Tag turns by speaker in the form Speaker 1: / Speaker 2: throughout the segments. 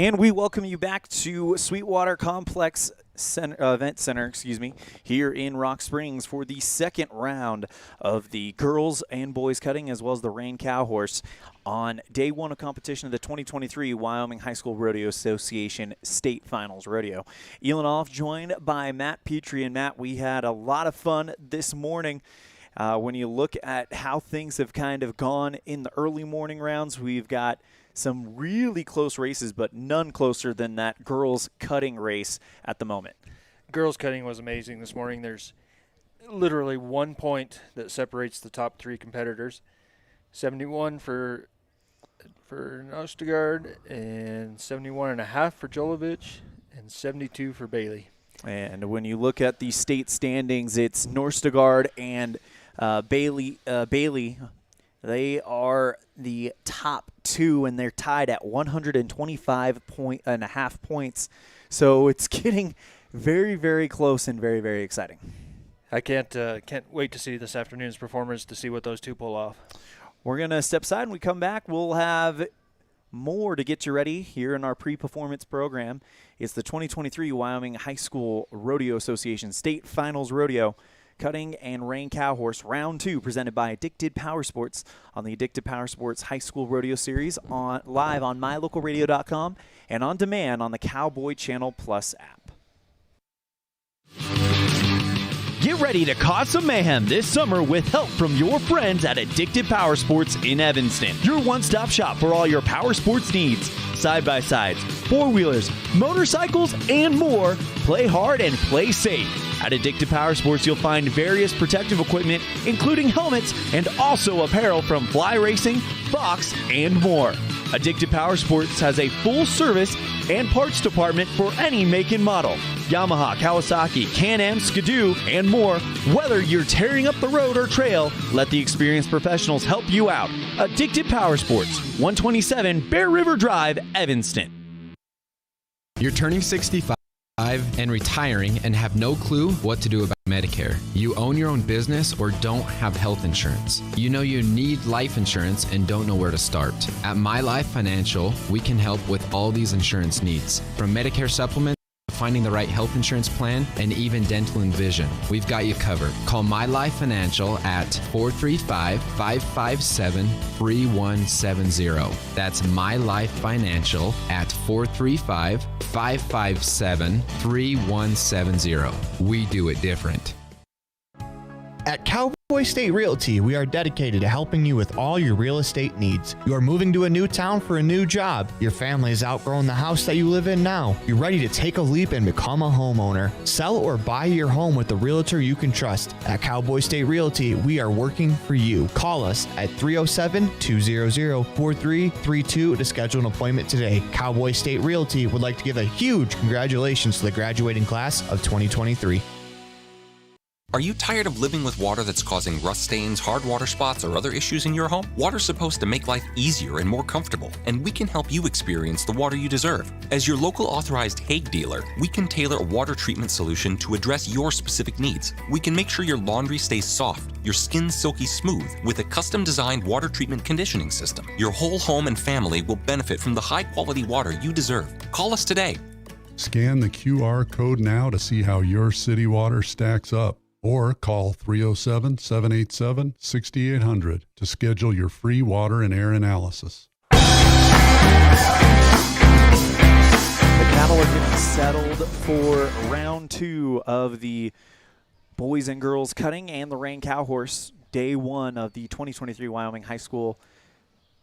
Speaker 1: And we welcome you back to Sweetwater Complex Event Center, here in Rock Springs for the second round of the girls and boys cutting, as well as the Reined cow horse on day one of competition of the 2023 Wyoming High School Rodeo Association State Finals Rodeo. Elan Olliff joined by Matt Petrie. And Matt, we had a lot of fun this morning. When you look at how things have kind of gone in the early morning rounds, we've got some really close races, but none closer than that girls cutting race at the moment.
Speaker 2: Girls cutting was amazing this morning. There's literally 1 point that separates the top three competitors. 71 for Nostegard, and 71.5 for Jolovich, and 72 for Bailey.
Speaker 1: And when you look at the state standings, it's Nostegard and Bailey. They are the top two, and they're tied at 125.5 points. So it's getting very, very close and very, very exciting.
Speaker 2: I can't wait to see this afternoon's performance to see what those two pull off.
Speaker 1: We're going to step aside. When we come back, we'll have more to get you ready here in our pre-performance program. It's the 2023 Wyoming High School Rodeo Association State Finals Rodeo. Cutting and Reined cow horse round 2, presented by Addicted Power Sports on the Addicted Power Sports High School Rodeo Series, live on mylocalradio.com and on demand on the Cowboy Channel Plus app.
Speaker 3: Get ready to cause some mayhem this summer with help from your friends at Addicted Power Sports in Evanston. Your one-stop shop for all your power sports needs. Side-by-sides, four-wheelers, motorcycles, and more. Play hard and play safe. At Addicted Power Sports, you'll find various protective equipment, including helmets and also apparel from fly racing, box, and more. Addicted Power Sports has a full service and parts department for any make and model. Yamaha, Kawasaki, Can-Am, Skidoo, and more. Whether you're tearing up the road or trail, let the experienced professionals help you out. Addicted Power Sports, 127 Bear River Drive, Evanston.
Speaker 4: You're turning 65 and retiring and have no clue what to do about Medicare. You own your own business or don't have health insurance. You know you need life insurance and don't know where to start. At My Life Financial, we can help with all these insurance needs. From Medicare supplements, finding the right health insurance plan, and even dental and vision. We've got you covered. Call My Life Financial at 435-557-3170. That's My Life Financial at 435-557-3170. We do it different.
Speaker 5: At Cowboy State Realty, we are dedicated to helping you with all your real estate needs. You are moving to a new town for a new job. Your family has outgrown the house that you live in now. You're ready to take a leap and become a homeowner. Sell or buy your home with a realtor you can trust. At Cowboy State Realty, we are working for you. Call us at 307-200-4332 to schedule an appointment today. Cowboy State Realty would like to give a huge congratulations to the graduating class of 2023.
Speaker 6: Are you tired of living with water that's causing rust stains, hard water spots, or other issues in your home? Water's supposed to make life easier and more comfortable, and we can help you experience the water you deserve. As your local authorized Hague dealer, we can tailor a water treatment solution to address your specific needs. We can make sure your laundry stays soft, your skin silky smooth, with a custom-designed water treatment conditioning system. Your whole home and family will benefit from the high-quality water you deserve. Call us today.
Speaker 7: Scan the QR code now to see how your city water stacks up. Or call 307-787-6800 to schedule your free water and air analysis.
Speaker 1: The cattle are getting settled for round 2 of the boys and girls cutting and the Reined cow horse, day 1 of the 2023 Wyoming High School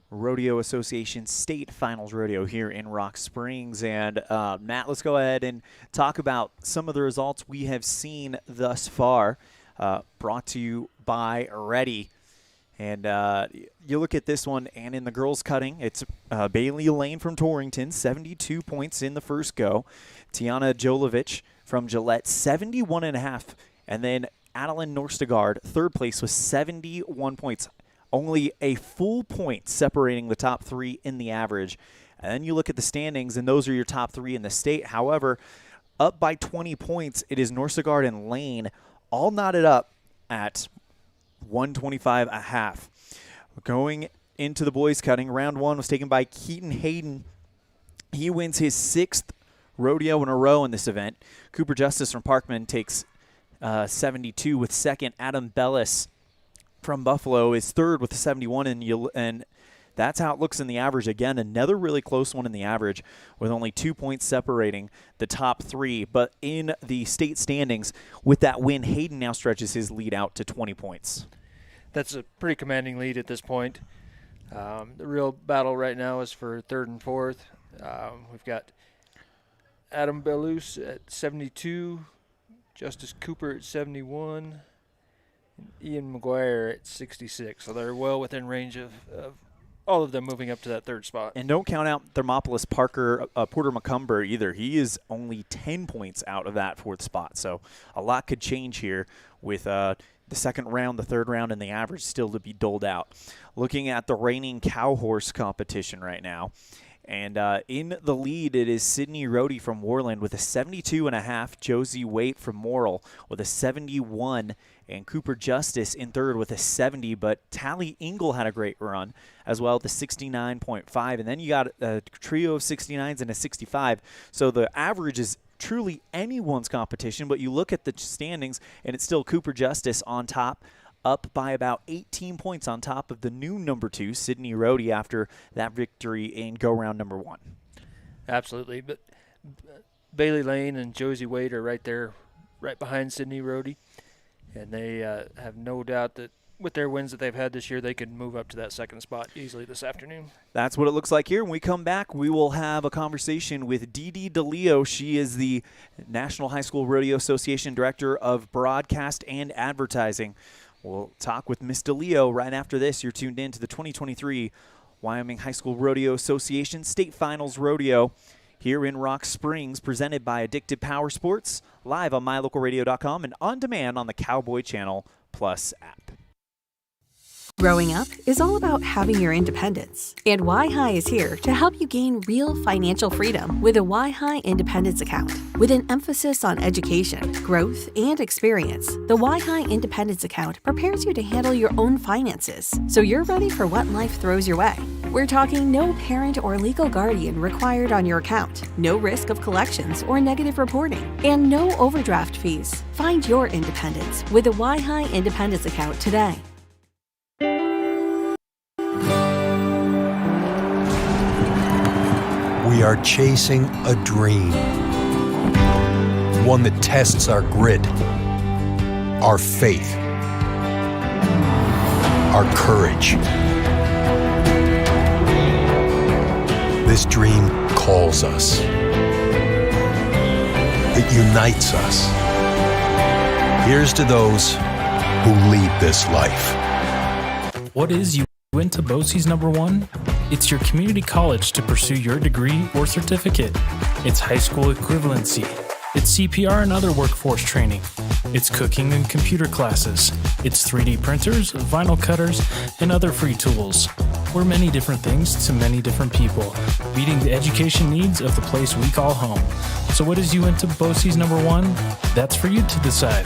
Speaker 1: Rodeo Association State Finals Rodeo here in Rock Springs. And Matt, let's go ahead and talk about some of the results we have seen thus far, brought to you by Ready. And you look at this one, and in the girls cutting, it's Bailey Lane from Torrington, 72 points in the first go. Tiana Jolovich from Gillette, 71.5. And then Adeline Nostegard, third place with 71 points. Only a full point separating the top 3 in the average. And then you look at the standings, and those are your top 3 in the state. However, up by 20 points, it is Nostegard and Lane, all knotted up at 125.5. Going into the boys cutting, round 1 was taken by Keaton Hayden He wins his 6th rodeo in a row in this event. Cooper Justice from Parkman takes 72 with second. Adam Bellis from Buffalo is third with a 71, and that's how it looks in the average. Again, another really close one in the average with only 2 points separating the top three. But in the state standings, with that win, Hayden now stretches his lead out to 20 points.
Speaker 2: That's a pretty commanding lead at this point. The real battle right now is for third and fourth. We've got Adam Belus at 72, Justice Cooper at 71, and Ian McGuire at 66. So they're well within range of all of them moving up to that third spot.
Speaker 1: And don't count out Thermopolis Porter McCumber either. He is only 10 points out of that fourth spot. So a lot could change here with the second round, the third round, and the average still to be doled out. Looking at the reigning cow horse competition right now. And in the lead, it is Sydney Rohde from Worland with a 72.5, Josie Waite from Morrill with a 71, and Cooper Justice in third with a 70. But Tally Engel had a great run as well, the 69.5. And then you got a trio of 69s and a 65. So the average is truly anyone's competition, but you look at the standings, and it's still Cooper Justice on top, up by about 18 points on top of the new number 2, Sydney Rohde, after that victory in go-round number 1.
Speaker 2: Absolutely. But Bailey Lane and Josie Wade are right there, right behind Sydney Rohde. And they have no doubt that with their wins that they've had this year, they could move up to that second spot easily this afternoon.
Speaker 1: That's what it looks like here. When we come back, we will have a conversation with Dee Dee DeLeo. She is the National High School Rodeo Association Director of Broadcast and Advertising. We'll talk with Miss DeLeo right after this. You're tuned in to the 2023 Wyoming High School Rodeo Association State Finals Rodeo here in Rock Springs, presented by Addicted Power Sports, live on mylocalradio.com and on demand on the Cowboy Channel Plus app.
Speaker 8: Growing up is all about having your independence. And Y-High is here to help you gain real financial freedom with a Y-High Independence Account. With an emphasis on education, growth, and experience, the Y-High Independence Account prepares you to handle your own finances, so you're ready for what life throws your way. We're talking no parent or legal guardian required on your account, no risk of collections or negative reporting, and no overdraft fees. Find your independence with a Y-High Independence Account today.
Speaker 9: We are chasing a dream, one that tests our grit, our faith, our courage. This dream calls us. It unites us. Here's to those who lead this life.
Speaker 10: What is UInta BOCES number 1? It's your community college to pursue your degree or certificate. It's high school equivalency. It's CPR and other workforce training. It's cooking and computer classes. It's 3D printers, vinyl cutters, and other free tools. We're many different things to many different people, meeting the education needs of the place we call home. So what is UInta BOCES number 1? That's for you to decide.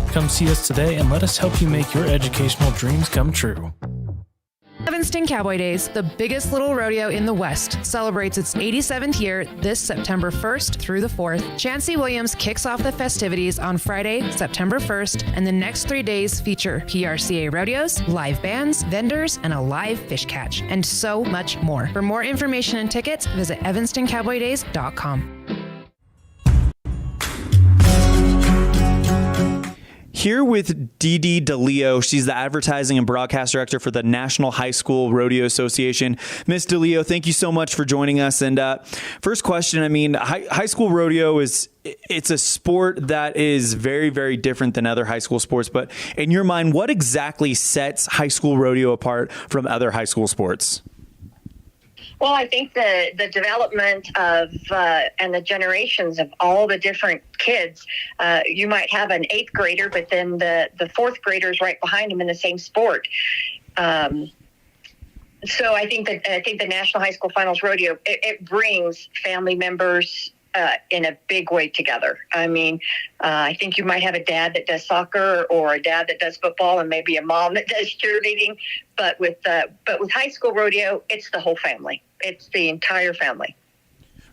Speaker 10: Come see us today and let us help you make your educational dreams come true.
Speaker 11: Evanston Cowboy Days, the biggest little rodeo in the West, celebrates its 87th year this September 1st through the 4th. Chancey Williams kicks off the festivities on Friday, September 1st, and the next 3 days feature PRCA rodeos, live bands, vendors, and a live fish catch, and so much more. For more information and tickets, visit evanstoncowboydays.com.
Speaker 1: Here with Dee Dee DeLeo. She's the Advertising and Broadcast Director for the National High School Rodeo Association. Miss DeLeo, thank you so much for joining us. And first question, I mean, high school rodeo it's a sport that is very, very different than other high school sports. But in your mind, what exactly sets high school rodeo apart from other high school sports?
Speaker 12: Well, I think the development of and the generations of all the different kids, you might have an 8th grader, but then the 4th graders right behind them in the same sport. So I think the National High School Finals Rodeo, it brings family members in a big way together. I mean, I think you might have a dad that does soccer or a dad that does football and maybe a mom that does cheerleading. But with high school rodeo, it's the whole family. It's the entire family.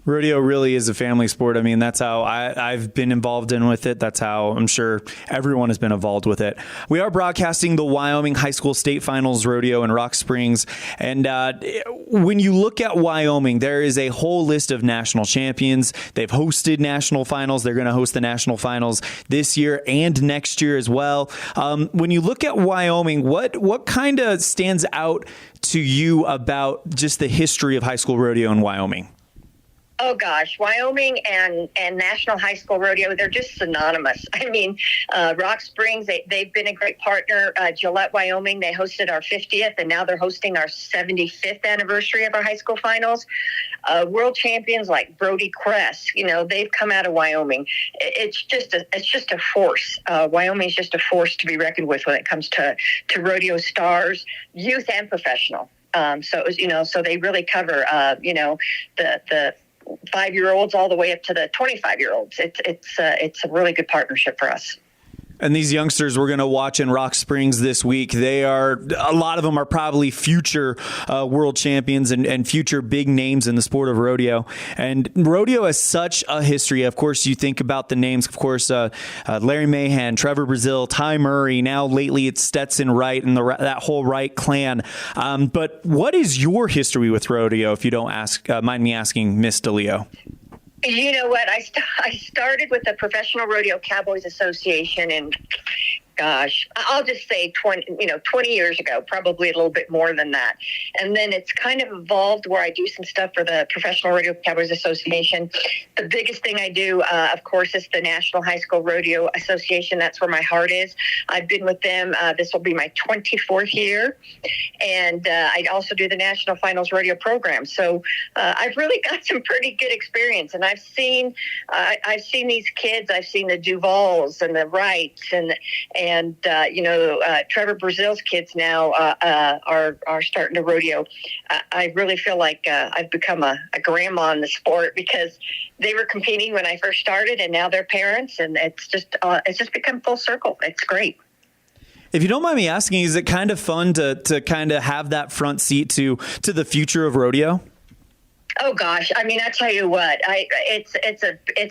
Speaker 1: Rodeo really is a family sport. I mean, that's how I've been involved in with it. That's how I'm sure everyone has been involved with it. We are broadcasting the Wyoming High School State Finals Rodeo in Rock Springs. And when you look at Wyoming, there is a whole list of national champions. They've hosted national finals. They're going to host the national finals this year and next year as well. When you look at Wyoming, what kind of stands out to you about just the history of high school rodeo in Wyoming?
Speaker 12: Oh gosh, Wyoming and National High School Rodeo, they're just synonymous. I mean, Rock Springs, they've been a great partner. Gillette, Wyoming, they hosted our 50th, and now they're hosting our 75th anniversary of our high school finals. World champions like Brody Cress, they've come out of Wyoming. It's just a force. Wyoming's just a force to be reckoned with when it comes to rodeo stars, youth and professional. So they really cover, the 5-year-olds all the way up to the 25-year-olds. It's a really good partnership for us.
Speaker 1: And these youngsters we're going to watch in Rock Springs this week, a lot of them are probably future world champions and future big names in the sport of rodeo. And rodeo has such a history. Of course, you think about the names, of course, Larry Mahan, Trevor Brazil, Ty Murray. Now lately it's Stetson Wright and that whole Wright clan. But what is your history with rodeo, if you don't mind me asking, Miss DeLeo?
Speaker 12: You know what? I started with the Professional Rodeo Cowboys Association, and gosh, I'll just say 20 years ago, probably a little bit more than that. And then it's kind of evolved where I do some stuff for the Professional Rodeo Cowboys Association. The biggest thing I do, of course, is the National High School Rodeo Association. That's where my heart is. I've been with them. This will be my 24th year. And I also do the National Finals Rodeo program. So I've really got some pretty good experience. And I've seen these kids. I've seen the Duvals and the Wrights and Trevor Brazil's kids now are starting to rodeo. I really feel like I've become a grandma in the sport because they were competing when I first started, and now they're parents, and it's just become full circle. It's great.
Speaker 1: If you don't mind me asking, is it kind of fun to kind of have that front seat to the future of rodeo?
Speaker 12: Oh gosh, I mean, I tell you what, it's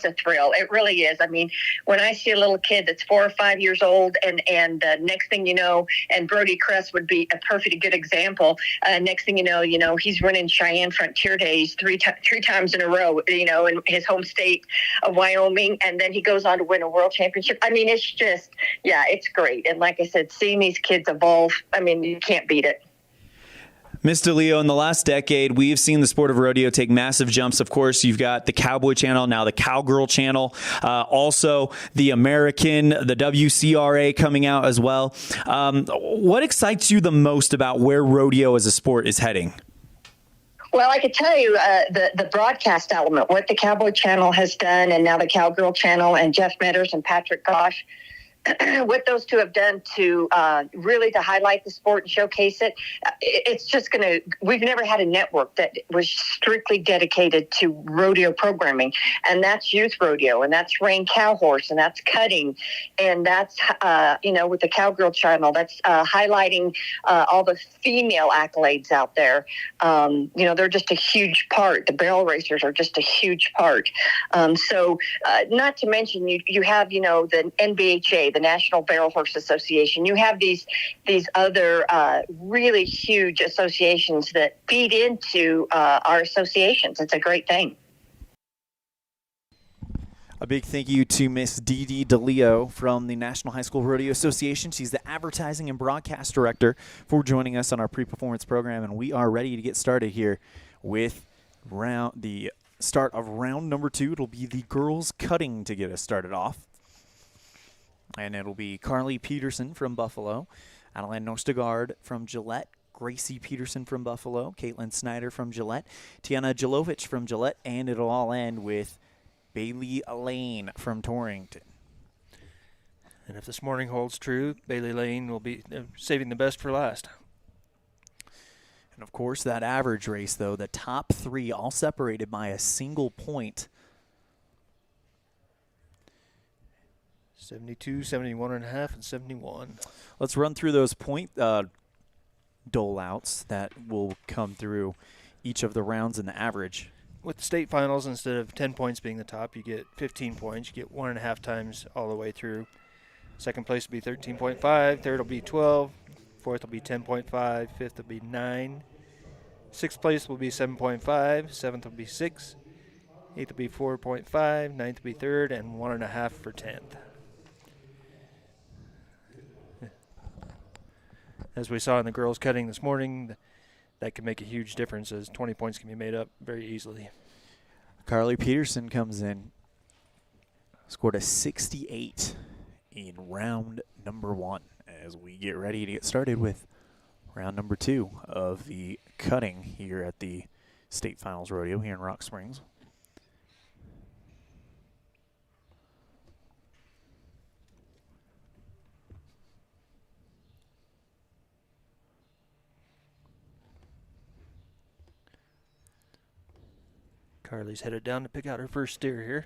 Speaker 12: a thrill. It really is. I mean, when I see a little kid that's 4 or 5 years old, and next thing you know, and Brody Cress would be a perfect good example. Next thing you know, he's running Cheyenne Frontier Days three times in a row, in his home state of Wyoming, and then he goes on to win a world championship. I mean, it's just, it's great. And like I said, seeing these kids evolve, I mean, you can't beat it.
Speaker 1: Miss DeLeo, in the last decade, we've seen the sport of rodeo take massive jumps. Of course, you've got the Cowboy Channel, now the Cowgirl Channel, also the American, the WHSRA coming out as well. What excites you the most about where rodeo as a sport is heading?
Speaker 12: Well, I could tell you the broadcast element, what the Cowboy Channel has done, and now the Cowgirl Channel, and Jeff Metters and Patrick Gosh, what those two have done to really to highlight the sport and showcase it. It's just we've never had a network that was strictly dedicated to rodeo programming, and that's youth rodeo, and that's Reined cow horse, and that's cutting, and that's with the Cowgirl Channel, that's highlighting all the female accolades out there. They're just a huge part. The barrel racers are just a huge part. So not to mention you have the NBHA, the National Barrel Horse Association. You have these other really huge associations that feed into our associations. It's a great thing.
Speaker 1: A big thank you to Miss Dee DeLeo from the National High School Rodeo Association. She's the advertising and broadcast director, for joining us on our pre-performance program, and we are ready to get started here with the start of round number 2. It'll be the girls cutting to get us started off. And it'll be Carly Peterson from Buffalo, Adeline Nostegard from Gillette, Gracie Peterson from Buffalo, Caitlin Snyder from Gillette, Tiana Jelovich from Gillette, and it'll all end with Bailey Lane from Torrington.
Speaker 2: And if this morning holds true, Bailey Lane will be saving the best for last.
Speaker 1: And, of course, that average race, though, the top 3 all separated by a single point.
Speaker 2: 72, 71.5, and 71.
Speaker 1: Let's run through those point dole-outs that will come through each of the rounds in the average.
Speaker 2: with the state finals, instead of 10 points being the top, you get 15 points. You get 1.5 times all the way through. Second place will be 13.5. Third will be 12. Fourth will be 10.5. Fifth will be 9. Sixth place will be 7.5. Seventh will be 6. Eighth will be 4.5. Ninth will be third, and 1.5 for 10th. As we saw in the girls cutting this morning, that can make a huge difference, as 20 points can be made up very easily.
Speaker 1: Carly Peterson comes in, scored a 68 in round number 1 as we get ready to get started with round number 2 of the cutting here at the state finals rodeo here in Rock Springs.
Speaker 2: Carly's headed down to pick out her first steer here.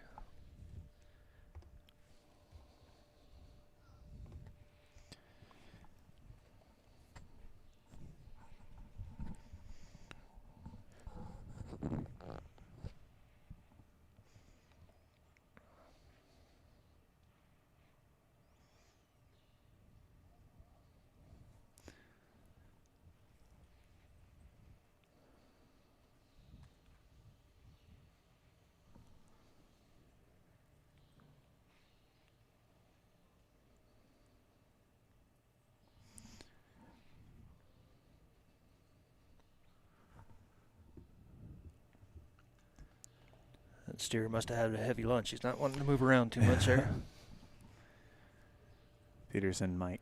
Speaker 2: That steer must have had a heavy lunch. He's not wanting to move around too much there.
Speaker 1: Peterson might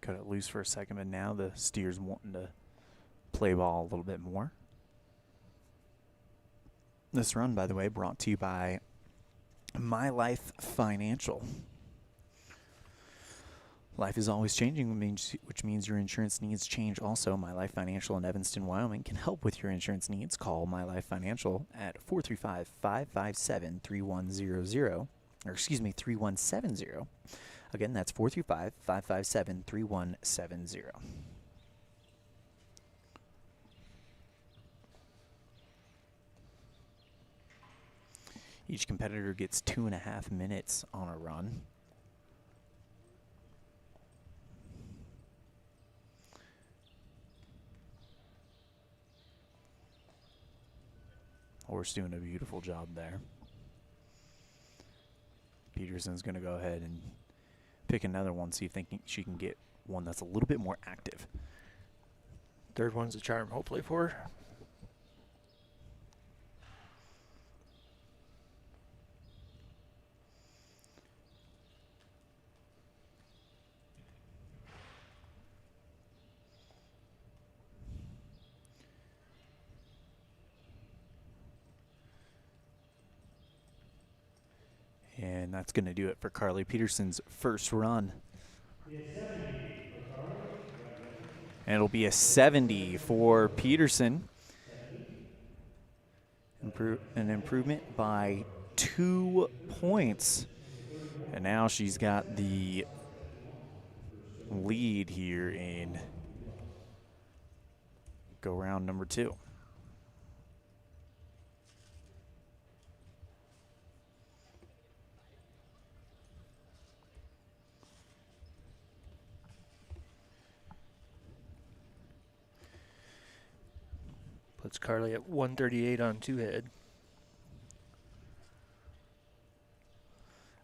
Speaker 1: cut it loose for a second, but now the steer's wanting to play ball a little bit more. This run, by the way, brought to you by My Life Financial. Life is always changing, which means your insurance needs change also. My Life Financial in Evanston, Wyoming can help with your insurance needs. Call My Life Financial at 435-557-3100, or excuse me, 3170. Again, that's 435-557-3170. Each competitor gets 2.5 minutes on a run. Horse doing a beautiful job there. Peterson's going to go ahead and pick another one, see if she can get one that's a little bit more active.
Speaker 2: Third one's a charm, hopefully, for her.
Speaker 1: And that's going to do it for Carly Peterson's first run. And it'll be a 70 for Peterson. An improvement by 2 points. And now she's got the lead here in go round number 2.
Speaker 2: Puts Carly at 138 on 2 head.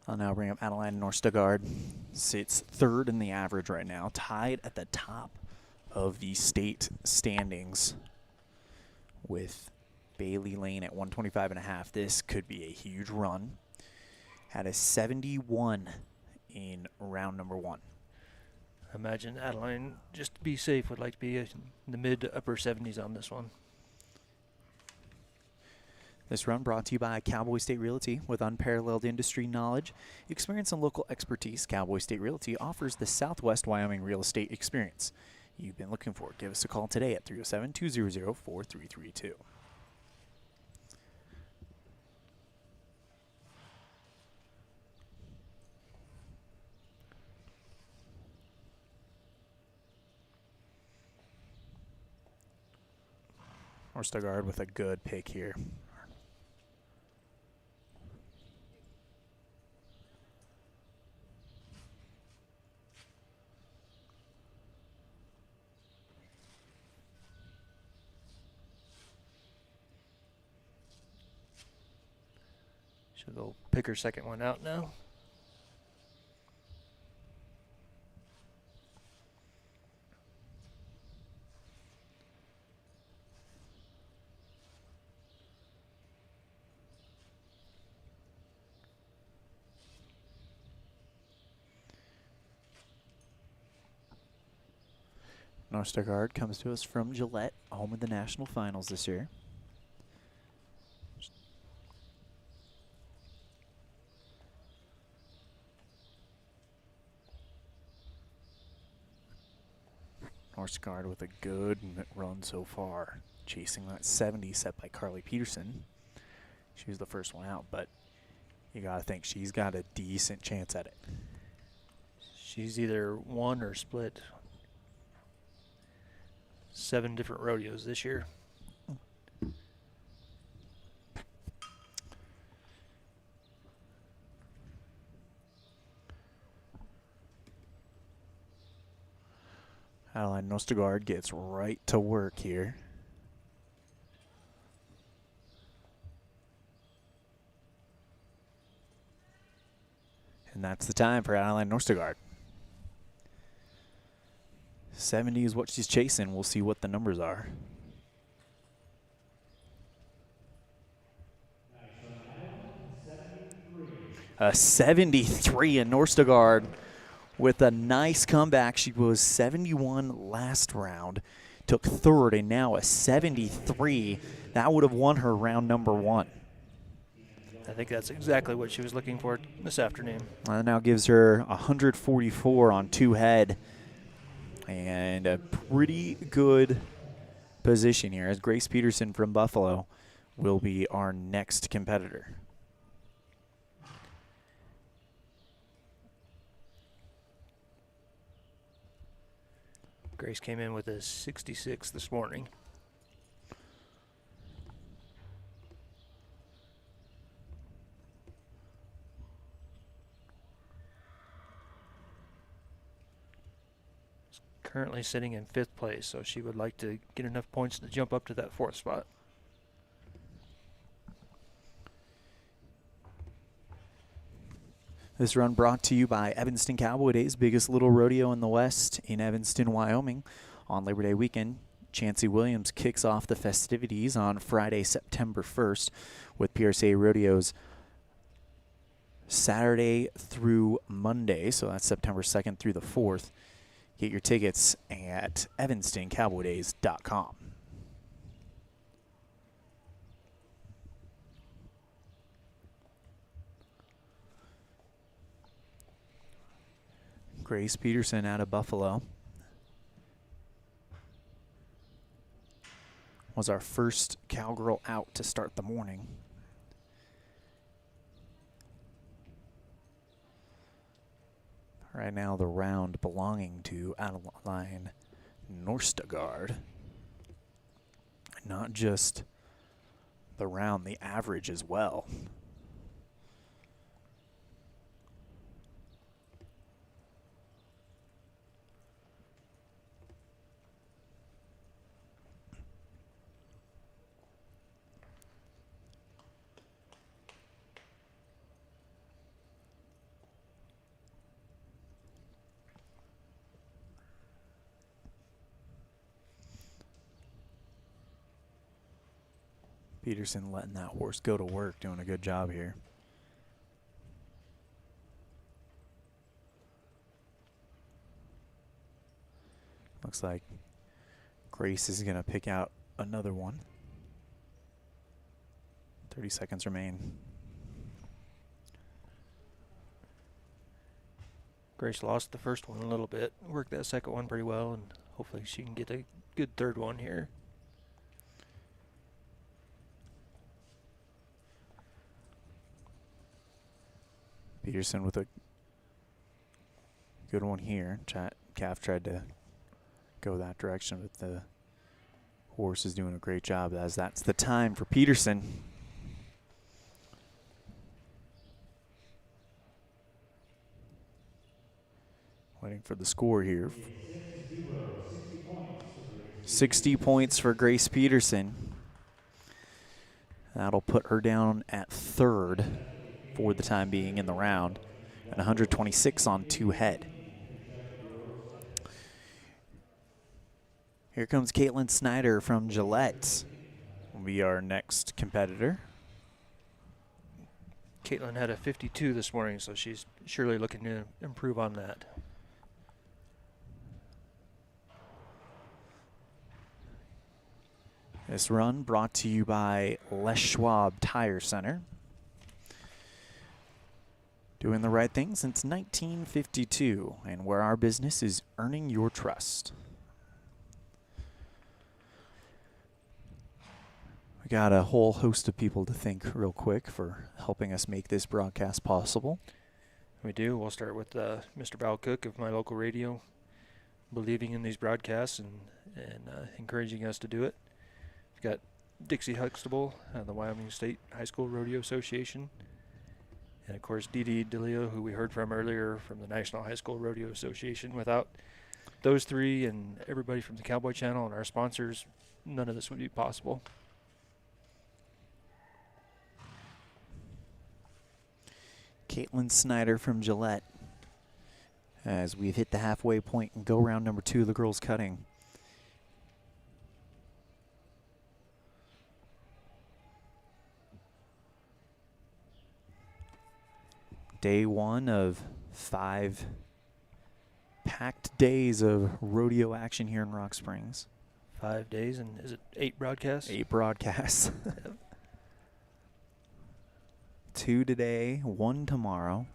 Speaker 1: I'll now bring up Adeline Norstagard. Sits third in the average right now, tied at the top of the state standings with Bailey Lane at 125.5. This could be a huge run. Had a 71 in round number 1.
Speaker 2: Imagine Adeline, just to be safe, would like to be in the mid to upper 70s on this one.
Speaker 1: This run brought to you by Cowboy State Realty. With unparalleled industry knowledge, experience, and local expertise, Cowboy State Realty offers the Southwest Wyoming real estate experience you've been looking for. Give us a call today at 307-200-4332. Norstagard with a good pick here.
Speaker 2: She'll go pick her second one out now.
Speaker 1: Norstagard comes to us from Gillette, home of the national finals this year. Norstagard with a good run so far, chasing that 70 set by Carly Peterson. She was the first one out, but you got to think she's got a decent chance at it.
Speaker 2: She's either won or split 7 different rodeos this year.
Speaker 1: Adeline Norstagard gets right to work here. And that's the time for Adeline Norstagard. 70 is what she's chasing. We'll see what the numbers are. A 73 in Norstagard with a nice comeback. She was 71 last round, took third, and now a 73. That would have won her round number 1.
Speaker 2: I think that's exactly what she was looking for this afternoon.
Speaker 1: That now gives her 144 on 2 head. And a pretty good position here, as Grace Peterson from Buffalo will be our next competitor.
Speaker 2: Grace came in with a 66 this morning. Currently sitting in 5th place, so she would like to get enough points to jump up to that 4th spot.
Speaker 1: This run brought to you by Evanston Cowboy Days, biggest little rodeo in the West in Evanston, Wyoming. On Labor Day weekend, Chancey Williams kicks off the festivities on Friday, September 1st with PRCA Rodeos Saturday through Monday, so that's September 2nd through the 4th. Get your tickets at evanstoncowboydays.com. Grace Peterson out of Buffalo was our first cowgirl out to start the morning. Right now, the round belonging to Adeline Norstagard. Not just the round, the average as well. Peterson letting that horse go to work, doing a good job here. Looks like Grace is going to pick out another one. 30 seconds remain.
Speaker 2: Grace lost the first one a little bit, worked that second one pretty well, and hopefully she can get a good third one here.
Speaker 1: Peterson with a good one here. Calf tried to go that direction, but the Horse is doing a great job as that's the time for Peterson. Waiting for the score here. 60 points for Grace Peterson. That'll put her down at third for the time being in the round, and 126 on 2 head. Here comes Caitlin Snyder from Gillette. Will be our next competitor.
Speaker 2: Caitlin had a 52 this morning, so she's surely looking to improve on that.
Speaker 1: This run brought to you by Les Schwab Tire Center. Doing the right thing since 1952, and where our business is earning your trust. We got a whole host of people to thank real quick for helping us make this broadcast possible.
Speaker 2: We do. We'll start with Mr. Val Cook of my local radio, believing in these broadcasts and encouraging us to do it. We've got Dixie Huxtable, the Wyoming State High School Rodeo Association. And, of course, Dee Dee DeLeo, who we heard from earlier from the National High School Rodeo Association. Without those three and everybody from the Cowboy Channel and our sponsors, none of this would be possible.
Speaker 1: Caitlin Snyder from Gillette, as we've hit the halfway point and go round number 2 of the girls cutting. Day 1 of 5 packed days of rodeo action here in Rock Springs.
Speaker 2: 5 days, and is it 8 broadcasts?
Speaker 1: 8 broadcasts. 2 today, 1 tomorrow,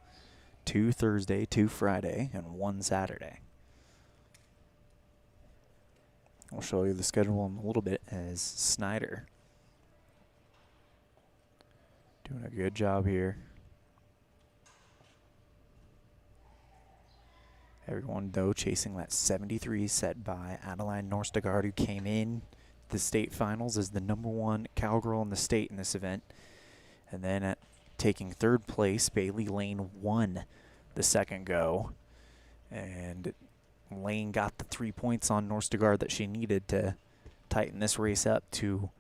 Speaker 1: 2 Thursday, 2 Friday, and 1 Saturday. I'll show you the schedule in a little bit as Snyder doing a good job here. Everyone, though, chasing that 73 set by Adeline Norstegard, who came in the state finals as the #1 cowgirl in the state in this event. And then at taking 3rd place, Bailey Lane won the second go. And Lane got the 3 points on Norstegard that she needed to tighten this race up to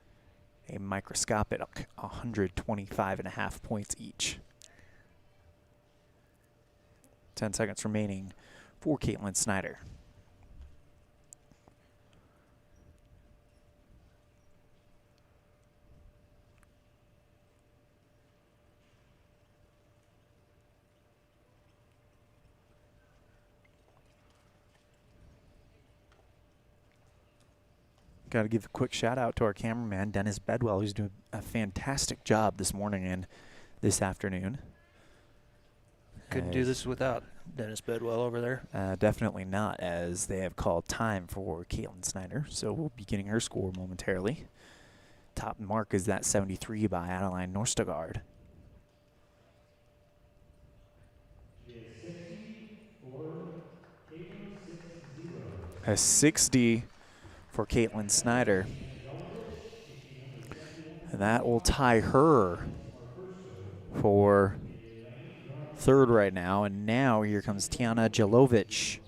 Speaker 1: a microscopic 125.5 points each. 10 seconds remaining for Caitlin Snyder. Got to give a quick shout out to our cameraman, Dennis Bedwell, who's doing a fantastic job this morning and this afternoon.
Speaker 2: Couldn't do this without Dennis Bedwell over there.
Speaker 1: Definitely not, as they have called time for Caitlin Snyder, so we'll be getting her score momentarily. Top mark is that 73 by Adeline Norstegard. A 60 for Caitlin Snyder. And that will tie her for 3rd right now. And now here comes Tiana Jelovic,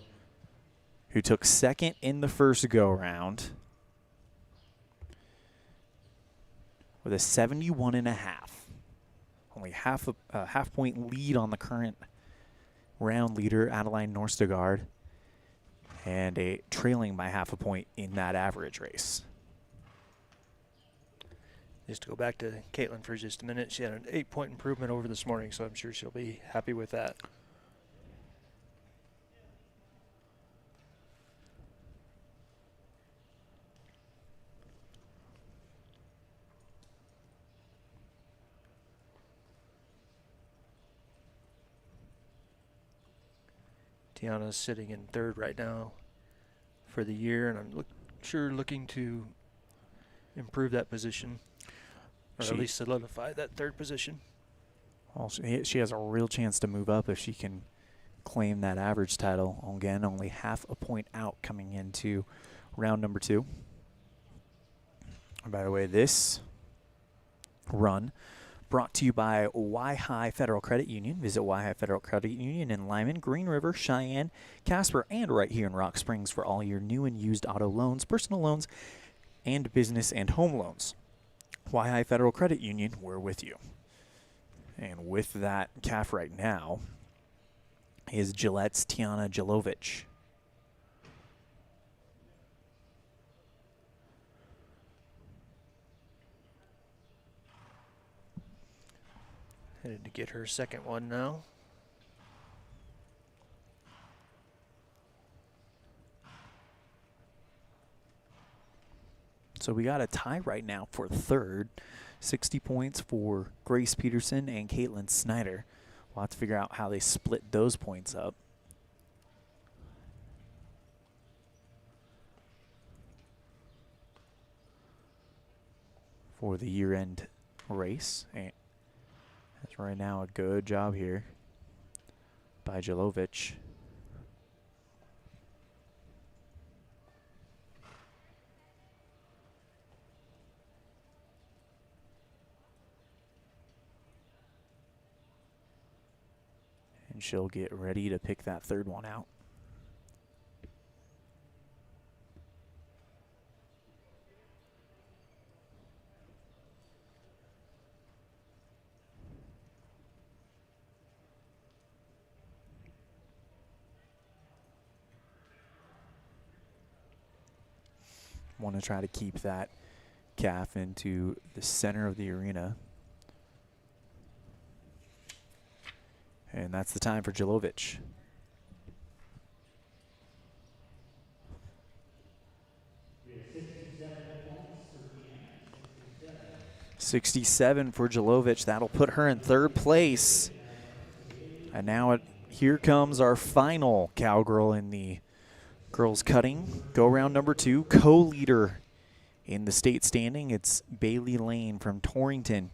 Speaker 1: who took 2nd in the first go-round with a 71.5. Only half point lead on the current round leader, Adeline Norstegard, and a trailing by half a point in that average race.
Speaker 2: Just to go back to Caitlin for just a minute, she had an 8-point improvement over this morning, so I'm sure she'll be happy with that. Tiana's sitting in 3rd right now for the year, and I'm looking to improve that position, or at least solidify that 3rd position.
Speaker 1: Well, she has a real chance to move up if she can claim that average title. Again, only half a point out coming into round number 2. By the way, this run brought to you by Y-High Federal Credit Union. Visit Y-High Federal Credit Union in Lyman, Green River, Cheyenne, Casper, and right here in Rock Springs for all your new and used auto loans, personal loans, and business and home loans. Y-High Federal Credit Union, we're with you. And with that calf right now is Gillette's Tiana Jelovic.
Speaker 2: Headed to get her second one now.
Speaker 1: So we got a tie right now for third. 60 points for Grace Peterson and Caitlin Snyder. We'll have to figure out how they split those points up. For the year-end race. And that's right now a good job here by Jelovic. And she'll get ready to pick that third one out. Want to try to keep that calf into the center of the arena. And that's the time for Jelovic. $67 for Jelovic. That'll put her in third place. And now here comes our final cowgirl in the girls cutting. Go round number 2. Co-leader in the state standing. It's Bailey Lane from Torrington.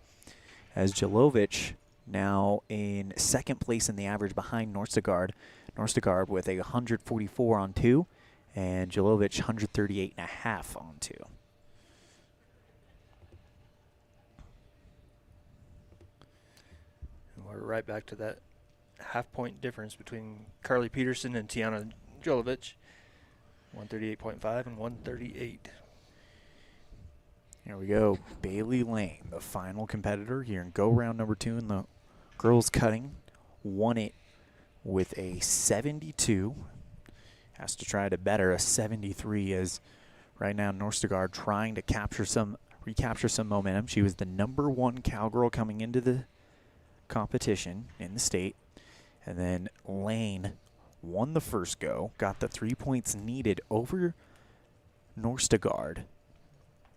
Speaker 1: As Jelovic now in second place in the average behind Norstegard. Norstegard with a 144 on 2, and Jelovic 138.5 on 2.
Speaker 2: And we're right back to that half-point difference between Carly Peterson and Tiana Jelovic. 138.5 and 138.
Speaker 1: Here we go. Bailey Lane, the final competitor here in go round number 2 in the girls cutting, won it with a 72. Has to try to better a 73 as right now Norstegard trying to recapture some momentum. She was the number 1 cowgirl coming into the competition in the state. And then Lane won the first go, got the 3 points needed over Norstegard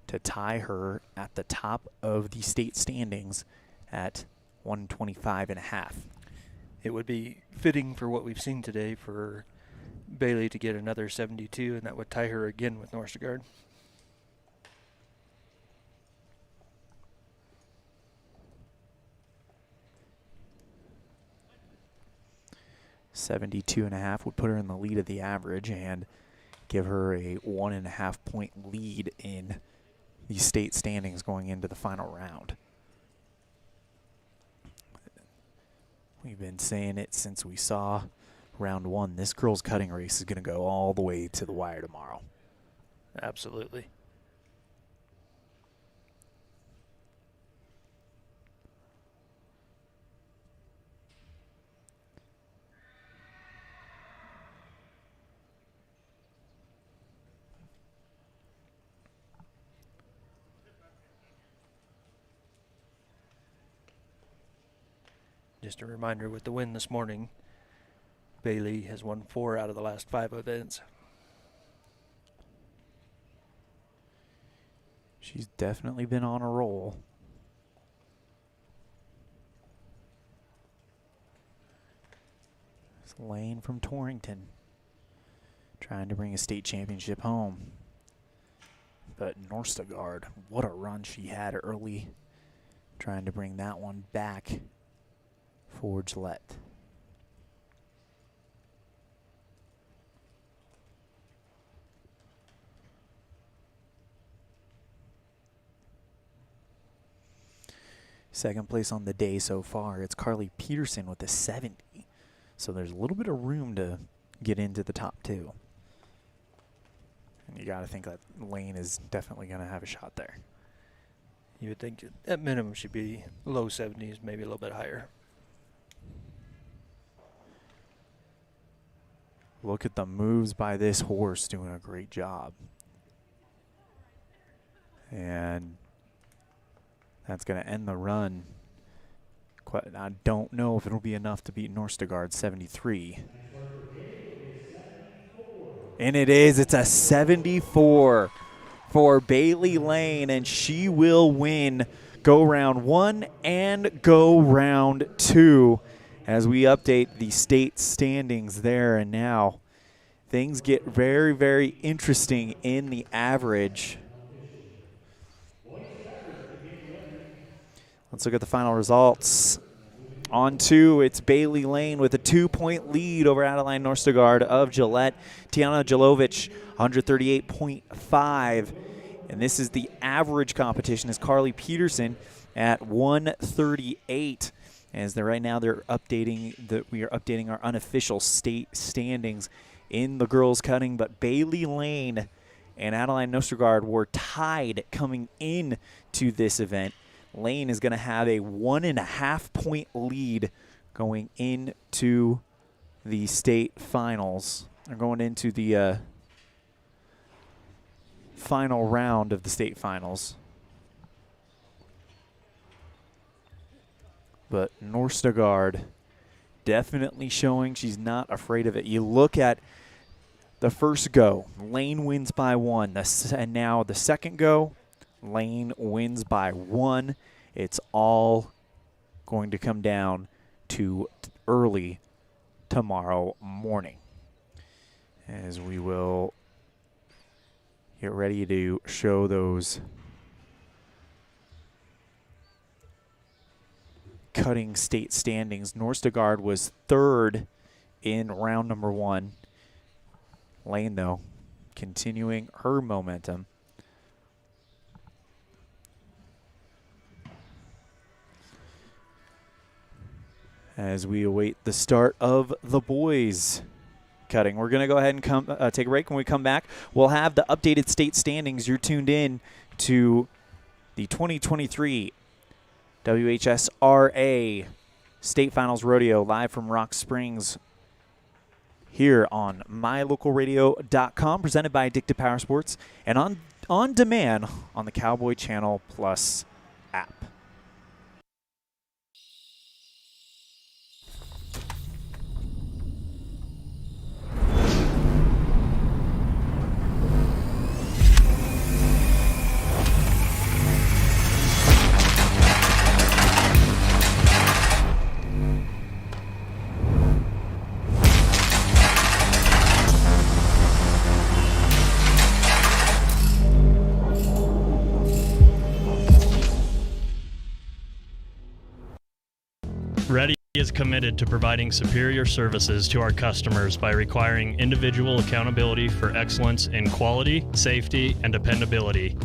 Speaker 1: to tie her at the top of the state standings at 125.5.
Speaker 2: It would be fitting for what we've seen today for Bailey to get another 72, and that would tie her again with Norstegard.
Speaker 1: $72.5 would put her in the lead of the average and give her a 1.5 point lead in the state standings going into the final round. We've been saying it since we saw round 1. This girls cutting race is going to go all the way to the wire tomorrow.
Speaker 2: Absolutely. Just a reminder, with the win this morning, Bailey has won 4 out of the last 5 events.
Speaker 1: She's definitely been on a roll. It's Lane from Torrington trying to bring a state championship home. But Norstegard, what a run she had early, trying to bring that one back for Gillette. Second place on the day so far, it's Carly Peterson with a 70. So there's a little bit of room to get into the top 2. And you got to think that Lane is definitely going to have a shot there.
Speaker 2: You would think at minimum should be low 70s, maybe a little bit higher.
Speaker 1: Look at the moves by this horse, doing a great job. And that's going to end the run. I don't know if it'll be enough to beat Norstegard 73. And it is. It's a 74 for Bailey Lane, and she will win go round 1 and go round 2 as we update the state standings there and now. Things get very, very interesting in the average. Let's look at the final results. On 2, it's Bailey Lane with a 2-point lead over Adeline Norstegard of Gillette. Tiana Jelovic, 138.5. And this is the average competition, is Carly Peterson at 138. As right now we are updating our unofficial state standings in the girls cutting, but Bailey Lane and Adeline Norstegard were tied coming in to this event. Lane is going to have a 1.5-point lead going into the state finals. They're going into the final round of the state finals. But Norstegard definitely showing she's not afraid of it. You look at the first go, Lane wins by 1. And now the second go, Lane wins by 1. It's all going to come down to early tomorrow morning, as we will get ready to show those cutting state standings. Norstegard was 3rd in round number 1. Lane, though, continuing her momentum. As we await the start of the boys cutting. We're going to go ahead and take a break. When we come back, we'll have the updated state standings. You're tuned in to the 2023 WHSRA State Finals Rodeo live from Rock Springs here on mylocalradio.com, presented by Addictive Power Sports, and on demand on the Cowboy Channel Plus app.
Speaker 13: Ready is committed to providing superior services to our customers by requiring individual accountability for excellence in quality, safety, and dependability.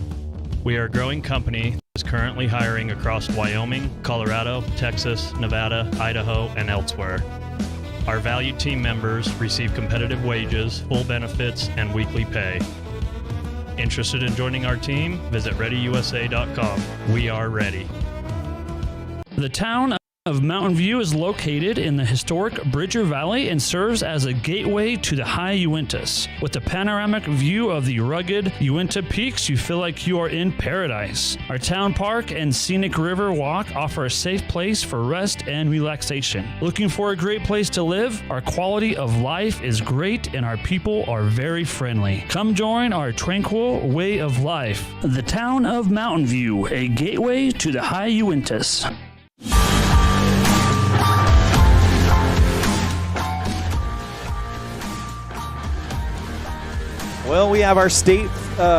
Speaker 13: We are a growing company that is currently hiring across Wyoming, Colorado, Texas, Nevada, Idaho, and elsewhere. Our valued team members receive competitive wages, full benefits, and weekly pay. Interested in joining our team? Visit ReadyUSA.com. We are ready.
Speaker 10: The town of Mountain View is located in the historic Bridger Valley and serves as a gateway to the high Uintas. With a panoramic view of the rugged Uinta peaks, you feel like you are in paradise. Our town park and scenic river walk offer a safe place for rest and relaxation. Looking for a great place to live? Our quality of life is great and our people are very friendly. Come join our tranquil way of life. The town of Mountain View, a gateway to the high Uintas.
Speaker 1: Well, we have our state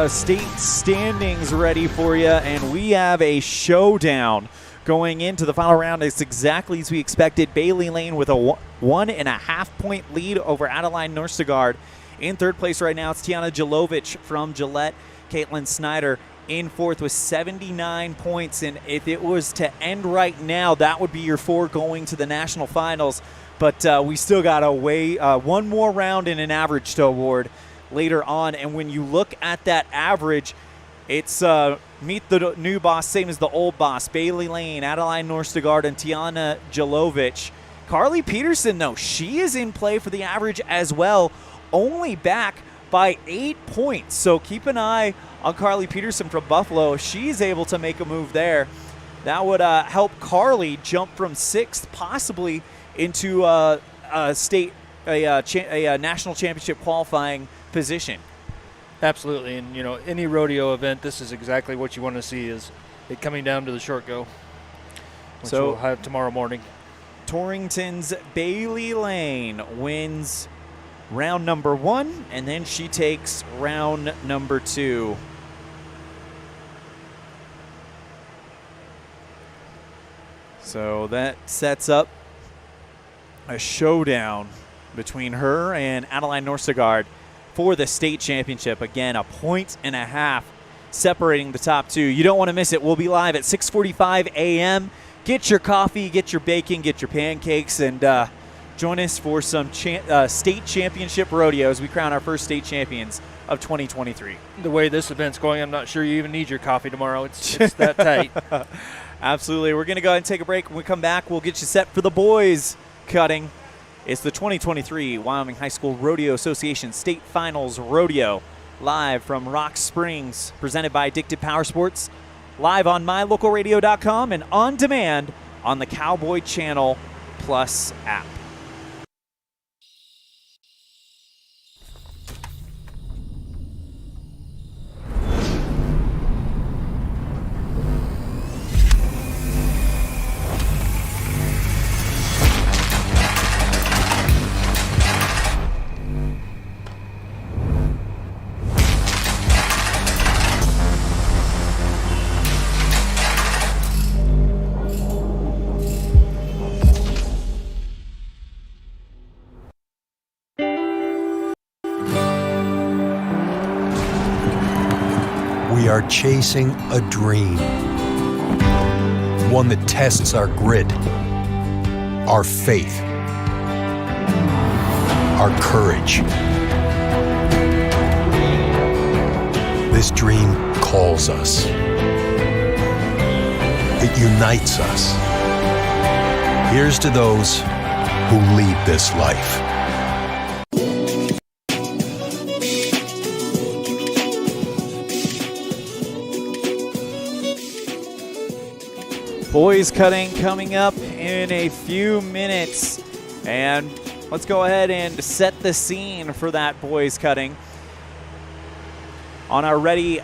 Speaker 1: standings ready for you, and we have a showdown going into the final round. It's exactly as we expected. Bailey Lane with a 1.5-point lead over Adeline Norstegard. In third place right now, it's Tiana Jelovic from Gillette. Caitlin Snyder in fourth with 79 points. And if it was to end right now, that would be your 4 going to the national finals. But we still got to wait one more round and an average to award later on. And when you look at that average, it's meet the new boss, same as the old boss. Bailey Lane, Adeline Norstegard, and Tiana Jelovic. Carly Peterson, though, she is in play for the average as well, only back by 8 points. So keep an eye on Carly Peterson from Buffalo. If she's able to make a move there, that would help Carly jump from 6th possibly into a national championship qualifying position.
Speaker 2: Absolutely, and any rodeo event, this is exactly what you want to see, is it coming down to the short go, which we'll have tomorrow morning.
Speaker 1: Torrington's Bailey Lane wins round number 1, and then she takes round number 2. So that sets up a showdown between her and Adeline Norstegard for the state championship. Again, 1.5 points separating the top 2. You don't want to miss it. We'll be live at 6:45 a.m. Get your coffee, get your bacon, get your pancakes, and join us for some state championship rodeo as we crown our first state champions of 2023.
Speaker 2: The way this event's going, I'm not sure you even need your coffee tomorrow. It's that tight.
Speaker 1: Absolutely. We're going to go ahead and take a break. When we come back, we'll get you set for the boys cutting. It's the 2023 Wyoming High School Rodeo Association State Finals Rodeo, live from Rock Springs, presented by Addicted Power Sports, live on mylocalradio.com and on demand on the Cowboy Channel Plus app.
Speaker 9: We are chasing a dream, one that tests our grit, our faith, our courage. This dream calls us. It unites us. Here's to those who lead this life.
Speaker 1: Boys cutting coming up in a few minutes. And let's go ahead and set the scene for that boys cutting. On our Ready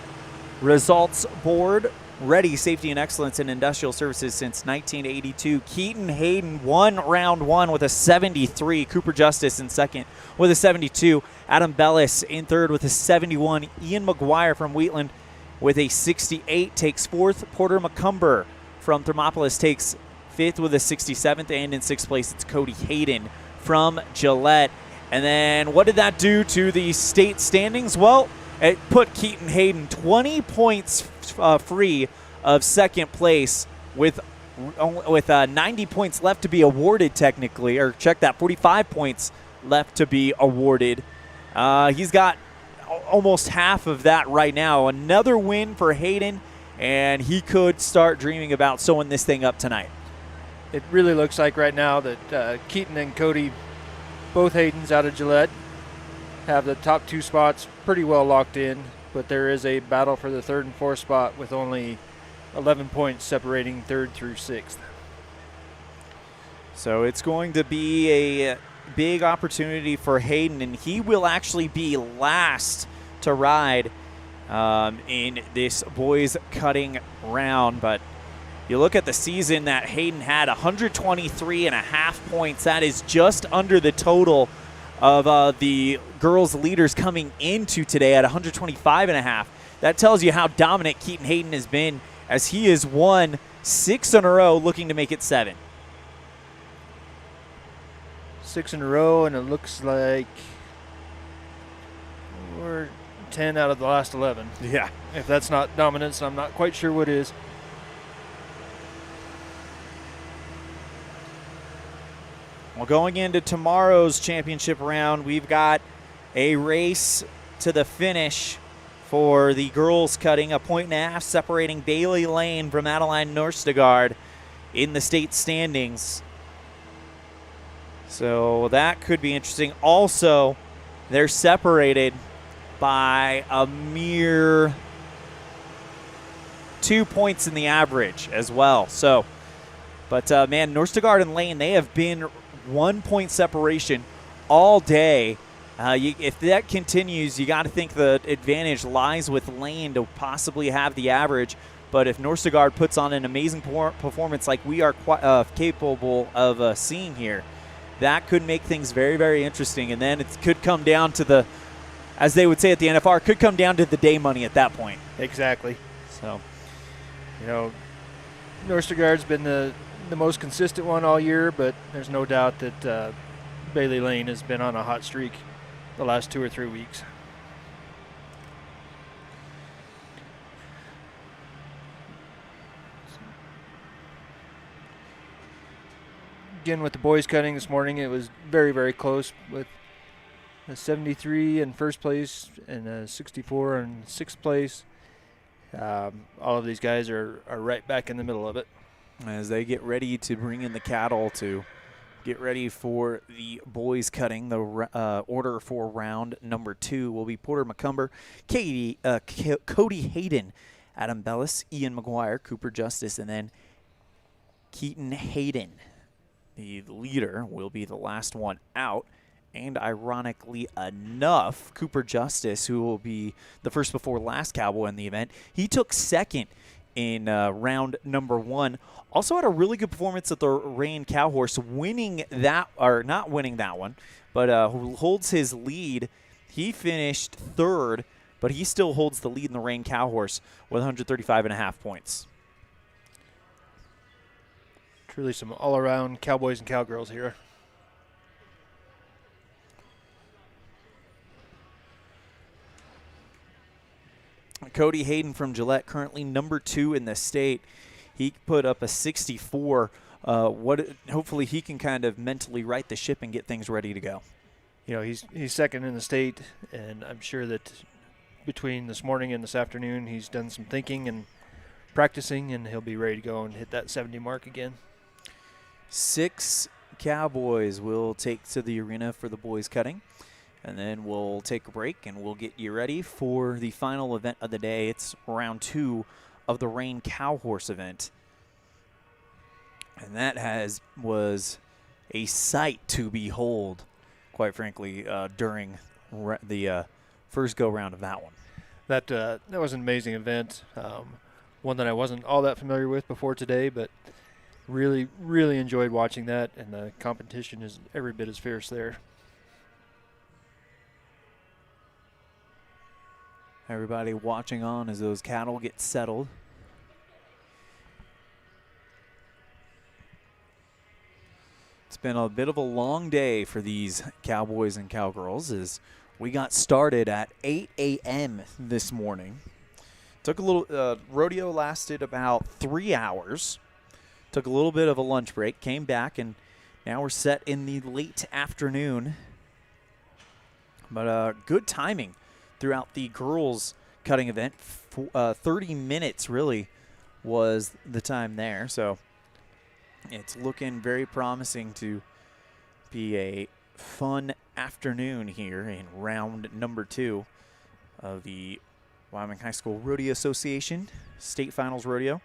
Speaker 1: results board, Ready Safety and Excellence in Industrial Services since 1982. Keaton Hayden won round 1 with a 73. Cooper Justice in second with a 72. Adam Bellis in third with a 71. Ian McGuire from Wheatland with a 68 takes fourth. Porter McCumber from Thermopolis takes fifth with a 67th, and in sixth place it's Cody Hayden from Gillette. And then what did that do to the state standings? Well, it put Keaton Hayden 20 points free of second place with 90 points left to be awarded technically, or check that, 45 points left to be awarded. He's got almost half of that right now. Another win for Hayden, and he could start dreaming about sewing this thing up tonight.
Speaker 2: It really looks like right now that Keaton and Cody, both Haydens out of Gillette, have the top 2 spots pretty well locked in, but there is a battle for the 3rd and 4th spot with only 11 points separating 3rd through 6th.
Speaker 1: So it's going to be a big opportunity for Hayden, and he will actually be last to ride in this boys cutting round. But you look at the season that Hayden had, 123.5 points. That is just under the total of the girls leaders coming into today at 125.5. That tells you how dominant Keaton Hayden has been, as he has won 6 in a row, looking to make it 7.
Speaker 2: 6 in a row, and it looks like we're 10 out of the last 11.
Speaker 1: Yeah.
Speaker 2: If that's not dominance, I'm not quite sure what is.
Speaker 1: Well, going into tomorrow's championship round, we've got a race to the finish for the girls cutting, a 1.5 separating Bailey Lane from Adeline Norstegard in the state standings. So that could be interesting. Also, they're separated by a mere 2 points in the average as well. So, but man, Norstegard and Lane, they have been 1 point separation all day. If that continues, you got to think the advantage lies with Lane to possibly have the average. But if Norstegard puts on an amazing performance like we are capable of seeing here, that could make things very, very interesting. And then it could come down to the, as they would say at the NFR, could come down to the day money at that point.
Speaker 2: Exactly.
Speaker 1: So,
Speaker 2: you know, Norstegard's been the most consistent one all year, but there's no doubt that Bailey Lane has been on a hot streak the last 2 or 3 weeks. Again, with the boys cutting this morning, it was very, very close with a 73 in first place and a 64 in sixth place. All of these guys are right back in the middle of it.
Speaker 1: As they get ready to bring in the cattle to get ready for the boys cutting, the order for round number 2 will be Porter McCumber, Cody Hayden, Adam Bellis, Ian McGuire, Cooper Justice, and then Keaton Hayden. The leader will be the last one out. And ironically enough, Cooper Justice, who will be the first before last cowboy in the event, he took second in round number 1. Also had a really good performance at the Reined cow horse, winning that, or not winning that one, but holds his lead. He finished third, but he still holds the lead in the Reined cow horse with 135.5 points.
Speaker 2: Truly some all-around cowboys and cowgirls here.
Speaker 1: Cody Hayden from Gillette, currently number 2 in the state. He put up a 64. Hopefully he can kind of mentally right the ship and get things ready to go.
Speaker 2: You know, he's second in the state, and I'm sure that between this morning and this afternoon he's done some thinking and practicing, and he'll be ready to go and hit that 70 mark again.
Speaker 1: 6 cowboys will take to the arena for the boys cutting. And then we'll take a break, and we'll get you ready for the final event of the day. It's round 2 of the Reined cow horse event. And that was a sight to behold, quite frankly, during the first go-round of that one.
Speaker 2: That was an amazing event, one that I wasn't all that familiar with before today, but really, really enjoyed watching that, and the competition is every bit as fierce there.
Speaker 1: Everybody watching on as those cattle get settled. It's been a bit of a long day for these cowboys and cowgirls as we got started at 8 a.m. this morning. Took a little, rodeo lasted about 3 hours. Took a little bit of a lunch break, came back, and now we're set in the late afternoon. But good timing throughout the girls cutting event. 30 minutes really was the time there. So it's looking very promising to be a fun afternoon here in round number 2 of the Wyoming High School Rodeo Association State Finals Rodeo.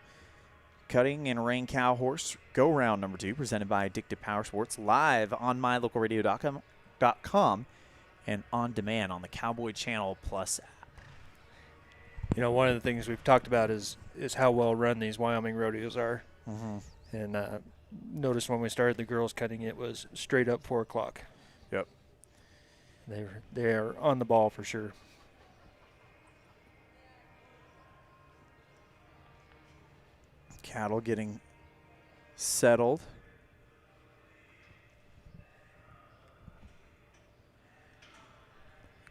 Speaker 1: Cutting and Reined cow horse go round number 2 presented by Addictive Power Sports, live on mylocalradio.com and on demand on the Cowboy Channel Plus app.
Speaker 2: You know, one of the things we've talked about is how well run these Wyoming rodeos are.
Speaker 1: Mm-hmm.
Speaker 2: And notice when we started the girls cutting, it was straight up 4 o'clock.
Speaker 1: Yep.
Speaker 2: They are on the ball for sure.
Speaker 1: Cattle getting settled.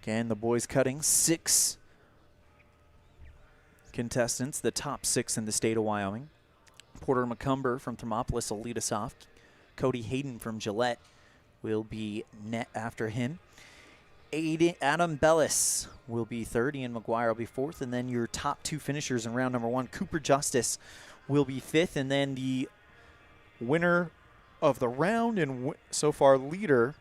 Speaker 1: Again, the boys cutting 6 contestants, the top 6 in the state of Wyoming. Porter McCumber from Thermopolis will lead us off. Cody Hayden from Gillette will be net after him. Adam Bellis will be third. Ian McGuire will be fourth. And then your top 2 finishers in round number 1, Cooper Justice will be fifth. And then the winner of the round and so far leader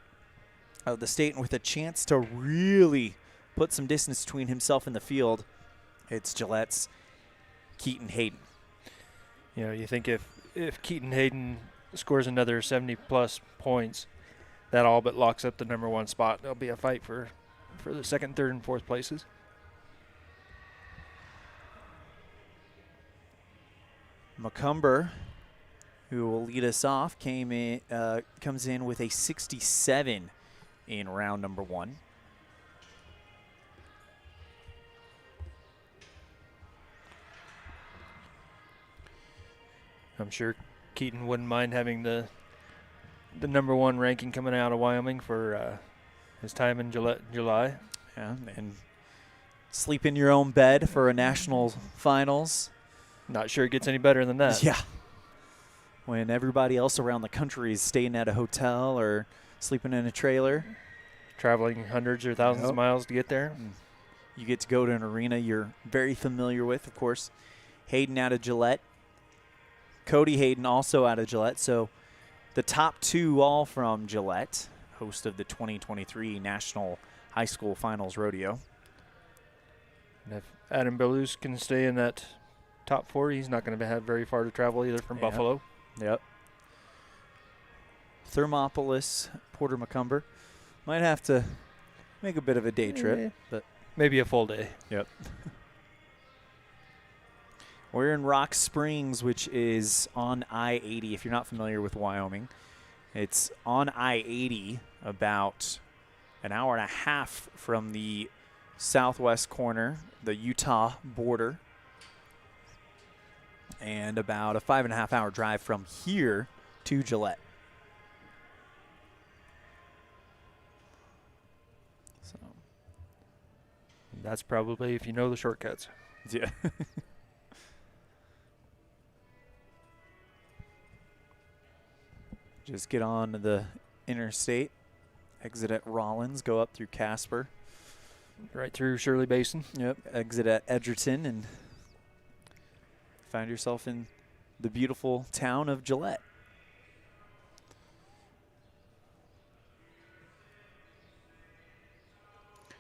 Speaker 1: of the state, and with a chance to really put some distance between himself and the field, it's Gillette's Keaton Hayden.
Speaker 2: You know, you think if Keaton Hayden scores another 70-plus points, that all but locks up the number 1 spot. There'll be a fight for the second, third, and fourth places.
Speaker 1: McCumber, who will lead us off, comes in with a 67 in round number 1.
Speaker 2: I'm sure Keaton wouldn't mind having the number 1 ranking coming out of Wyoming for his time in July.
Speaker 1: Yeah, and sleep in your own bed for a national finals.
Speaker 2: Not sure it gets any better than that.
Speaker 1: Yeah. When everybody else around the country is staying at a hotel or sleeping in a trailer.
Speaker 2: Traveling hundreds or thousands of miles to get there.
Speaker 1: You get to go to an arena you're very familiar with, of course. Hayden out of Gillette. Cody Hayden also out of Gillette. So the top 2 all from Gillette, host of the 2023 National High School Finals Rodeo.
Speaker 2: And if Adam Belus can stay in that top 4, he's not going to have very far to travel either from Buffalo.
Speaker 1: Yep. Thermopolis, Porter McCumber. Might have to make a bit of a day trip, but
Speaker 2: maybe a full day.
Speaker 1: Yep. We're in Rock Springs, which is on I-80. If you're not familiar with Wyoming, it's on I-80 about an hour and a half from the southwest corner, the Utah border, and about a 5.5-hour drive from here to Gillette. So
Speaker 2: that's probably if you know the shortcuts.
Speaker 1: Yeah. Just get on the interstate, exit at Rollins, go up through Casper.
Speaker 2: Right through Shirley Basin.
Speaker 1: Yep, exit at Edgerton, and find yourself in the beautiful town of Gillette. I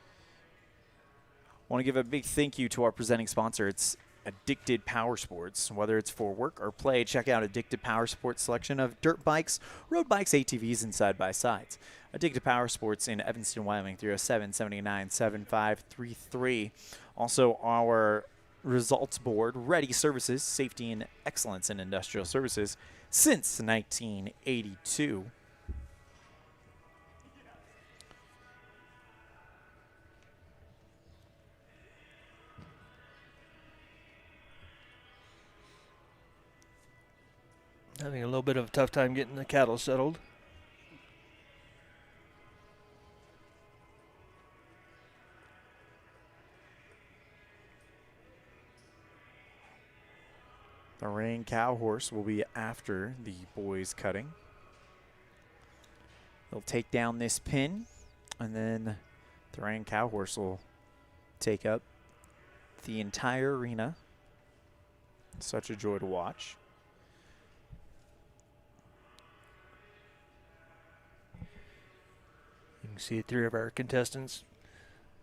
Speaker 1: want to give a big thank you to our presenting sponsor. It's Addicted Power Sports. Whether it's for work or play, check out Addicted Power Sports selection of dirt bikes, road bikes, ATVs, and side-by-sides. Addicted Power Sports in Evanston, Wyoming, 307-79-7533. Also, our results board, Ready Services, safety and excellence in industrial services since 1982.
Speaker 2: Having a little bit of a tough time getting the cattle settled.
Speaker 1: The Reined cow horse will be after the boys cutting. They'll take down this pin, and then the Reined cow horse will take up the entire arena. Such a joy to watch.
Speaker 2: You can see 3 of our contestants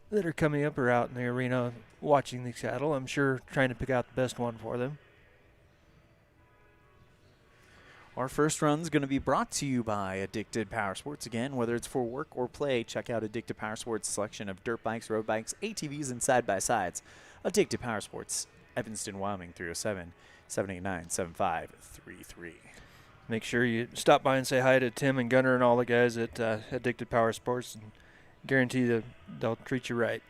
Speaker 2: that are coming up are out in the arena watching the cattle. I'm sure trying to pick out the best one for them.
Speaker 1: Our first run is going to be brought to you by Addicted Power Sports. Again, whether it's for work or play, check out Addicted Power Sports' selection of dirt bikes, road bikes, ATVs, and side-by-sides. Addicted Power Sports, Evanston, Wyoming, 307-789-7533.
Speaker 2: Make sure you stop by and say hi to Tim and Gunner and all the guys at Addicted Power Sports, and guarantee that they'll treat you right.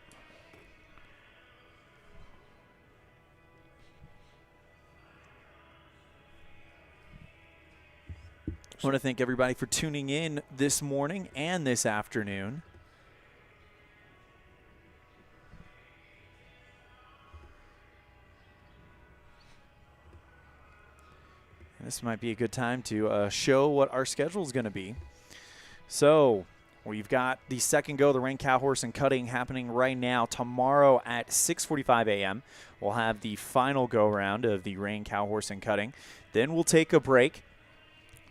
Speaker 1: I want to thank everybody for tuning in this morning and this afternoon. This might be a good time to show what our schedule is going to be. So we've got the second go, the Reined Cow Horse and Cutting, happening right now. Tomorrow at 6:45 a.m., we'll have the final go-round of the Reined Cow Horse and Cutting. Then we'll take a break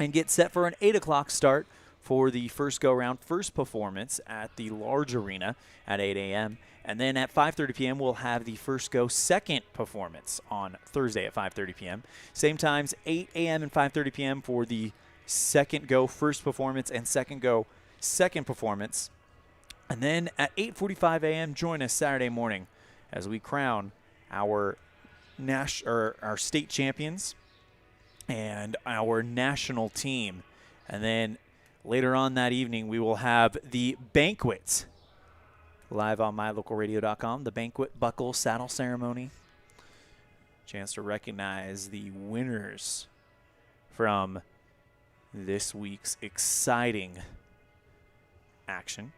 Speaker 1: and get set for an 8 o'clock start for the first go-round, first performance at the large arena at 8 a.m. And then at 5:30 p.m., we'll have the first go, second performance on Thursday at 5:30 p.m. Same times, 8 a.m. and 5:30 p.m. for the second go, first performance, and second go, second performance. And then at 8:45 a.m., join us Saturday morning as we crown our state champions and our national team. And then later on that evening, we will have the banquet live on mylocalradio.com, the banquet buckle saddle ceremony. Chance to recognize the winners from this week's exciting action.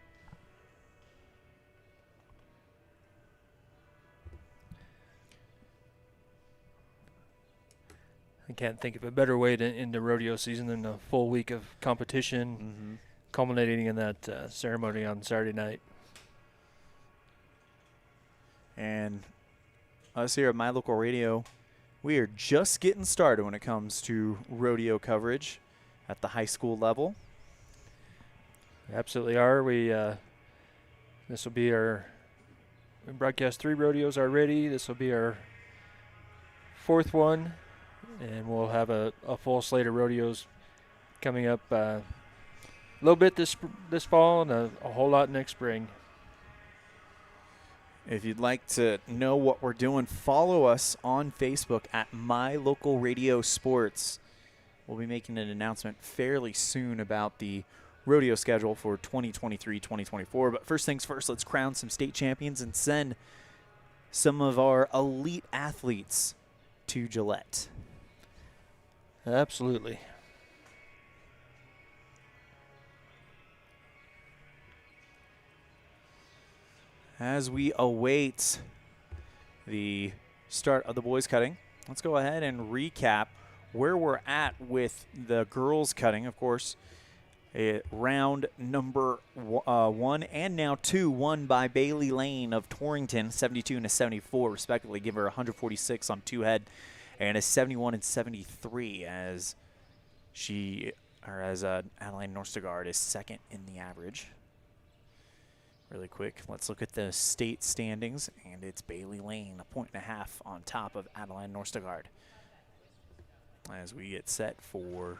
Speaker 2: I can't think of a better way to end the rodeo season than a full week of competition, culminating in that ceremony on Saturday night.
Speaker 1: And us here at My Local Radio, we are just getting started when it comes to rodeo coverage at the high school level.
Speaker 2: Absolutely are. We this will be we broadcast 3 rodeos already. This will be our 4th one, and we'll have a full slate of rodeos coming up a little bit this fall and a whole lot next spring.
Speaker 1: If you'd like to know what we're doing, follow us on Facebook at My Local Radio Sports. We'll be making an announcement fairly soon about the rodeo schedule for 2023-2024. But first things first, let's crown some state champions and send some of our elite athletes to Gillette.
Speaker 2: Absolutely.
Speaker 1: As we await the start of the boys cutting, let's go ahead and recap where we're at with the girls cutting. Of course, round number 1 and now 2 won by Bailey Lane of Torrington, 72 and a 74 respectively. Give her 146 on 2 head and a 71 and 73 as Adeline Norstegard is second in the average. Really quick, let's look at the state standings, and it's Bailey Lane, 1.5 points on top of Adeline Norstegard. As we get set for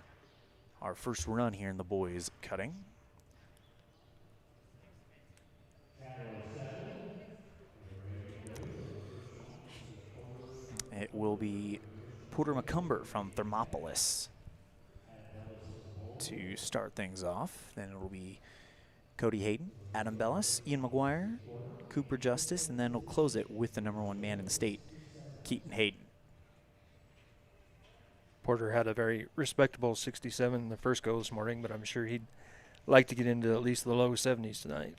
Speaker 1: our first run here in the boys cutting. It will be Porter McCumber from Thermopolis to start things off. Then it will be Cody Hayden, Adam Bellis, Ian McGuire, Cooper Justice, and then we'll close it with the number 1 man in the state, Keaton Hayden.
Speaker 2: Porter had a very respectable 67 in the first go this morning, but I'm sure he'd like to get into at least the low 70s tonight.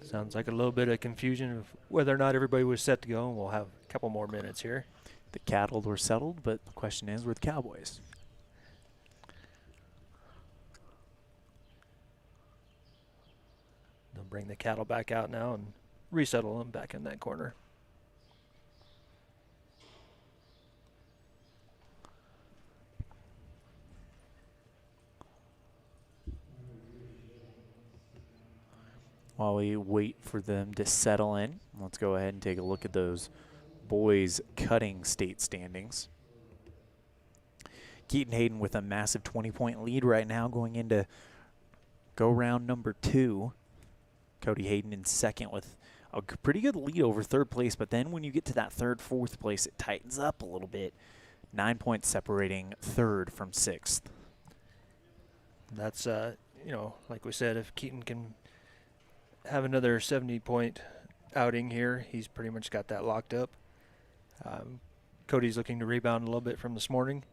Speaker 2: Sounds like a little bit of confusion of whether or not everybody was set to go, and we'll have a couple more minutes here.
Speaker 1: The cattle were settled, but the question is with Cowboys.
Speaker 2: They'll bring the cattle back out now and resettle them back in that corner.
Speaker 1: While we wait for them to settle in, let's go ahead and take a look at those boys cutting state standings. Keaton Hayden with a massive 20-point lead right now going into go round number 2. Cody Hayden in second with pretty good lead over third place, but then when you get to that third, fourth place, it tightens up a little bit. 9 points separating third from sixth.
Speaker 2: That's, like we said, if Keaton can have another 70-point outing here, he's pretty much got that locked up. Cody's looking to rebound a little bit from this morning.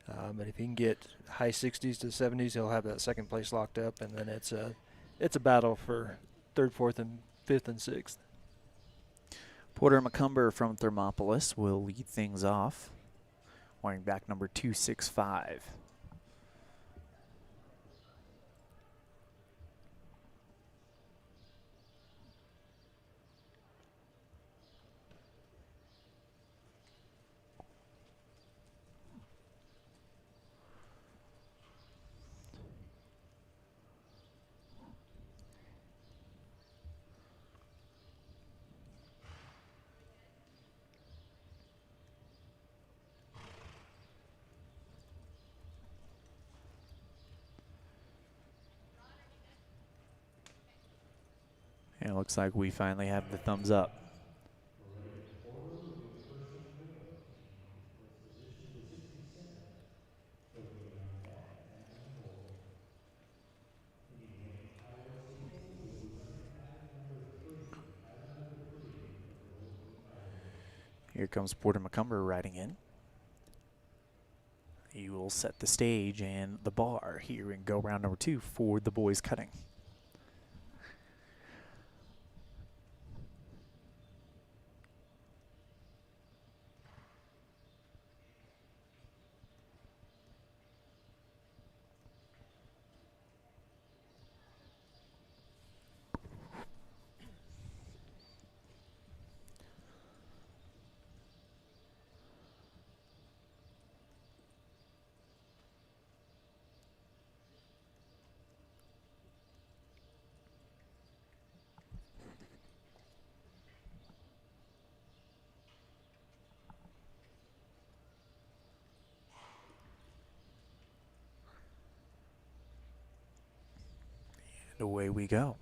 Speaker 2: But if he can get high 60s to 70s, he'll have that second place locked up, and then it's a battle for third, fourth, and fifth and sixth.
Speaker 1: Porter McCumber from Thermopolis will lead things off, wearing back number 265. And it looks like we finally have the thumbs up. Here comes Porter McCumber riding in. He will set the stage and the bar here in go round number 2 for the boys cutting. And away we go.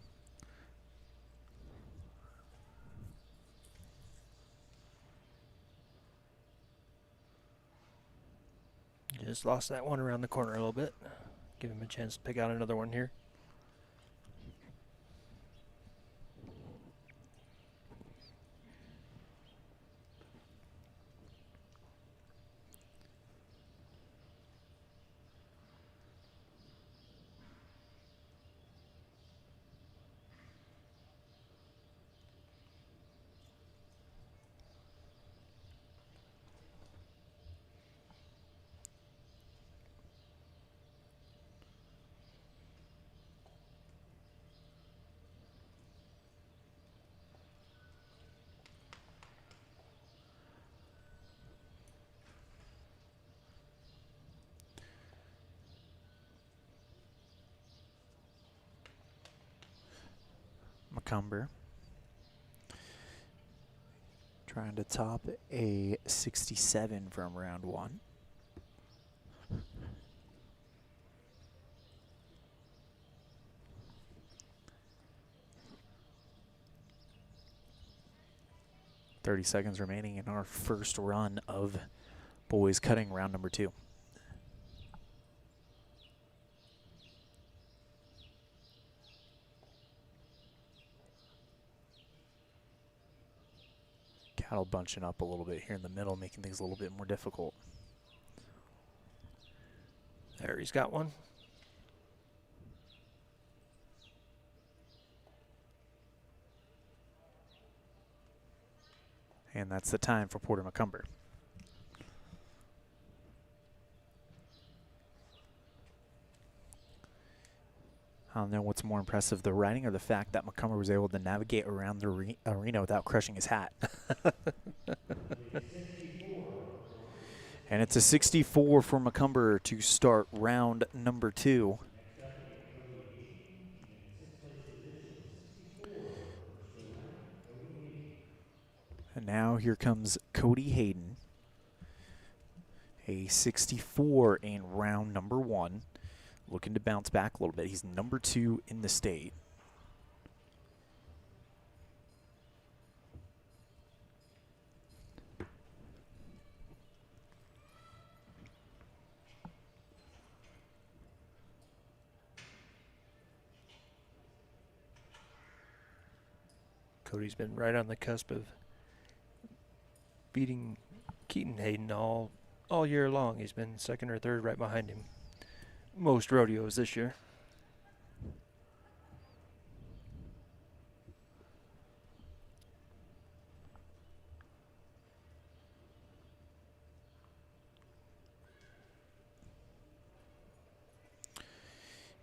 Speaker 2: Just lost that one around the corner a little bit. Give him a chance to pick out another one here.
Speaker 1: McCumber trying to top a 67 from round 1. .30 seconds remaining in our first run of boys cutting round number 2. Cattle bunching up a little bit here in the middle, making things a little bit more difficult.
Speaker 2: There, he's got one.
Speaker 1: And that's the time for Porter McCumber. I don't know what's more impressive, the riding or the fact that McCumber was able to navigate around the arena without crushing his hat. And it's a 64 for McCumber to start round number 2. And now here comes Cody Hayden, a 64 in round number 1. Looking to bounce back a little bit. He's number 2 in the state.
Speaker 2: Cody's been right on the cusp of beating Keaton Hayden all year long. He's been second or third right behind him most rodeos this year.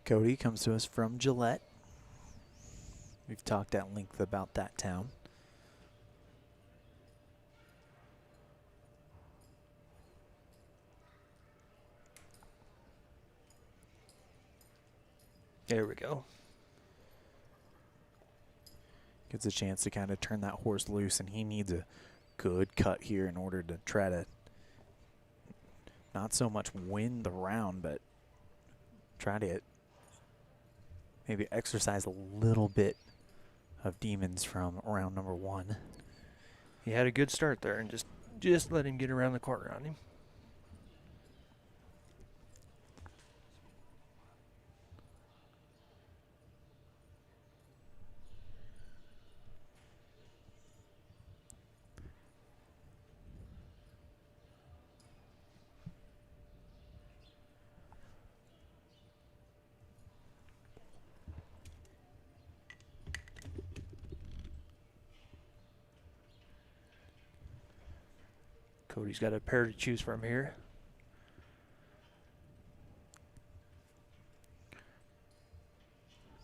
Speaker 1: Cody comes to us from Gillette. We've talked at length about that town.
Speaker 2: There we go.
Speaker 1: Gets a chance to kind of turn that horse loose, and he needs a good cut here in order to try to not so much win the round, but try to maybe exercise a little bit of demons from round number 1.
Speaker 2: He had a good start there, and just let him get around the corner on him. Cody's got a pair to choose from here.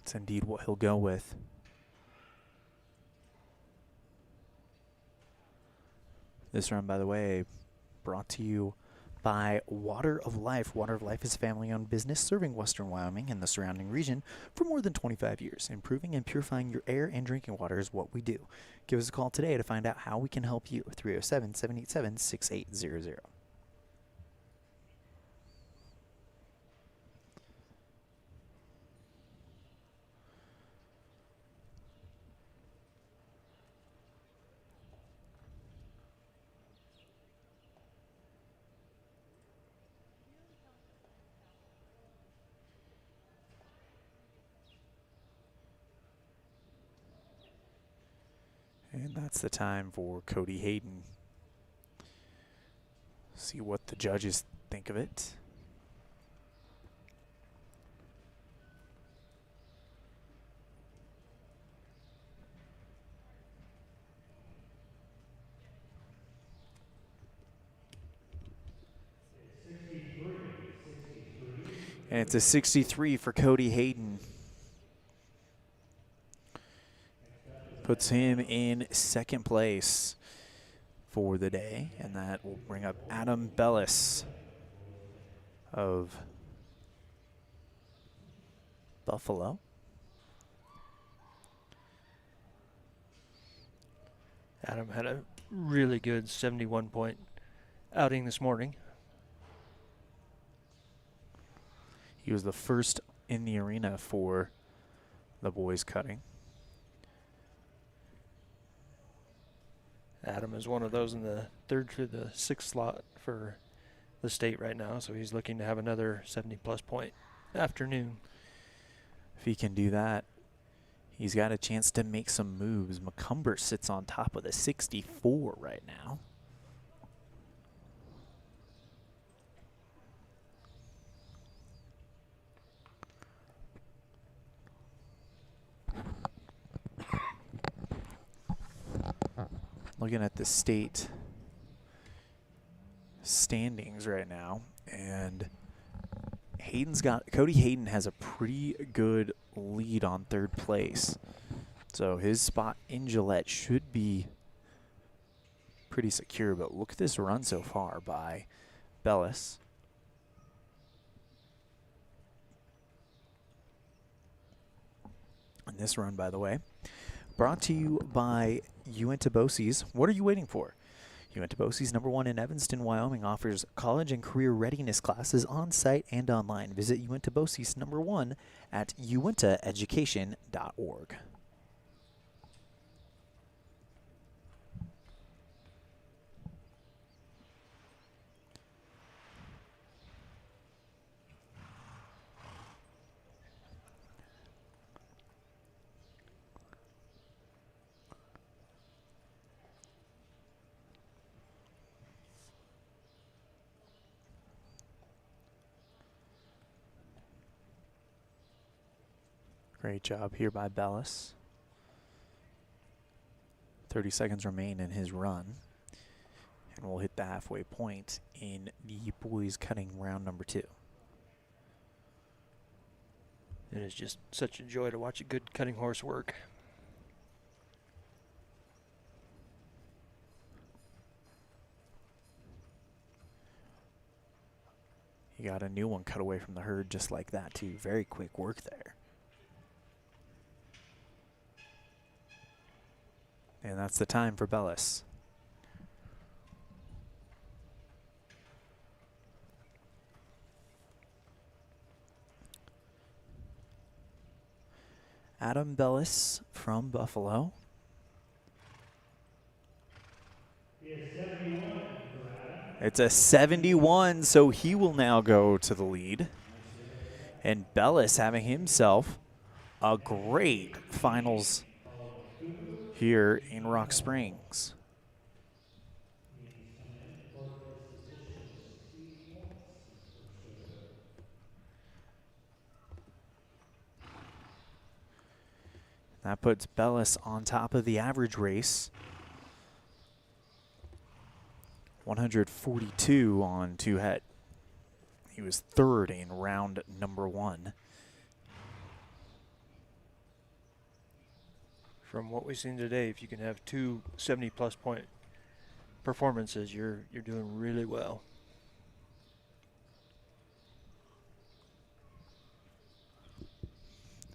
Speaker 1: It's indeed what he'll go with. This run, by the way, brought to you by Water of Life. Water of Life is a family-owned business serving western Wyoming and the surrounding region for more than 25 years. Improving and purifying your air and drinking water is what we do. Give us a call today to find out how we can help you. 307-787-6800. And that's the time for Cody Hayden. See what the judges think of it. And it's a 63 for Cody Hayden. Puts him in second place for the day, and that will bring up Adam Bellis of Buffalo.
Speaker 2: Adam had a really good 71-point outing this morning.
Speaker 1: He was the first in the arena for the boys cutting.
Speaker 2: Adam is one of those in the 3rd through the 6th slot for the state right now, so he's looking to have another 70-plus point afternoon.
Speaker 1: If he can do that, he's got a chance to make some moves. McCumber sits on top with a 64 right now. Looking at the state standings right now, and Cody Hayden has a pretty good lead on 3rd place. So his spot in Gillette should be pretty secure, but look at this run so far by Bellis. And this run, by the way, brought to you by Uinta Bosie's. What are you waiting for? Uinta Bosie's #1 in Evanston, Wyoming offers college and career readiness classes on site and online. Visit Uinta Bosie's #1 at uintaeducation.org. Great job here by Bellis. 30 seconds remain in his run. And we'll hit the halfway point in the boys cutting round number 2.
Speaker 2: It is just such a joy to watch a good cutting horse work.
Speaker 1: He got a new one cut away from the herd just like that too. Very quick work there. And that's the time for Bellis. Adam Bellis from Buffalo. It's a 71, so he will now go to the lead. And Bellis having himself a great finals here in Rock Springs. That puts Bellis on top of the average race. 142 on 2 head. He was 3rd in round number 1.
Speaker 2: From what we've seen today, if you can have 2 70-plus point performances, you're doing really well.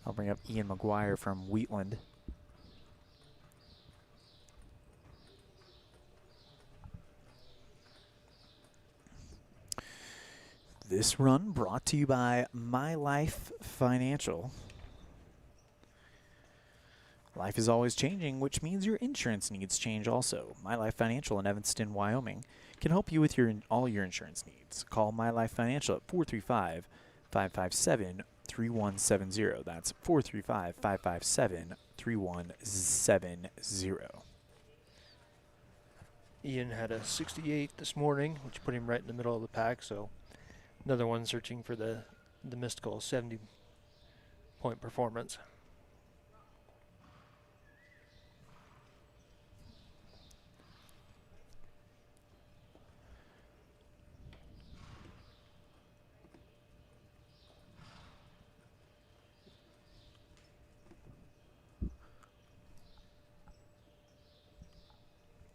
Speaker 1: I'll bring up Ian McGuire from Wheatland. This run brought to you by My Life Financial. Life is always changing, which means your insurance needs change also. My Life Financial in Evanston, Wyoming can help you with all your insurance needs. Call My Life Financial at 435-557-3170. That's 435-557-3170.
Speaker 2: Ian had a 68 this morning, which put him right in the middle of the pack, so another one searching for the mystical 70-point performance.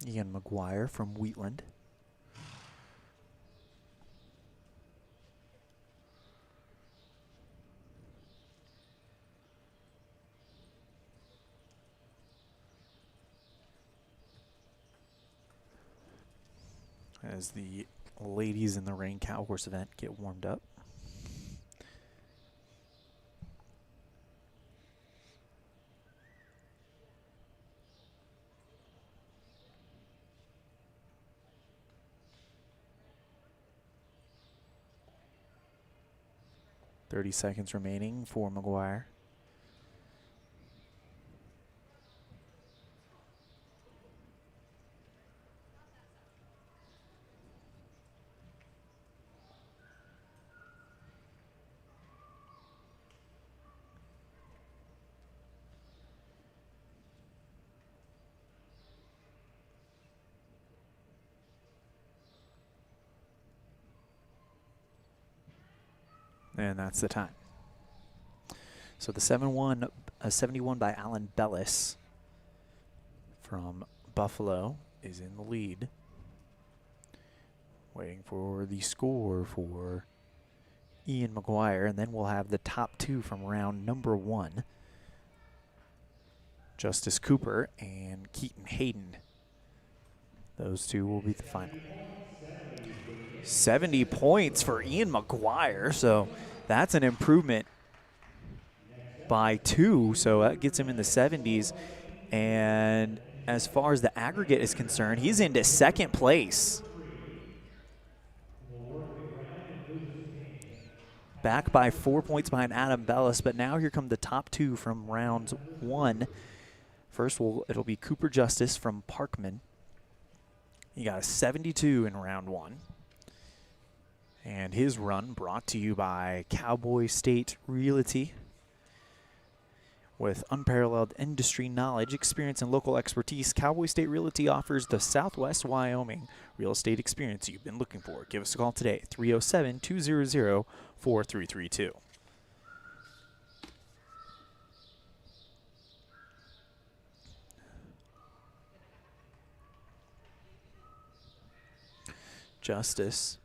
Speaker 1: Ian McGuire from Wheatland. As the ladies in the Reined Cow Horse event get warmed up. .30 seconds remaining for McGuire. And that's the time. So the 71 by Alan Bellis from Buffalo is in the lead. Waiting for the score for Ian McGuire, and then we'll have the top 2 from round number 1. Justice Cooper and Keaton Hayden. Those 2 will be the final. 70 points for Ian McGuire, so that's an improvement by 2, so that gets him in the 70s. And as far as the aggregate is concerned, he's into 2nd place. Back by 4 points behind Adam Bellis, but now here come the top 2 from round 1. First, it'll be Cooper Justice from Parkman. He got a 72 in round 1. And his run brought to you by Cowboy State Realty. With unparalleled industry knowledge, experience, and local expertise, Cowboy State Realty offers the Southwest Wyoming real estate experience you've been looking for. Give us a call today, 307-200-4332. Justice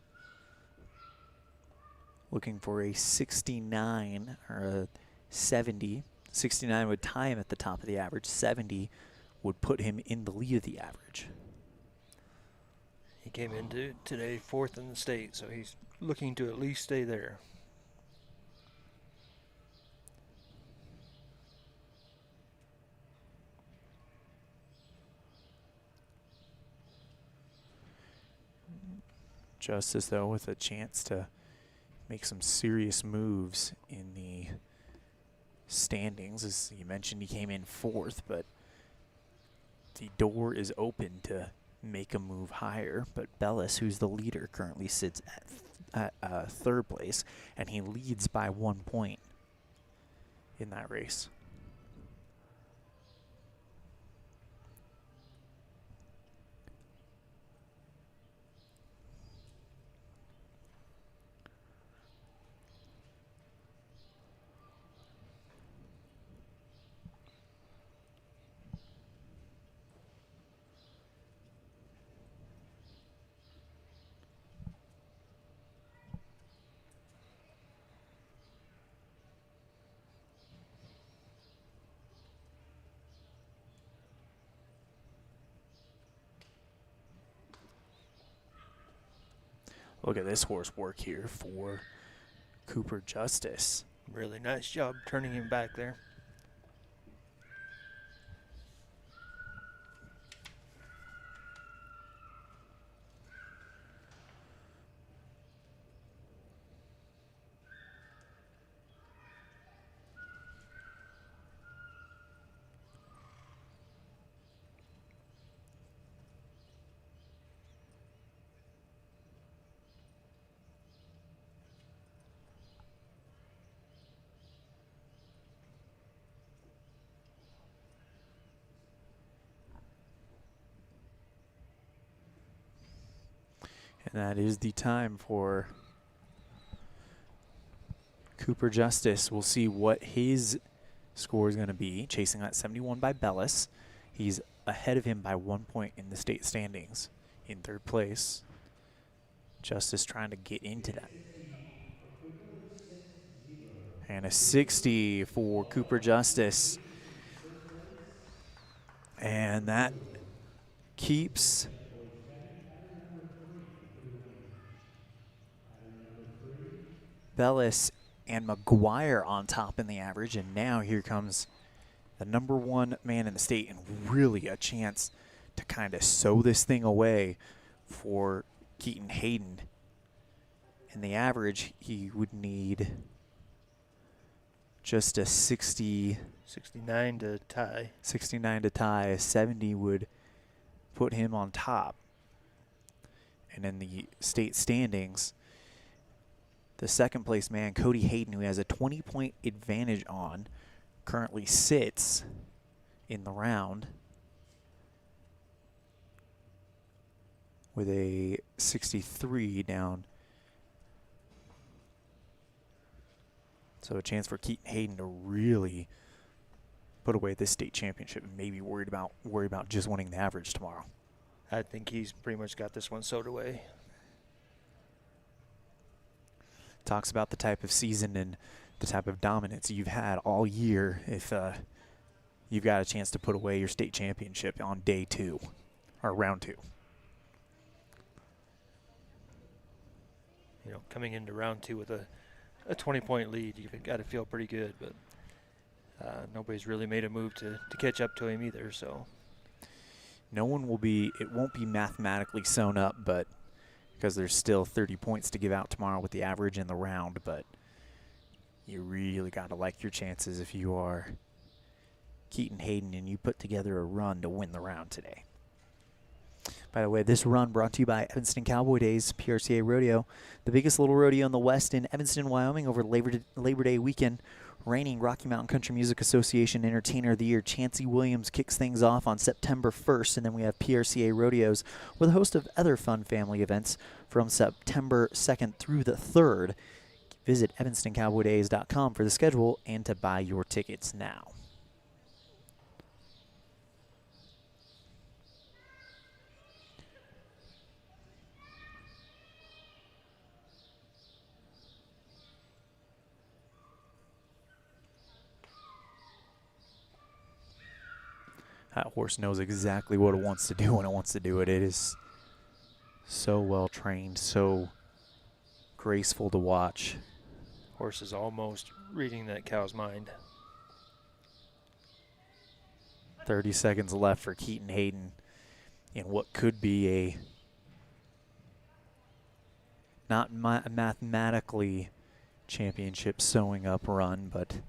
Speaker 1: looking for a 69 or a 70. 69 would tie him at the top of the average. 70 would put him in the lead of the average.
Speaker 2: He came into today 4th in the state, so he's looking to at least stay there.
Speaker 1: Justice, though, with a chance to make some serious moves in the standings. As you mentioned, he came in 4th, but the door is open to make a move higher. But Bellis, who's the leader, currently sits at 3rd place, and he leads by 1 point in that race. Look at this horse work here for Cooper Justice.
Speaker 2: Really nice job turning him back there.
Speaker 1: And that is the time for Cooper Justice. We'll see what his score is going to be. Chasing that 71 by Bellis. He's ahead of him by 1 point in the state standings in 3rd place. Justice trying to get into that. And a 60 for Cooper Justice. And that keeps Bellis and McGuire on top in the average, and now here comes the #1 man in the state, and really a chance to kind of sew this thing away for Keaton Hayden. In the average, he would need just a
Speaker 2: 69 to tie.
Speaker 1: 69 to tie. A 70 would put him on top. And in the state standings, the 2nd place man, Cody Hayden, who has a 20-point advantage on, currently sits in the round with a 63 down. So a chance for Keaton Hayden to really put away this state championship and maybe worry about just winning the average tomorrow.
Speaker 2: I think he's pretty much got this one sewed away.
Speaker 1: Talks about the type of season and the type of dominance you've had all year if you've got a chance to put away your state championship on day 2 or round 2.
Speaker 2: You know, coming into round 2 with a 20-point lead, you've got to feel pretty good, but nobody's really made a move to catch up to him either, so.
Speaker 1: It won't be mathematically sewn up, but because there's still 30 points to give out tomorrow with the average in the round, but you really got to like your chances if you are Keaton Hayden and you put together a run to win the round today. By the way, this run brought to you by Evanston Cowboy Days, PRCA Rodeo, the biggest little rodeo in the West in Evanston, Wyoming over Labor Day weekend. Reigning Rocky Mountain Country Music Association Entertainer of the Year, Chancey Williams, kicks things off on September 1st, and then we have PRCA Rodeos with a host of other fun family events from September 2nd through the 3rd. Visit EvanstonCowboyDays.com for the schedule and to buy your tickets now. That horse knows exactly what it wants to do when it wants to do it. It is so well trained, so graceful to watch.
Speaker 2: Horse is almost reading that cow's mind.
Speaker 1: 30 seconds left for Keaton Hayden in what could be a not mathematically championship sewing up run, but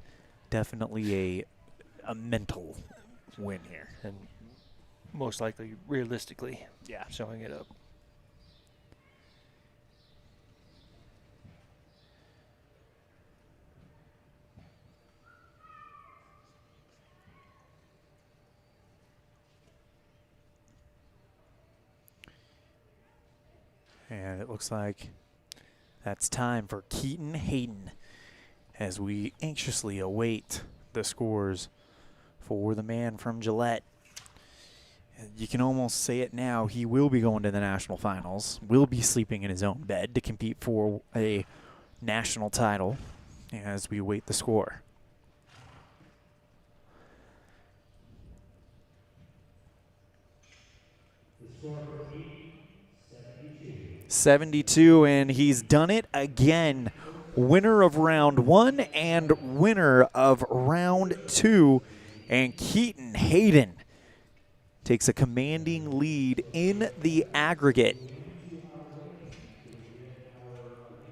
Speaker 1: definitely a mental win here.
Speaker 2: And most likely, realistically,
Speaker 1: yeah,
Speaker 2: showing it up.
Speaker 1: And it looks like that's time for Keaton Hayden as we anxiously await the scores for the man from Gillette. You can almost say it now. He will be going to the national finals, will be sleeping in his own bed to compete for a national title as we await the score.
Speaker 14: The score for Keaton,
Speaker 1: 72, and he's done it again. Winner of round 1 and winner of round 2. And Keaton Hayden takes a commanding lead in the aggregate.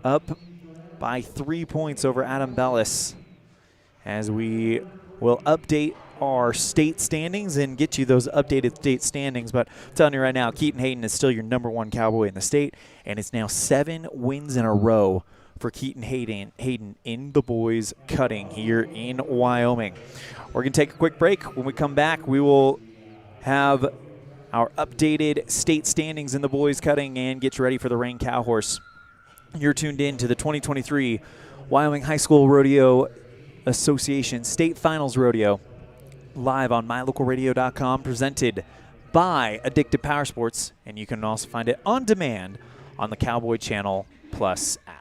Speaker 1: Up by 3 points over Adam Bellis, as we will update our state standings and get you those updated state standings. But I'm telling you right now, Keaton Hayden is still your #1 Cowboy in the state, and it's now 7 wins in a row for Keaton Hayden in the boys cutting here in Wyoming. We're going to take a quick break. When we come back, we will have our updated state standings in the boys cutting and get you ready for the Reined Cow Horse. You're tuned in to the 2023 Wyoming High School Rodeo Association State Finals Rodeo, live on mylocalradio.com, presented by Addicted Power Sports, and you can also find it on demand on the Cowboy Channel Plus app.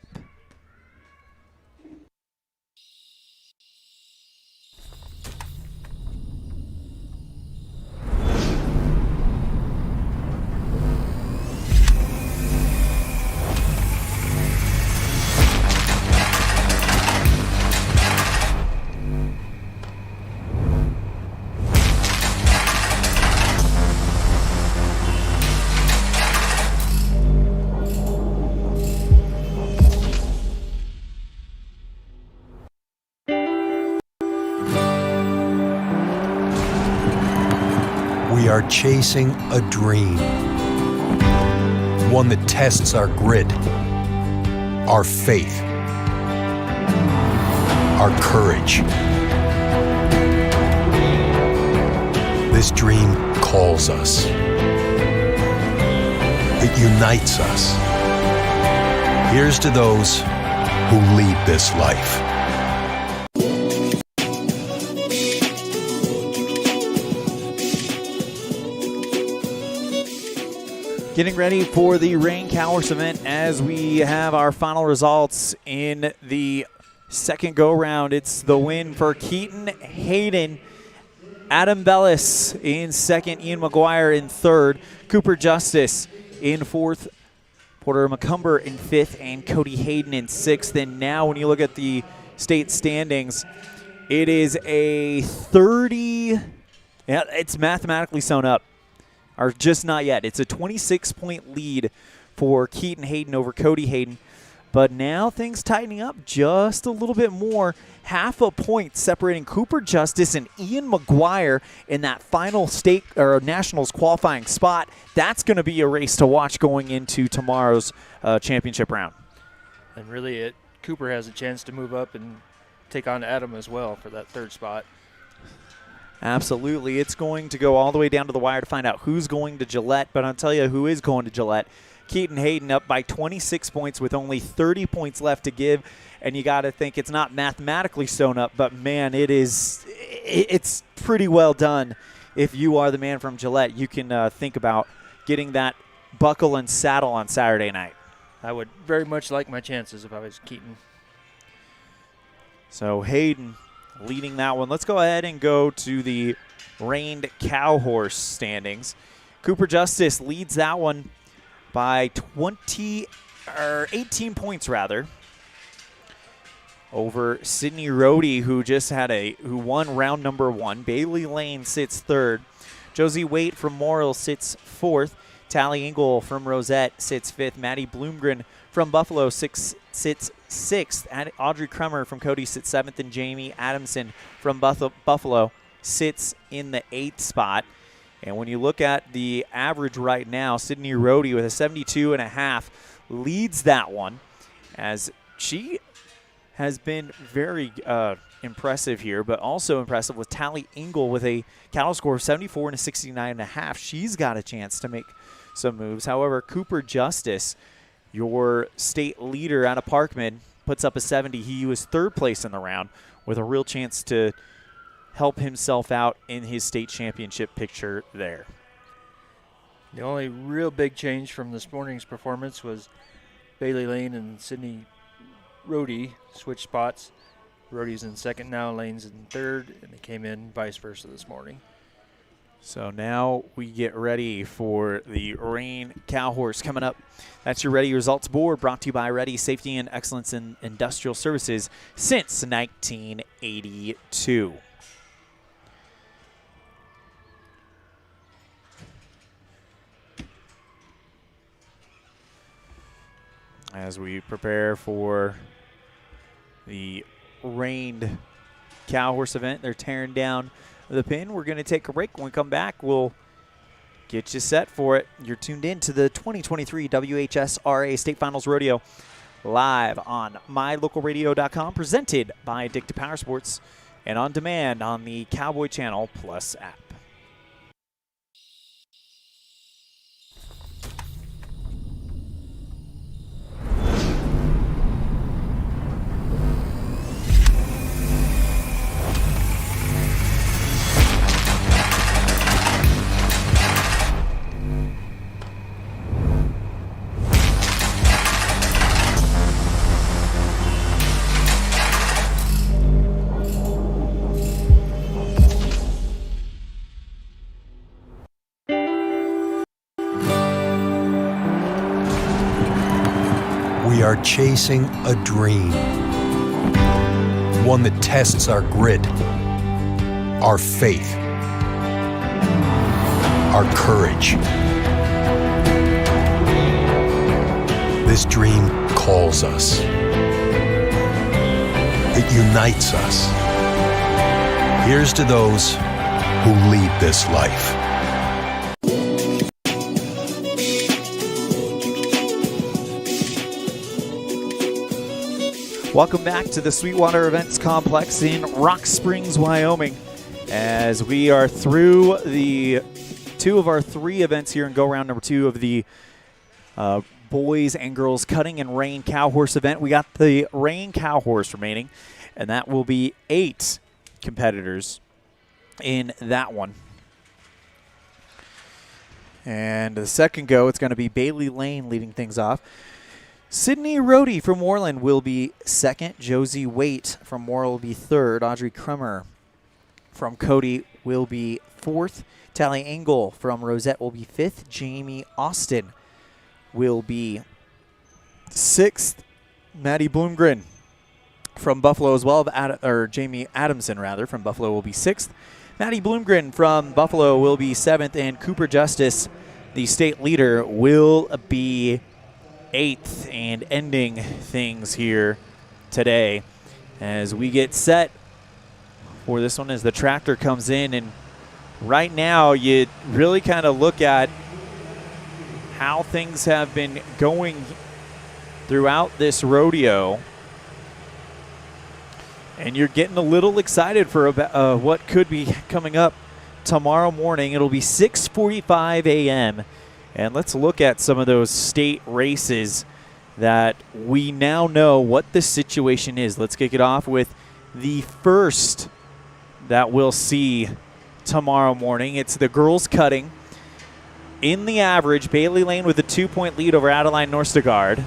Speaker 9: We are chasing a dream, one that tests our grit, our faith, our courage. This dream calls us. It unites us. Here's to those who lead this life.
Speaker 1: Getting ready for the Reined Cow Horse event as we have our final results in the second go-round. It's the win for Keaton Hayden. Adam Bellis in second, Ian McGuire in third, Cooper Justice in fourth, Porter McCumber in fifth, and Cody Hayden in sixth. And now when you look at the state standings, it is a 30, yeah, it's mathematically sewn up. Or just not yet. It's a 26-point lead for Keaton Hayden over Cody Hayden. But now things tightening up just a little bit more. Half a point separating Cooper Justice and Ian McGuire in that final state or nationals qualifying spot. That's going to be a race to watch going into tomorrow's championship round.
Speaker 2: And really, Cooper has a chance to move up and take on Adam as well for that third spot.
Speaker 1: Absolutely. It's going to go all the way down to the wire to find out who's going to Gillette, but I'll tell you who is going to Gillette. Keaton Hayden up by 26 points with only 30 points left to give, and you got to think it's not mathematically sewn up, but, man, it's pretty well done. If you are the man from Gillette, you can think about getting that buckle and saddle on Saturday night.
Speaker 2: I would very much like my chances if I was Keaton.
Speaker 1: So Hayden leading that one. Let's go ahead and go to the Reined cow horse standings. Cooper Justice leads that one by 18 points rather, over Sydney Rohde, who won round number 1. Bailey Lane sits third. Josie Waite from Morrill sits fourth. Tally Engel from Rosette sits fifth. Maddie Bloomgren from Buffalo sits sixth. Audrey Krummer from Cody sits seventh. And Jamie Adamson from Buffalo sits in the 8th spot. And when you look at the average right now, Sydney Rohde with a 72.5 leads that one, as she has been very impressive here, but also impressive with Tally Engel with a cattle score of 74 and a 69.5. She's got a chance to make some moves. However, Cooper Justice, your state leader out of Parkman, puts up a 70. He was third place in the round with a real chance to help himself out in his state championship picture there.
Speaker 2: The only real big change from this morning's performance was Bailey Lane and Sydney Rohde switched spots. Rohde's in second now, Lane's in third, and they came in vice versa this morning.
Speaker 1: So now we get ready for the Reined cow horse coming up. That's your Ready Results Board, brought to you by Ready Safety and Excellence in Industrial Services since 1982. As we prepare for the Reined cow horse event, they're tearing down the pin. We're going to take a break. When we come back, we'll get you set for it. You're tuned in to the 2023 WHSRA State Finals Rodeo live on mylocalradio.com, presented by Addicted Power Sports, and on demand on the Cowboy Channel Plus app.
Speaker 9: We are chasing a dream, one that tests our grit, our faith, our courage. This dream calls us. It unites us. Here's to those who lead this life.
Speaker 1: Welcome back to the Sweetwater Events Complex in Rock Springs, Wyoming, as we are through the 2 of our 3 events here in go round number 2 of the boys and girls cutting and Reined cow horse event. We got the Reined cow horse remaining, and that will be 8 competitors in that one. And the second go, it's going to be Bailey Lane leading things off. Sydney Rohde from Moreland will be second. Josie Waite from Morrill will be third. Audrey Krummer from Cody will be fourth. Tally Engel from Rosette will be fifth. Jamie Austin will be sixth. Maddie Bloomgren from Buffalo as well, or Jamie Adamson rather, from Buffalo will be sixth. Maddie Bloomgren from Buffalo will be seventh, and Cooper Justice, the state leader, will be 8th, and ending things here today as we get set for this one as the tractor comes in. And right now you really kind of look at how things have been going throughout this rodeo. And you're getting a little excited for what could be coming up tomorrow morning. It'll be 6:45 a.m. And let's look at some of those state races that we now know what the situation is. Let's kick it off with the first that we'll see tomorrow morning. It's the girls cutting. In the average, Bailey Lane with a 2-point lead over Adeline Norstegard.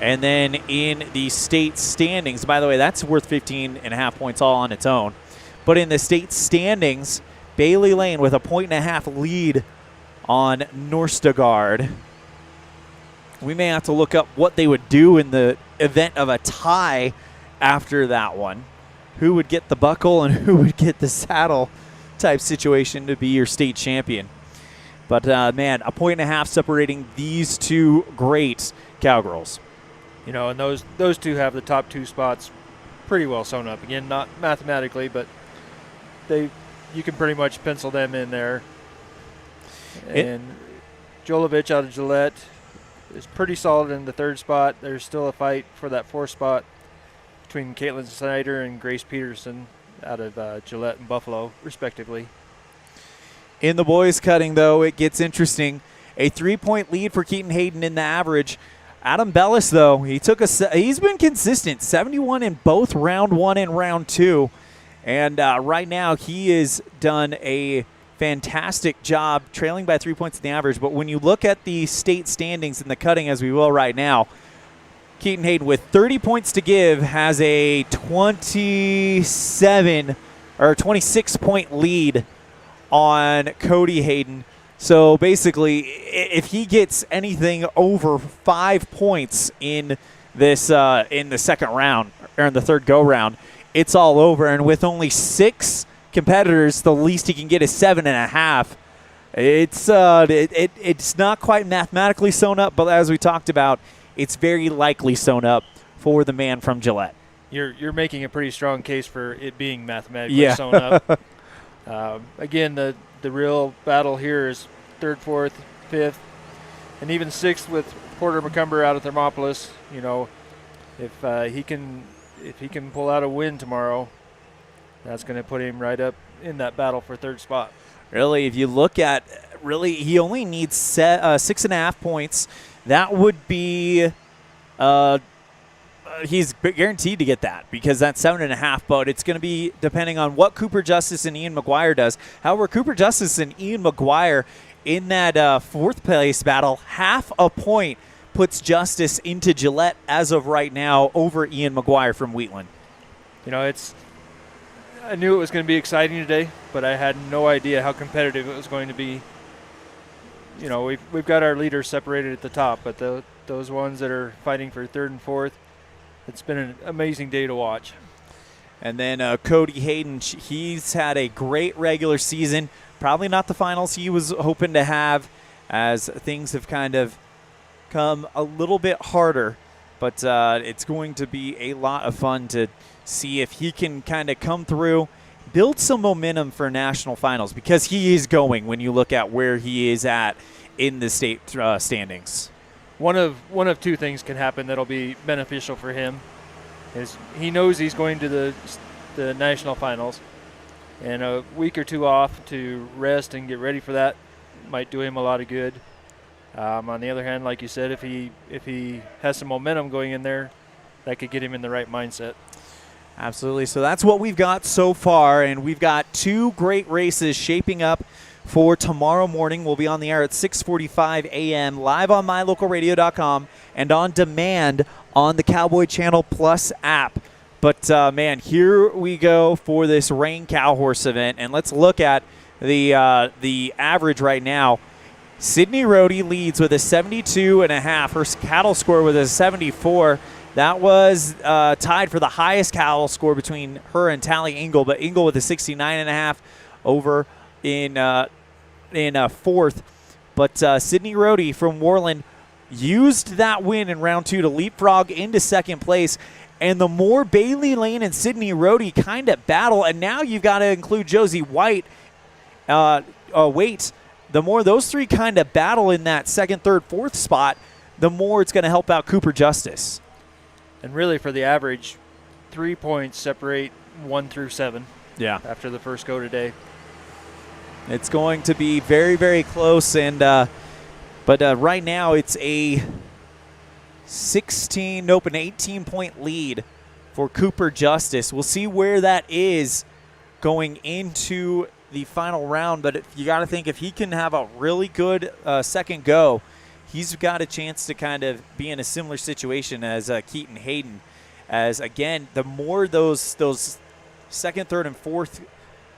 Speaker 1: And then in the state standings, by the way, that's worth 15.5 points all on its own. But in the state standings, Bailey Lane with a 1.5 lead on Norstegard. We may have to look up what they would do in the event of a tie after that one. Who would get the buckle and who would get the saddle type situation to be your state champion. But, man, a 1.5 separating these two great cowgirls.
Speaker 2: You know, and those two have the top 2 spots pretty well sewn up. Again, not mathematically, but you can pretty much pencil them in there. And Jolovich out of Gillette is pretty solid in the 3rd spot. There's still a fight for that 4th spot between Caitlin Snyder and Grace Peterson out of Gillette and Buffalo, respectively.
Speaker 1: In the boys cutting, though, it gets interesting. A 3-point lead for Keaton Hayden in the average. Adam Bellis, though, he's been consistent, 71 in both round 1 and round 2. And right now he has done a fantastic job trailing by 3 points in the average. But when you look at the state standings in the cutting, as we will right now, Keaton Hayden with 30 points to give has a 26-point lead on Cody Hayden. So basically, if he gets anything over 5 points in this in the second round or in the third go round, it's all over. And with only 6 competitors, the least he can get is 7.5. It's not quite mathematically sewn up, but as we talked about, it's very likely sewn up for the man from Gillette.
Speaker 2: You're making a pretty strong case for it being mathematically sewn up. Again, the real battle here is 3rd, 4th, 5th, and even 6th with Porter McCumber out of Thermopolis. You know, if he can pull out a win tomorrow, that's going to put him right up in that battle for 3rd spot.
Speaker 1: Really, if you look at he only needs 6.5 points. That would be he's guaranteed to get that because that's 7.5, but it's going to be depending on what Cooper Justice and Ian McGuire does. However, Cooper Justice and Ian McGuire in that 4th place battle, half a point puts Justice into Gillette as of right now over Ian McGuire from Wheatland.
Speaker 2: You know, I knew it was going to be exciting today, but I had no idea how competitive it was going to be. You know, we've got our leaders separated at the top, but those ones that are fighting for 3rd and 4th, it's been an amazing day to watch.
Speaker 1: And then Cody Hayden, he's had a great regular season. Probably not the finals he was hoping to have, as things have kind of come a little bit harder. But it's going to be a lot of fun to see if he can kind of come through, build some momentum for national finals, because he is going when you look at where he is at in the state standings.
Speaker 2: One of 2 things can happen that'll be beneficial for him. Is he knows he's going to the national finals, and a week or 2 off to rest and get ready for that might do him a lot of good. On the other hand, like you said, if he has some momentum going in there, that could get him in the right mindset.
Speaker 1: Absolutely. So that's what we've got so far, and we've got 2 great races shaping up for tomorrow morning. We'll be on the air at 6:45 a.m. live on mylocalradio.com and on demand on the Cowboy Channel Plus app. But, man, here we go for this Reined Cow Horse event, and let's look at the average right now. Sydney Rohde leads with a 72.5. Her cattle score with a 74. That was tied for the highest cattle score between her and Tally Engel, but Engel with a 69.5 over in 4th. But Sydney Rohde from Worland used that win in round 2 to leapfrog into 2nd place. And the more Bailey Lane and Sydney Rohde kind of battle, and now you've got to include Josie White, the more those 3 kind of battle in that 2nd, 3rd, 4th spot, the more it's going to help out Cooper Justice.
Speaker 2: And really for the average, 3 points separate 1 through 7.
Speaker 1: Yeah.
Speaker 2: After the first go today.
Speaker 1: It's going to be very, very close, and but right now it's a an 18-point lead for Cooper Justice. We'll see where that is going into the final round, but you got to think if he can have a really good second go, he's got a chance to kind of be in a similar situation as Keaton Hayden. As, again, the more those second, third, and fourth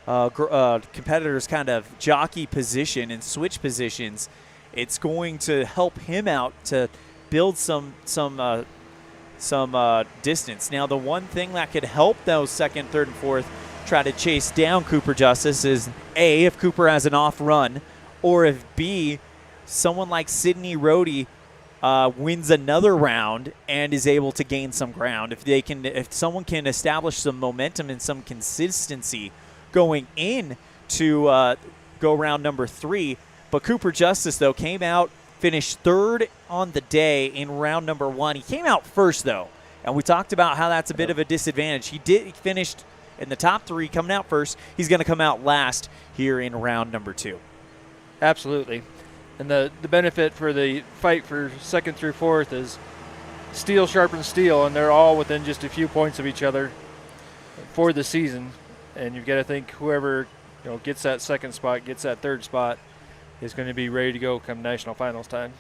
Speaker 1: competitors kind of jockey position and switch positions, it's going to help him out to build some distance. Now, the one thing that could help those second, third, and fourth try to chase down Cooper Justice is, A, if Cooper has an off run, or if, B, someone like Sydney Rohde wins another round and is able to gain some ground. If someone can establish some momentum and some consistency going in to go round number 3. But Cooper Justice, though, came out, finished third on the day in round number 1. He came out first, though, and we talked about how that's a bit of a disadvantage. He finished in the top 3, coming out first. He's going to come out last here in round number 2.
Speaker 2: Absolutely. And the benefit for the fight for second through fourth is steel sharpens steel, and they're all within just a few points of each other for the season. And you've got to think whoever gets that second spot, gets that third spot, is going to be ready to go come national finals time.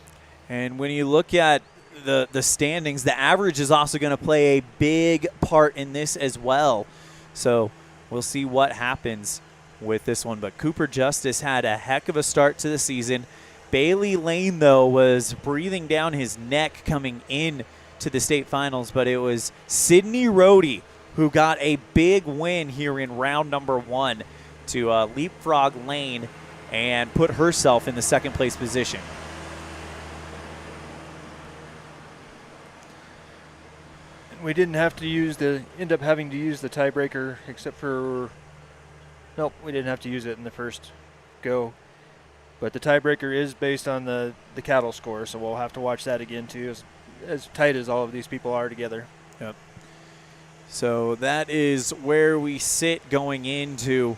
Speaker 1: And when you look at the standings, the average is also going to play a big part in this as well. So we'll see what happens with this one. But Cooper Justice had a heck of a start to the season. Bailey Lane, though, was breathing down his neck coming in to the state finals, but it was Sydney Rohde who got a big win here in round number 1 to leapfrog Lane and put herself in the second place position.
Speaker 2: We didn't have to end up having to use the tiebreaker, except for, nope, we didn't have to use it in the first go. But the tiebreaker is based on the cattle score, so we'll have to watch that again too, as tight as all of these people are together.
Speaker 1: Yep. So that is where we sit going into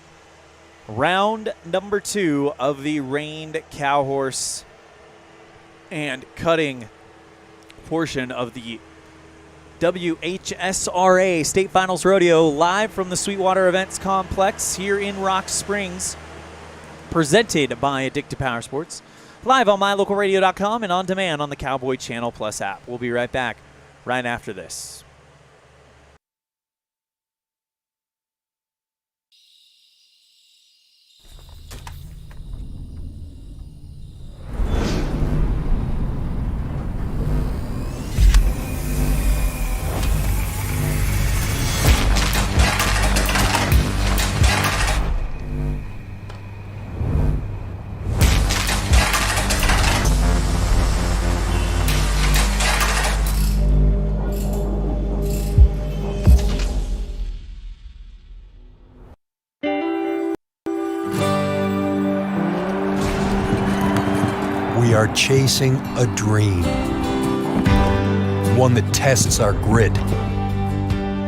Speaker 1: round number 2 of the Reined cow horse and cutting portion of the WHSRA State Finals Rodeo, live from the Sweetwater Events Complex here in Rock Springs, presented by Addictive Power Sports, live on mylocalradio.com and on demand on the Cowboy Channel Plus app. We'll be right back right after this.
Speaker 9: We are chasing a dream, one that tests our grit,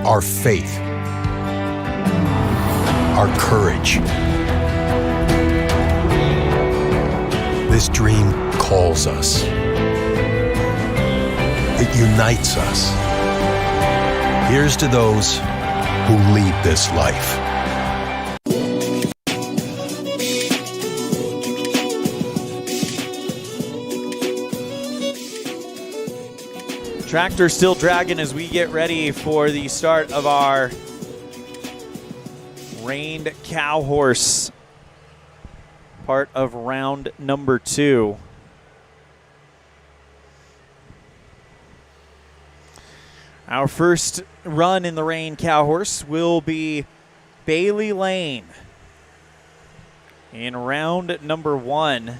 Speaker 9: our faith, our courage. This dream calls us. It unites us. Here's to those who lead this life.
Speaker 1: Tractor still dragging as we get ready for the start of our Reined cow horse, part of round number 2. Our first run in the Reined cow horse will be Bailey Lane. In round number 1,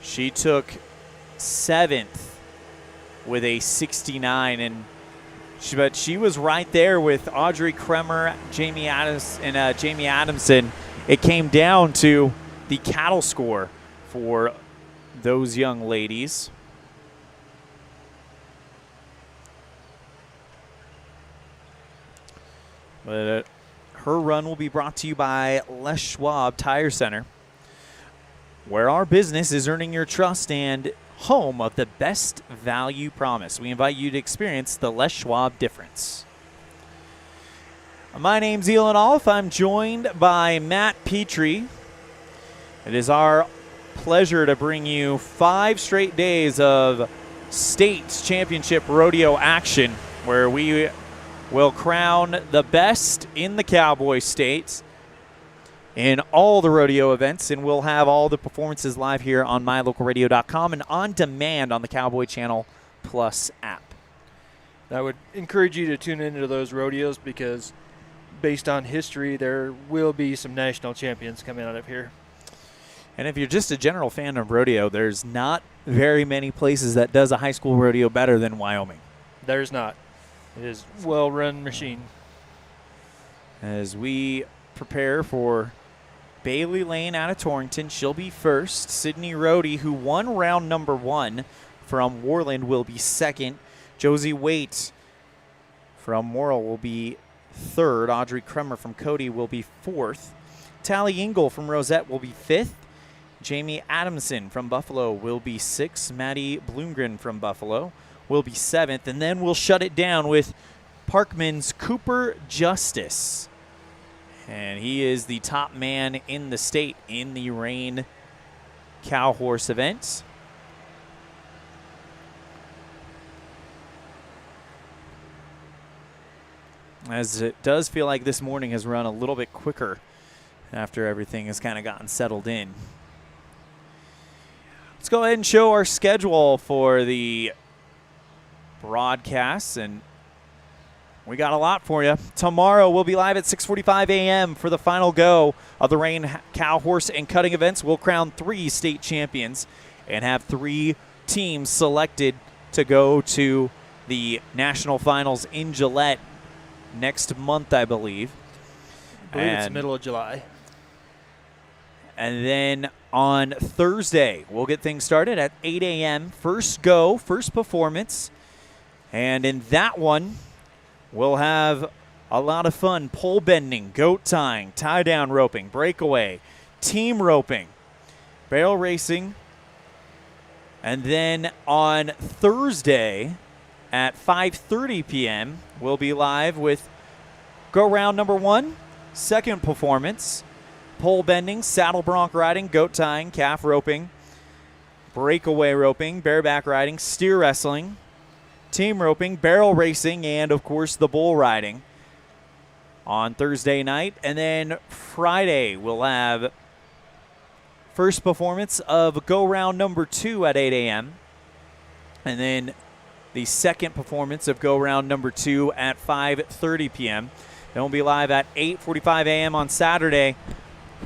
Speaker 1: she took 7th with a 69, but she was right there with Audrey Kremer, Jamie Adamson. It came down to the cattle score for those young ladies. But her run will be brought to you by Les Schwab Tire Center, where our business is earning your trust and home of the best value promise. We invite you to experience the Les Schwab difference. My name's Elan Olliff. I'm joined by Matt Petrie. It is our pleasure to bring you 5 straight days of state championship rodeo action, where we will crown the best in the Cowboy State in all the rodeo events, and we'll have all the performances live here on mylocalradio.com and on demand on the Cowboy Channel Plus app.
Speaker 2: I would encourage you to tune into those rodeos because based on history, there will be some national champions coming out of here.
Speaker 1: And if you're just a general fan of rodeo, there's not very many places that does a high school rodeo better than Wyoming.
Speaker 2: There's not. It is a well-run machine.
Speaker 1: As we prepare for Bailey Lane out of Torrington, she'll be first. Sydney Rohde, who won round number 1 from Worland, will be second. Josie Waite from Morrill will be third. Audrey Kremer from Cody will be fourth. Tally Engel from Rosette will be fifth. Jamie Adamson from Buffalo will be sixth. Maddie Bloomgren from Buffalo will be seventh. And then we'll shut it down with Parkman's Cooper Justice. And he is the top man in the state in the Reined cow horse event. As it does feel like this morning has run a little bit quicker after everything has kind of gotten settled in. Let's go ahead and show our schedule for the broadcasts, and we got a lot for you. Tomorrow we'll be live at 6:45 a.m. for the final go of the Reined cow horse and cutting events. We'll crown 3 state champions and have 3 teams selected to go to the national finals in Gillette next month, I believe.
Speaker 2: I believe it's the middle of July.
Speaker 1: And then on Thursday, we'll get things started at 8 a.m. First go, first performance. And in that one, we'll have a lot of fun. Pole bending, goat tying, tie down roping, breakaway, team roping, barrel racing. And then on Thursday at 5:30 p.m., we'll be live with go round number 1, second performance, pole bending, saddle bronc riding, goat tying, calf roping, breakaway roping, bareback riding, steer wrestling, team roping, barrel racing, and, of course, the bull riding on Thursday night. And then Friday, we'll have first performance of go round number 2 at 8 a.m. And then the second performance of go round number 2 at 5:30 p.m. Then we'll be live at 8:45 a.m. on Saturday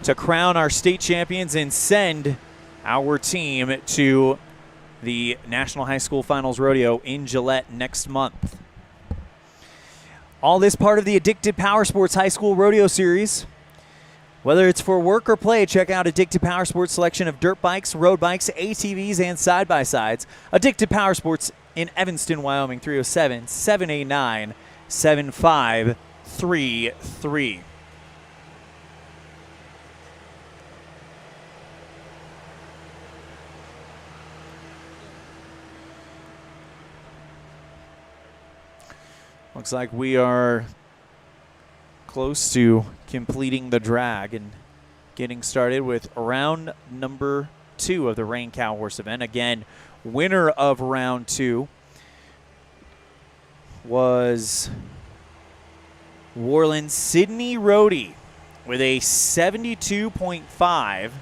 Speaker 1: to crown our state champions and send our team to the National High School Finals Rodeo in Gillette next month. All this part of the Addicted Power Sports High School Rodeo Series. Whether it's for work or play, check out Addicted Power Sports' selection of dirt bikes, road bikes, ATVs, and side-by-sides. Addicted Power Sports in Evanston, Wyoming, 307-789-7533. Looks like we are close to completing the drag and getting started with round number 2 of the Reined cow horse event. Again, winner of round 2 was Worland's Sydney Rohde with a 72.5.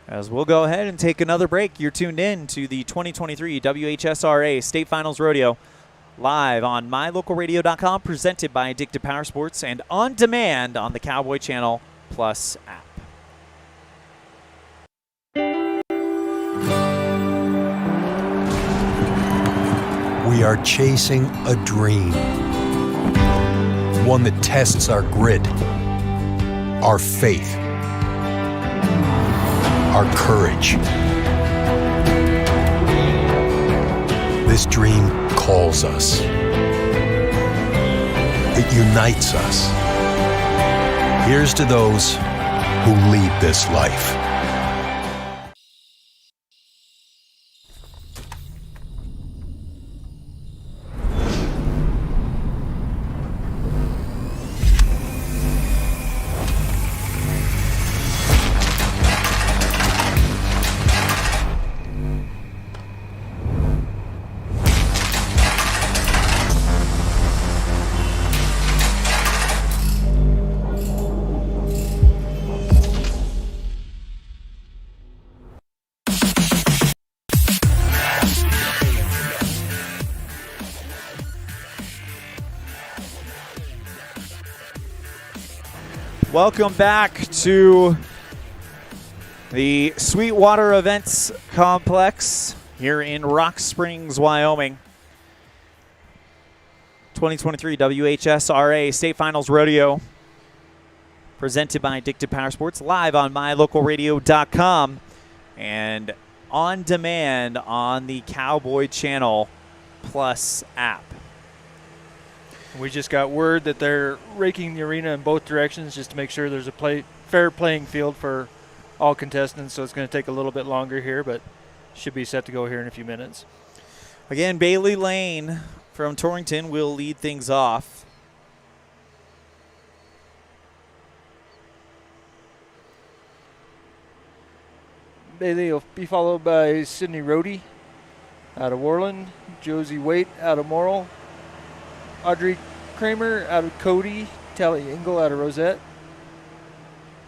Speaker 1: As we'll go ahead and take another break, you're tuned in to the 2023 WHSRA State Finals Rodeo live on mylocalradio.com, presented by Addicted Power Sports, and on demand on the Cowboy Channel Plus app.
Speaker 9: We are chasing a dream, one that tests our grit, our faith, our courage. This dream calls us. It unites us. Here's to those who lead this life.
Speaker 1: Welcome back to the Sweetwater Events Complex here in Rock Springs, Wyoming. 2023 WHSRA State Finals Rodeo presented by Addicted Power Sports, live on mylocalradio.com and on demand on the Cowboy Channel Plus app.
Speaker 2: We just got word that they're raking the arena in both directions just to make sure there's a fair playing field for all contestants, so it's going to take a little bit longer here, but should be set to go here in a few minutes.
Speaker 1: Again, Bailey Lane from Torrington will lead things off.
Speaker 2: Bailey will be followed by Sydney Rohde out of Worland, Josie Waite out of Morrill, Audrey Kramer out of Cody, Tally Engel out of Rosette,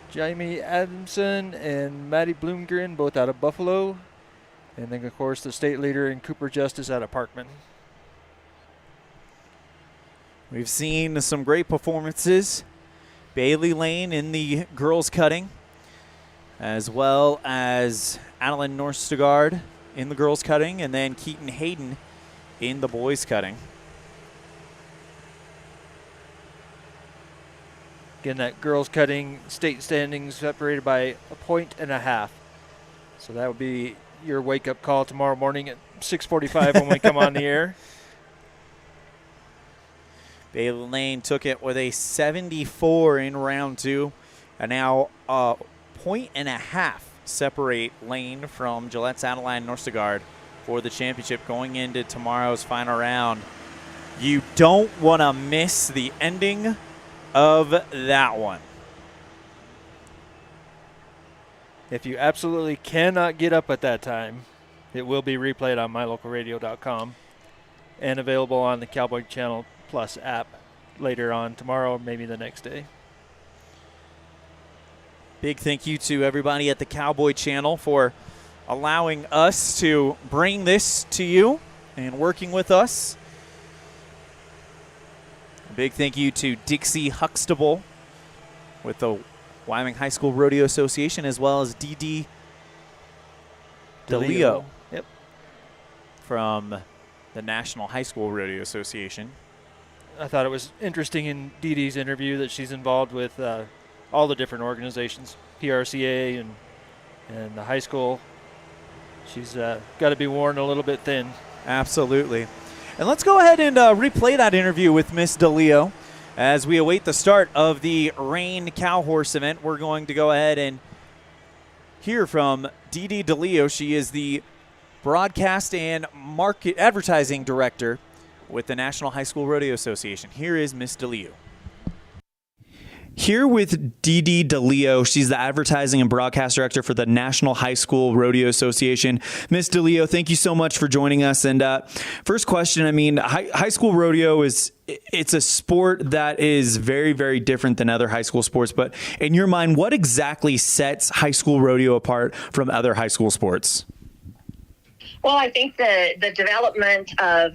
Speaker 2: Jamie Adamson and Maddie Bloomgren both out of Buffalo, and then of course the state leader in Cooper Justice out of Parkman.
Speaker 1: We've seen some great performances. Bailey Lane in the girls cutting, as well as Adeline Norstegard in the girls cutting, and then Keaton Hayden in the boys cutting.
Speaker 2: Again, that girls cutting state standings separated by 1.5 points. So that would be your wake-up call tomorrow morning at 6:45 when we come on the air.
Speaker 1: Bailey Lane took it with a 74 in round two, and now 1.5 points separate Lane from Gillette's Adeline Norstegard for the championship going into tomorrow's final round. You don't want to miss the ending of that one.
Speaker 2: If you absolutely cannot get up at that time, it will be replayed on mylocalradio.com and available on the Cowboy Channel Plus app later on tomorrow, maybe the next day.
Speaker 1: Big thank you to everybody at the Cowboy Channel for allowing us to bring this to you and working with us. Big thank you to Dixie Huxtable with the Wyoming High School Rodeo Association, as well as D.D. DeLeo.
Speaker 2: Yep.
Speaker 1: From the National High School Rodeo Association.
Speaker 2: I thought it was interesting in Dee Dee's interview that she's involved with all the different organizations, PRCA and the high school. She's got to be worn a little bit thin.
Speaker 1: Absolutely. And let's go ahead and replay that interview with Miss DeLeo. As we await the start of the Reined Cow Horse event, we're going to go ahead and hear from Dee DeLeo. She is the broadcast and market advertising director with the National High School Rodeo Association. Here is Miss DeLeo. Here with Dee DeLeo. She's the advertising and broadcast director for the National High School Rodeo Association. Miss DeLeo, thank you so much for joining us. And first question, I mean, high school rodeo it's a sport that is very, very different than other high school sports. But in your mind, what exactly sets high school rodeo apart from other high school sports?
Speaker 12: Well, I think the development of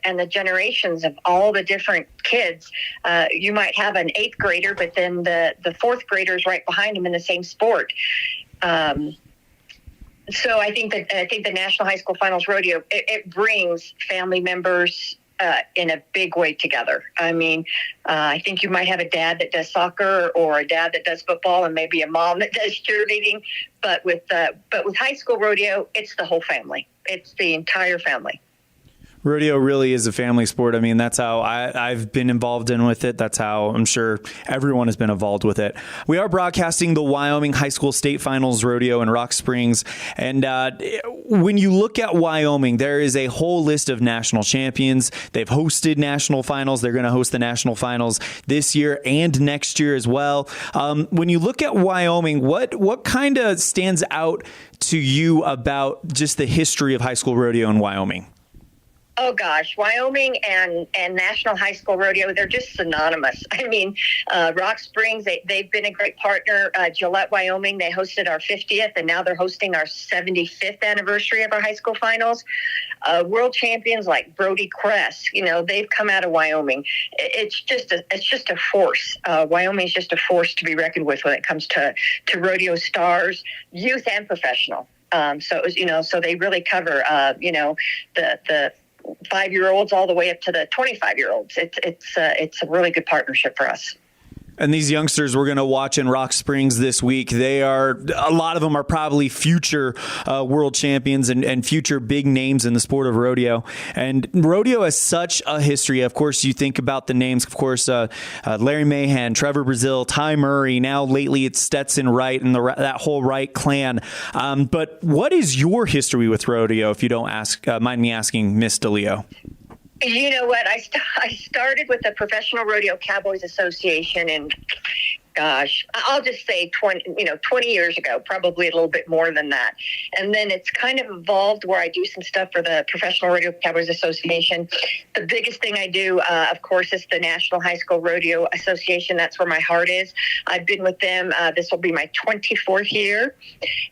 Speaker 12: and the generations of all the different kids, you might have an 8th grader, but then the 4th graders right behind them in the same sport. So I think the National High School Finals Rodeo, it brings family members in a big way together. I mean, I think you might have a dad that does soccer or a dad that does football and maybe a mom that does cheerleading. But with high school rodeo, it's the whole family. It's the entire family.
Speaker 1: Rodeo really is a family sport. I mean, that's how I've been involved in with it. That's how I'm sure everyone has been involved with it. We are broadcasting the Wyoming High School State Finals Rodeo in Rock Springs. And when you look at Wyoming, there is a whole list of national champions. They've hosted national finals. They're going to host the national finals this year and next year as well. When you look at Wyoming, what kind of stands out to you about just the history of high school rodeo in Wyoming?
Speaker 12: Oh gosh, Wyoming and National High School Rodeo, they're just synonymous. I mean, Rock Springs, they've been a great partner. Gillette, Wyoming, they hosted our 50th, and now they're hosting our 75th anniversary of our high school finals. World champions like Brody Cress, they've come out of Wyoming. It's just a force. Wyoming is just a force to be reckoned with when it comes to rodeo stars, youth and professional. So they really cover, the 5-year-olds all the way up to the 25-year-olds. It's a really good partnership for us.
Speaker 1: And these youngsters we're going to watch in Rock Springs this week, a lot of them are probably future world champions and future big names in the sport of rodeo. And rodeo has such a history. Of course, you think about the names, of course, Larry Mahan, Trevor Brazil, Ty Murray. Now lately it's Stetson Wright and that whole Wright clan. But what is your history with rodeo, if you don't mind me asking, Miss DeLeo?
Speaker 12: You know what? I started with the Professional Rodeo Cowboys Association, and gosh, I'll just say 20 years ago, probably a little bit more than that. And then it's kind of evolved where I do some stuff for the Professional Rodeo Cowboys Association. The biggest thing I do, of course, is the National High School Rodeo Association. That's where my heart is. I've been with them. This will be my 24th year.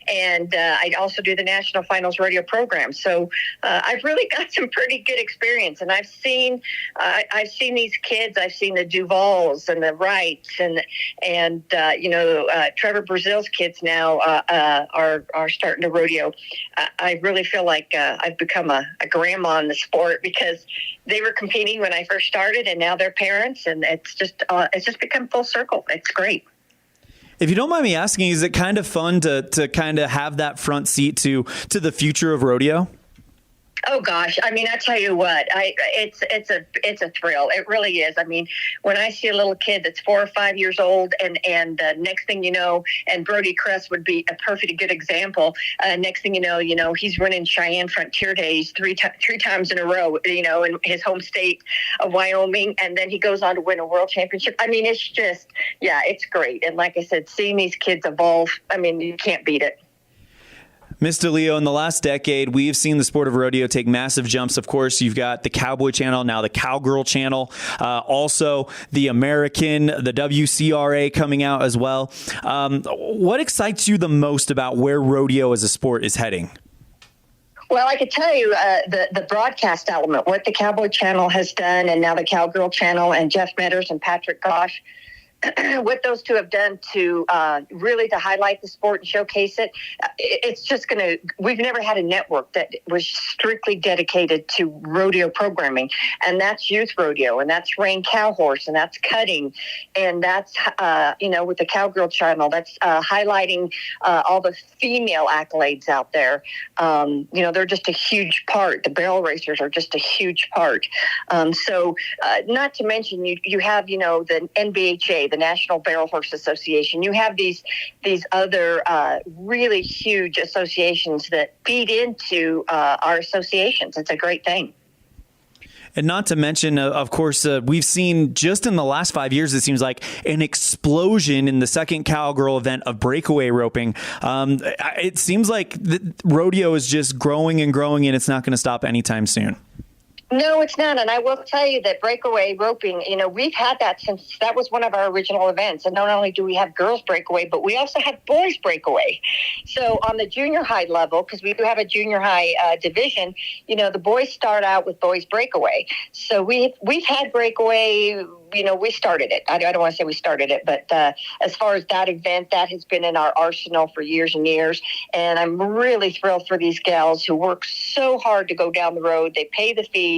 Speaker 12: And I also do the National Finals Rodeo program. So I've really got some pretty good experience. And I've seen these kids. I've seen the Duvals and the Wrights and Trevor Brazil's kids now are starting to rodeo. I really feel like I've become a grandma in the sport because they were competing when I first started, and now they're parents, and it's just become full circle. It's great.
Speaker 1: If you don't mind me asking, is it kind of fun to kind of have that front seat to the future of rodeo?
Speaker 12: Oh gosh, I mean, I tell you what, it's a thrill. It really is. I mean, when I see a little kid that's 4 or 5 years old, and next thing you know, and Brody Cress would be a perfect good example. Next thing you know, he's running Cheyenne Frontier Days three times in a row, in his home state of Wyoming, and then he goes on to win a world championship. I mean, it's just, it's great. And like I said, seeing these kids evolve, I mean, you can't beat it.
Speaker 1: Ms. DeLeo, in the last decade, we've seen the sport of rodeo take massive jumps. Of course, you've got the Cowboy Channel, now the Cowgirl Channel, also the American, the WHSRA coming out as well. What excites you the most about where rodeo as a sport is heading?
Speaker 12: Well, I could tell you the broadcast element, what the Cowboy Channel has done, and now the Cowgirl Channel, and Jeff Metters and Patrick Gosh, what those two have done to really to highlight the sport and showcase it. It's just we've never had a network that was strictly dedicated to rodeo programming, and that's youth rodeo, and that's reined cow horse, and that's cutting, and that's with the Cowgirl Channel, that's highlighting all the female accolades out there. They're just a huge part. The barrel racers are just a huge part. So not to mention you have the NBHA, the National Barrel Horse Association. You have these other really huge associations that feed into our associations. It's a great thing.
Speaker 1: And not to mention, of course, we've seen just in the last 5 years, it seems like an explosion in the second Cowgirl event of breakaway roping. It seems like the rodeo is just growing and growing, and it's not going to stop anytime soon.
Speaker 12: No, it's not. And I will tell you that breakaway roping, we've had that since that was one of our original events. And not only do we have girls breakaway, but we also have boys breakaway. So on the junior high level, because we do have a junior high division, the boys start out with boys breakaway. So we've had breakaway. We started it. I don't want to say we started it, but as far as that event, that has been in our arsenal for years and years. And I'm really thrilled for these gals who work so hard to go down the road. They pay the fees.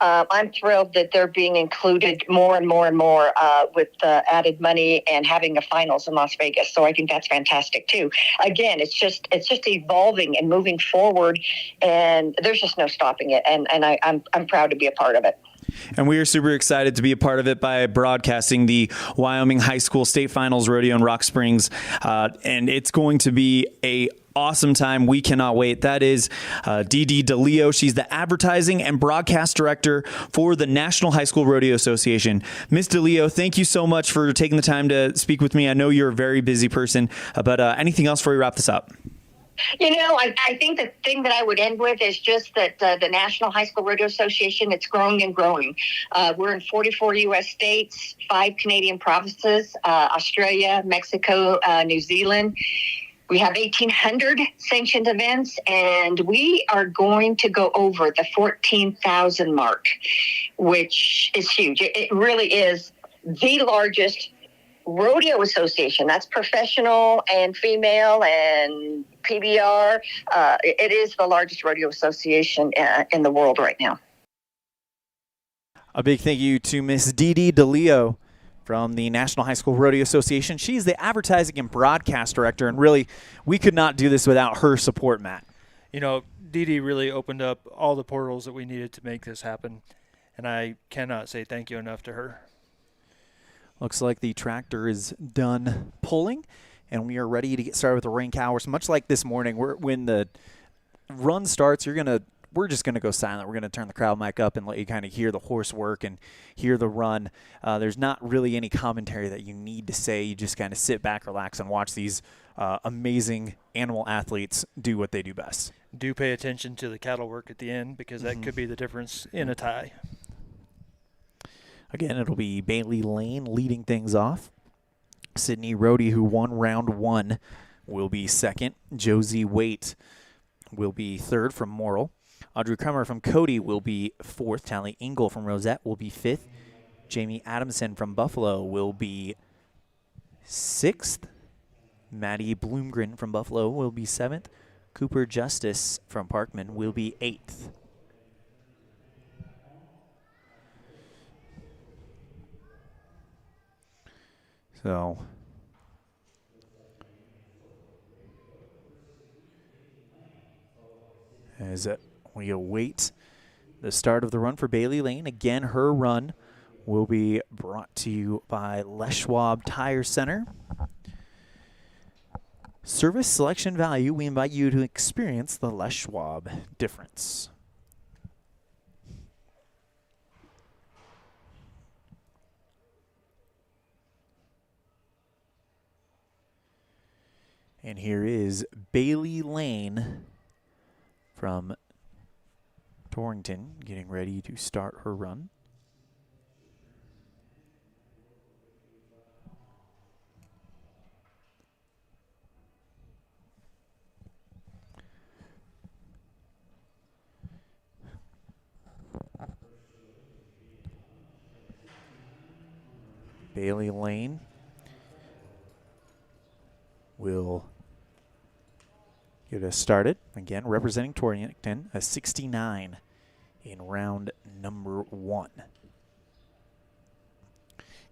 Speaker 12: I'm thrilled that they're being included more and more and more with added money and having a finals in Las Vegas. So I think that's fantastic too. Again, it's just evolving and moving forward, and there's just no stopping it. And I'm proud to be a part of it.
Speaker 1: And we are super excited to be a part of it by broadcasting the Wyoming High School State Finals Rodeo in Rock Springs. And it's going to be a awesome time. We cannot wait. That is Dee Dee DeLeo. She's the advertising and broadcast director for the National High School Rodeo Association. Miss DeLeo, thank you so much for taking the time to speak with me. I know you're a very busy person, but anything else before we wrap this up?
Speaker 12: I think the thing that I would end with is just that the National High School Rodeo Association, it's growing and growing. We're in 44 U.S. states, 5 Canadian provinces, Australia, Mexico, New Zealand. We have 1,800 sanctioned events, and we are going to go over the 14,000 mark, which is huge. It really is the largest rodeo association. That's professional and female and PBR. It is the largest rodeo association in the world right now.
Speaker 1: A big thank you to Miss Dee Dee DeLeo from the National High School Rodeo Association. She's the advertising and broadcast director, and really, we could not do this without her support, Matt.
Speaker 2: Dee Dee really opened up all the portals that we needed to make this happen, and I cannot say thank you enough to her.
Speaker 1: Looks like the tractor is done pulling, and we are ready to get started with the Reined Cows. Much like this morning, when the run starts, we're just going to go silent. We're going to turn the crowd mic up and let you kind of hear the horse work and hear the run. There's not really any commentary that you need to say. You just kind of sit back, relax, and watch these amazing animal athletes do what they do best.
Speaker 2: Do pay attention to the cattle work at the end, because that could be the difference in a tie.
Speaker 1: Again, it'll be Bailey Lane leading things off. Sydney Rohde, who won round 1, will be second. Josie Waite will be third from Morrill. Audrey Kremer from Cody will be fourth. Tally Engel from Rosette will be fifth. Jamie Adamson from Buffalo will be sixth. Maddie Bloomgren from Buffalo will be seventh. Cooper Justice from Parkman will be eighth. So as we await the start of the run for Bailey Lane, again, her run will be brought to you by Les Schwab Tire Center. Service selection value, we invite you to experience the Les Schwab difference. And here is Bailey Lane from Torrington getting ready to start her run. Bailey Lane will get us started. Again, representing Torrington, a 69 in round number 1.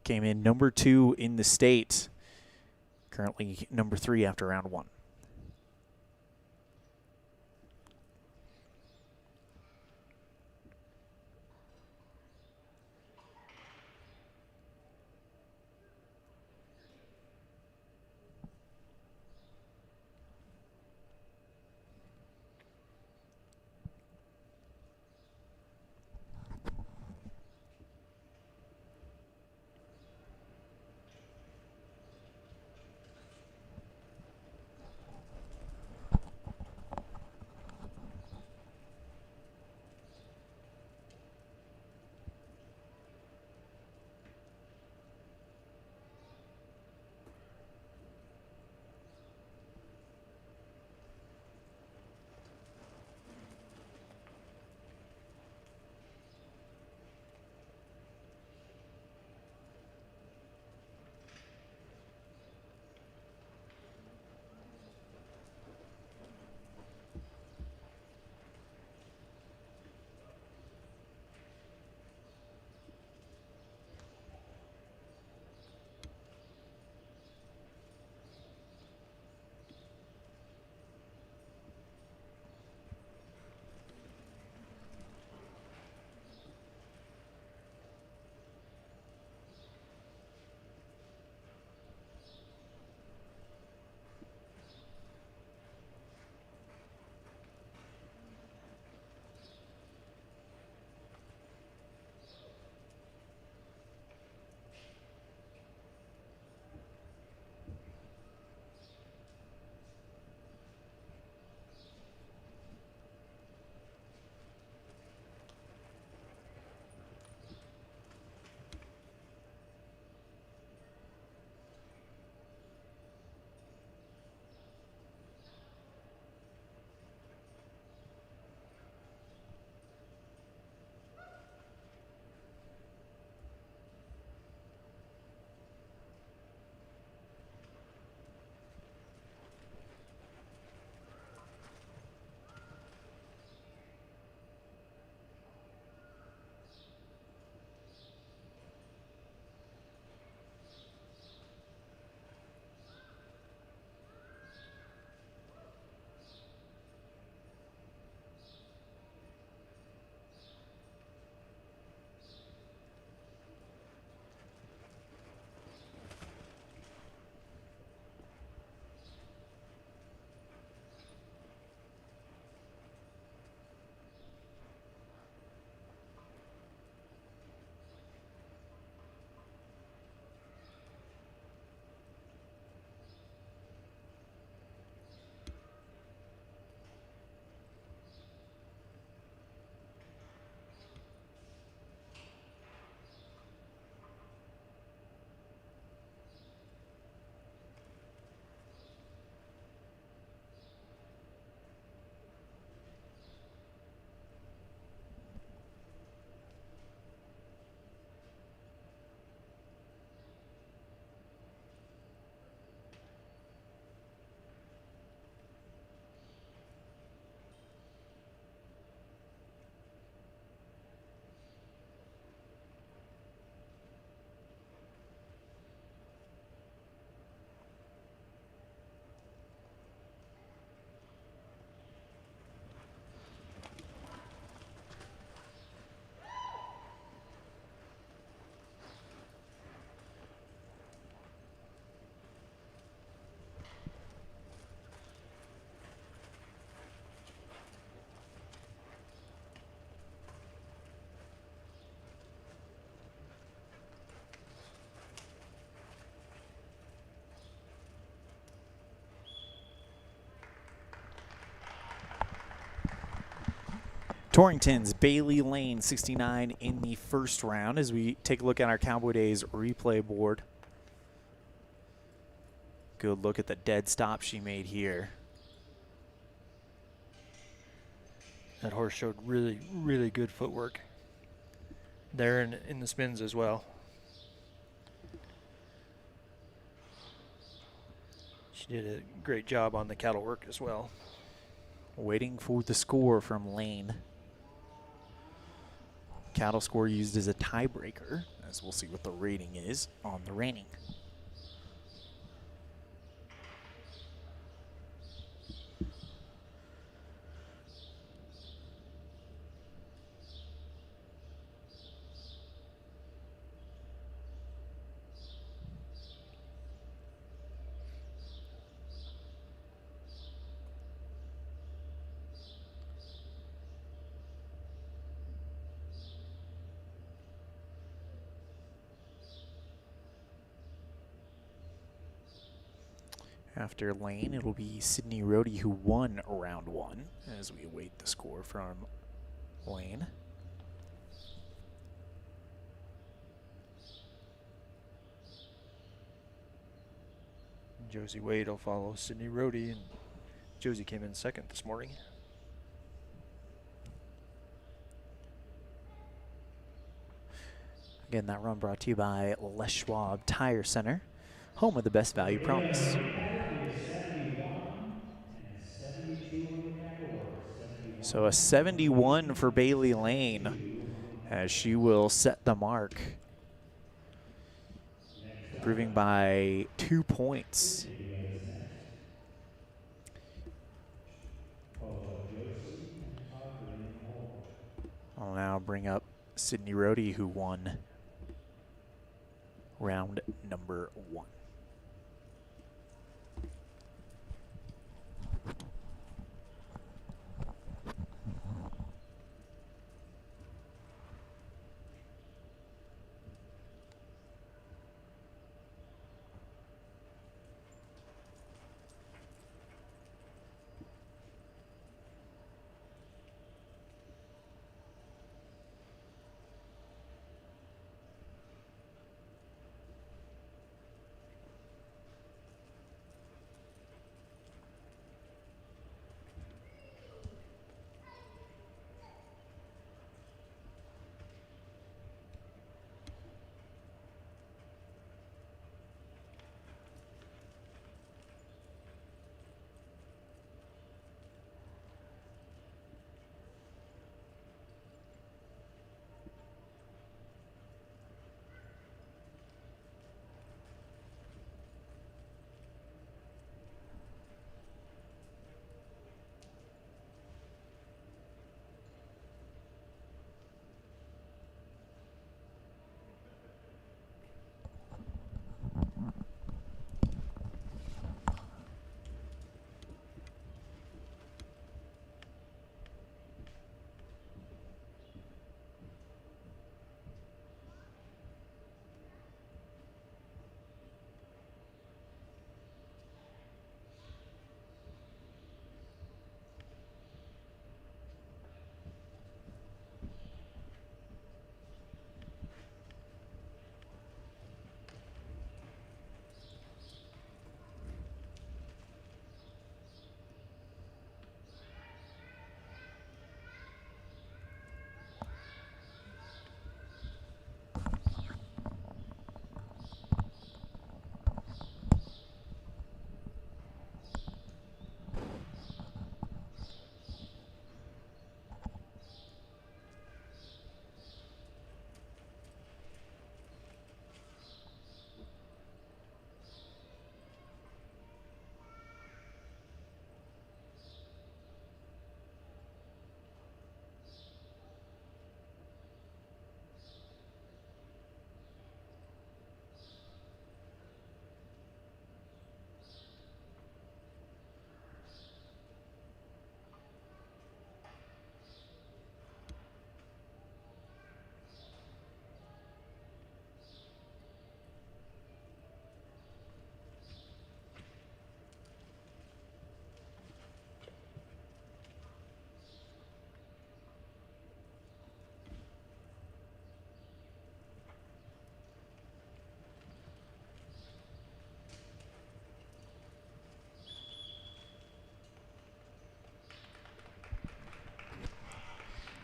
Speaker 1: Came in number 2 in the state, currently number 3 after round 1. Torrington's Bailey Lane 69 in the first round as we take a look at our Cowboy Days replay board. Good look at the dead stop she made here.
Speaker 2: That horse showed really, really good footwork there in the spins as well. She did a great job on the cattle work as well.
Speaker 1: Waiting for the score from Lane. Cattle score used as a tiebreaker, as we'll see what the rating is on the reining. After Lane, it'll be Sydney Rohde who won round one as we await the score from Lane.
Speaker 2: Josie Wade will follow Sydney Rohde, and Josie came in second this morning.
Speaker 1: Again, that run brought to you by Les Schwab Tire Center, home of the best value promise. So a 71 for Bailey Lane as she will set the mark, improving by 2 points. I'll now bring up Sydney Rohde, who won round number one.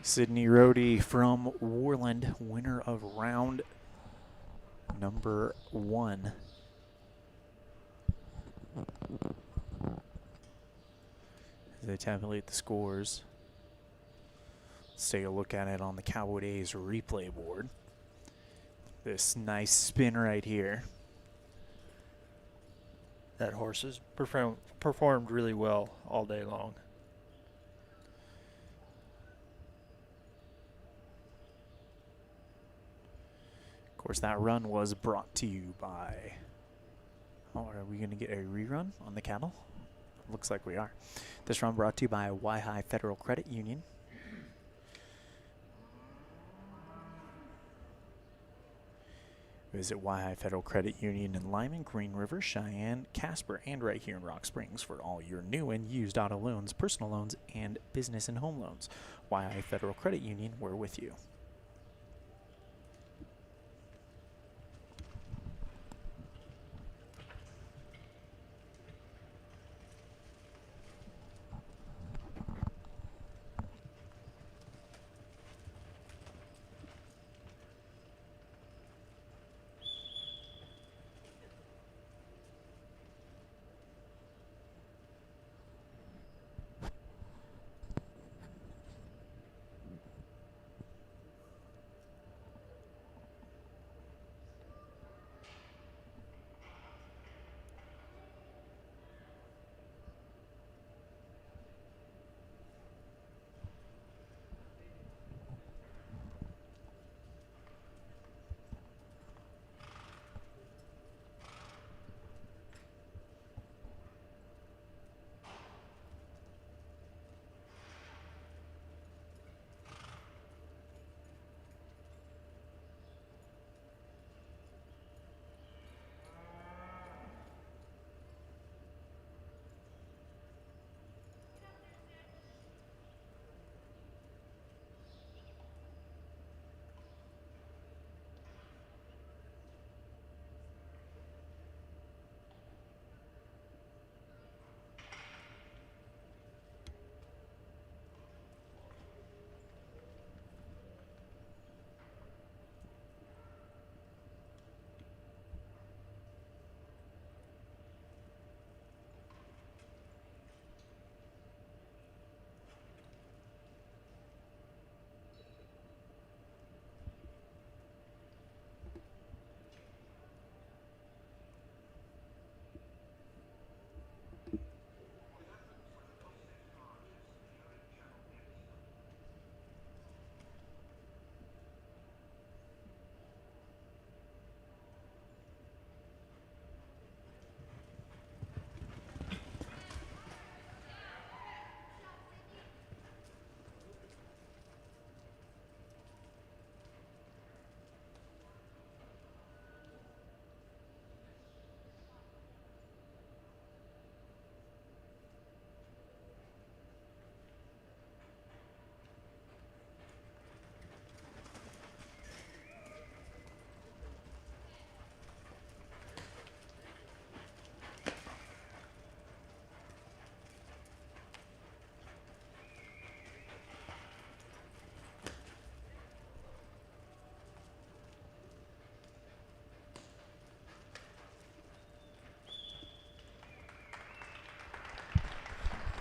Speaker 1: Sydney Rohde from Warland, winner of round number 1. As they tabulate the scores, let's take a look at it on the Cowboy Days replay board. This nice spin right here.
Speaker 2: That horse has performed really well all day long.
Speaker 1: Of course, that run was brought to you by... Oh, are we going to get a rerun on the cattle? Looks like we are. This run brought to you by Waihi Federal Credit Union. Visit Waihi Federal Credit Union in Lyman, Green River, Cheyenne, Casper, and right here in Rock Springs for all your new and used auto loans, personal loans, and business and home loans. Waihi Federal Credit Union, we're with you.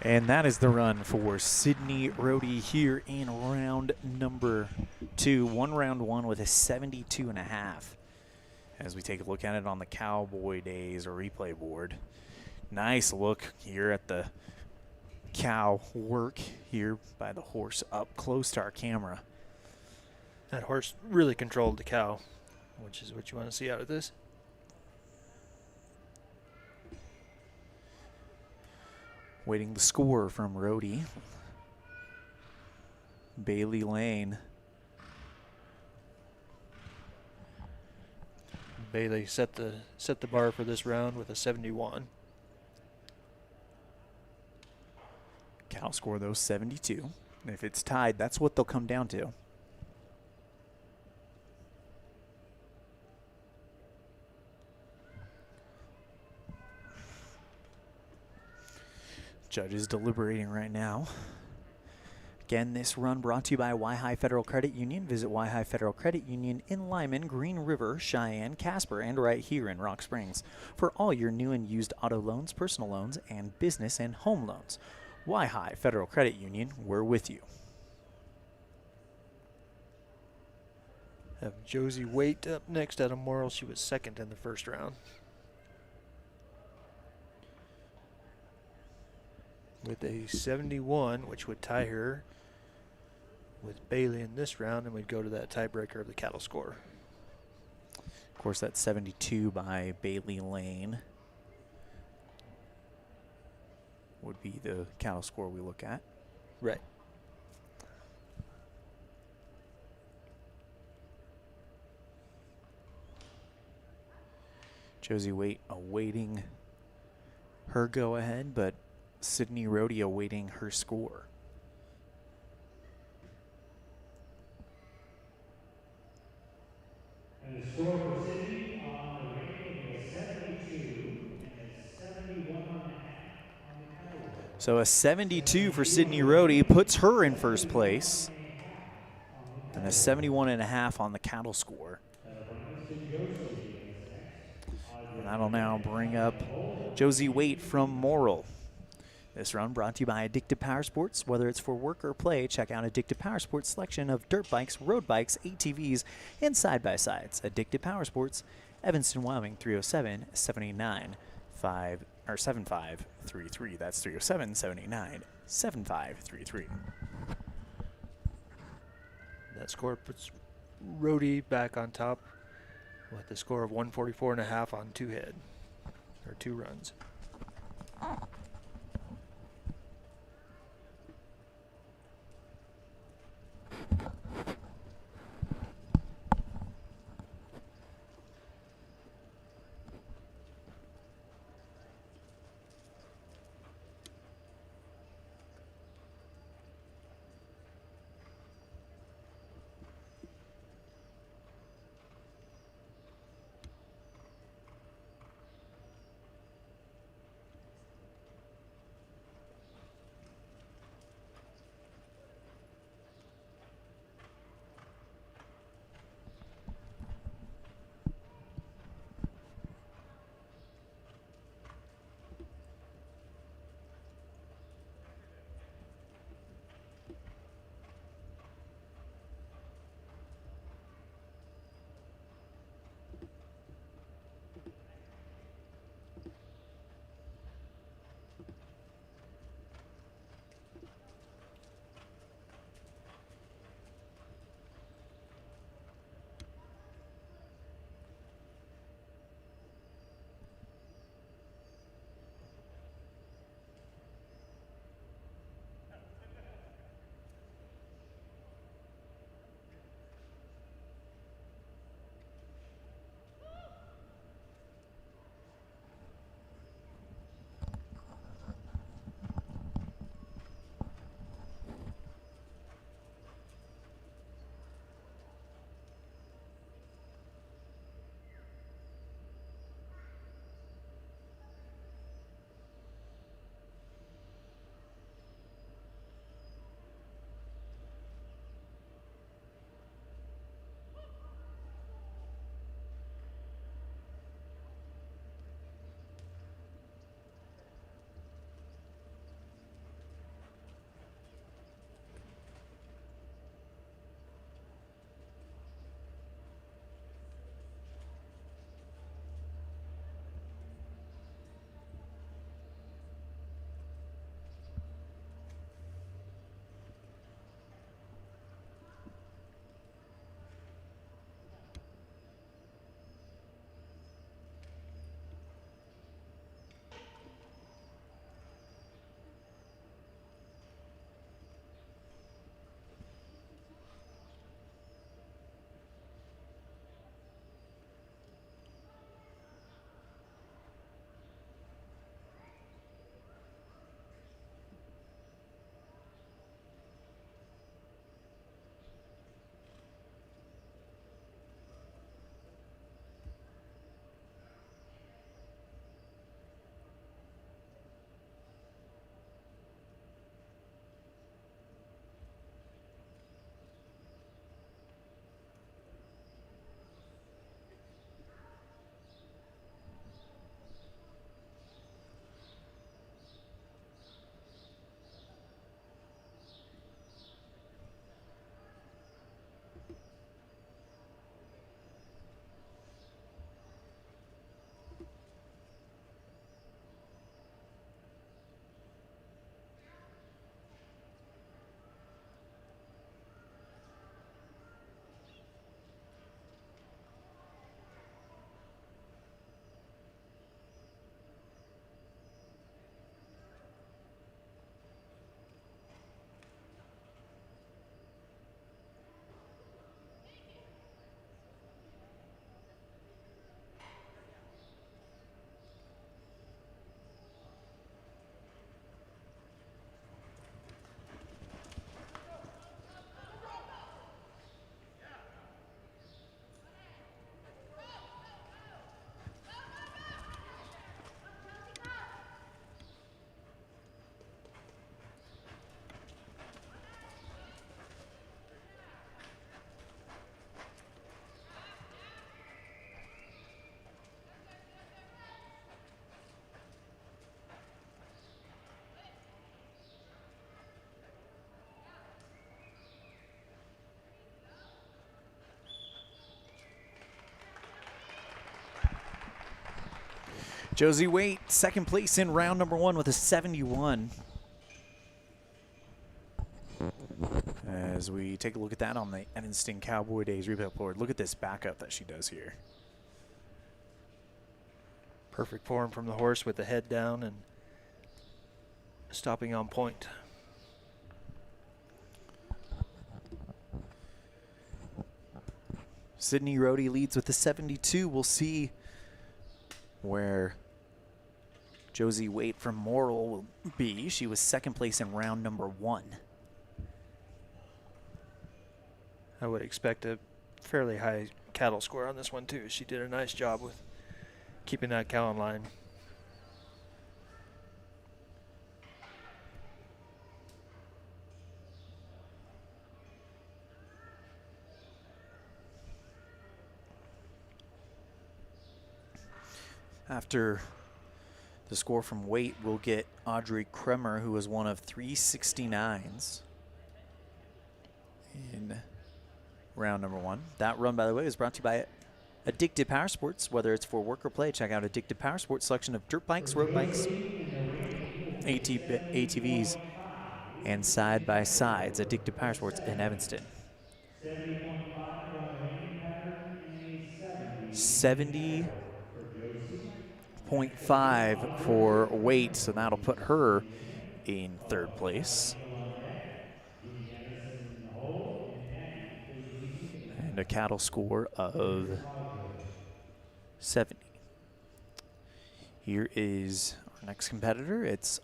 Speaker 1: And that is the run for Sydney Rohde here in round number 2. Round one with a 72.5. As we take a look at it on the Cowboy Days replay board. Nice look here at the cow work here by the horse up close to our camera.
Speaker 2: That horse really controlled the cow, which is what you want to see out of this.
Speaker 1: Waiting the score from Rohde. Bailey Lane.
Speaker 2: Bailey set the bar for this round with a 71.
Speaker 1: Cow score though 72. If it's tied, that's what they'll come down to. Judges deliberating right now. Again, this run brought to you by Waihi Federal Credit Union. Visit Waihi Federal Credit Union in Lyman, Green River, Cheyenne, Casper, and right here in Rock Springs for all your new and used auto loans, personal loans, and business and home loans. Waihi Federal Credit Union, we're with you.
Speaker 2: Have Josie Waite up next out of Morrill. She was second in the first round. With a 71, which would tie her with Bailey in this round, and we'd go to that tiebreaker of the cattle score.
Speaker 1: Of course, that's 72 by Bailey Lane would be the cattle score we look at.
Speaker 2: Right.
Speaker 1: Josie Waite awaiting her go-ahead, but Sydney Rodeo awaiting her score.
Speaker 14: And the score for Sydney on the Reined is 72 and a 71 and a half on the cattle.
Speaker 1: So a 72 for Sydney Rodeo puts her in first place, and a 71 and a half on the cattle score. And that'll now bring up Josie Waite from Morrill. This run brought to you by Addictive Power Sports. Whether it's for work or play, check out Addictive Power Sports' selection of dirt bikes, road bikes, ATVs, and side-by-sides. Addictive Power Sports, Evanston, Wyoming, 307-79-7533. That's 307-79-7533.
Speaker 2: That score puts Rhodey back on top with a score of 144.5 on two runs.
Speaker 1: Josie Waite, second place in round number 1 with a 71. As we take a look at that on the Evanston Cowboy Days replay board, look at this backup that she does here.
Speaker 2: Perfect form from the horse with the head down and stopping on point.
Speaker 1: Sydney Rohde leads with the 72. We'll see where Josie Waite from Morrill will be. She was second place in round number 1.
Speaker 2: I would expect a fairly high cattle score on this one too. She did a nice job with keeping that cow in line.
Speaker 1: After the score from Waite, we'll get Audrey Kremer, who was one of 3 69s in round number 1. That run, by the way, is brought to you by Addicted Power Sports. Whether it's for work or play, check out Addicted Power Sports selection of dirt bikes, road bikes, ATVs, and side-by-sides. Addicted Power Sports in Evanston. 70.5 for Waite, so that'll put her in third place. And a cattle score of 70. Here is our next competitor. It's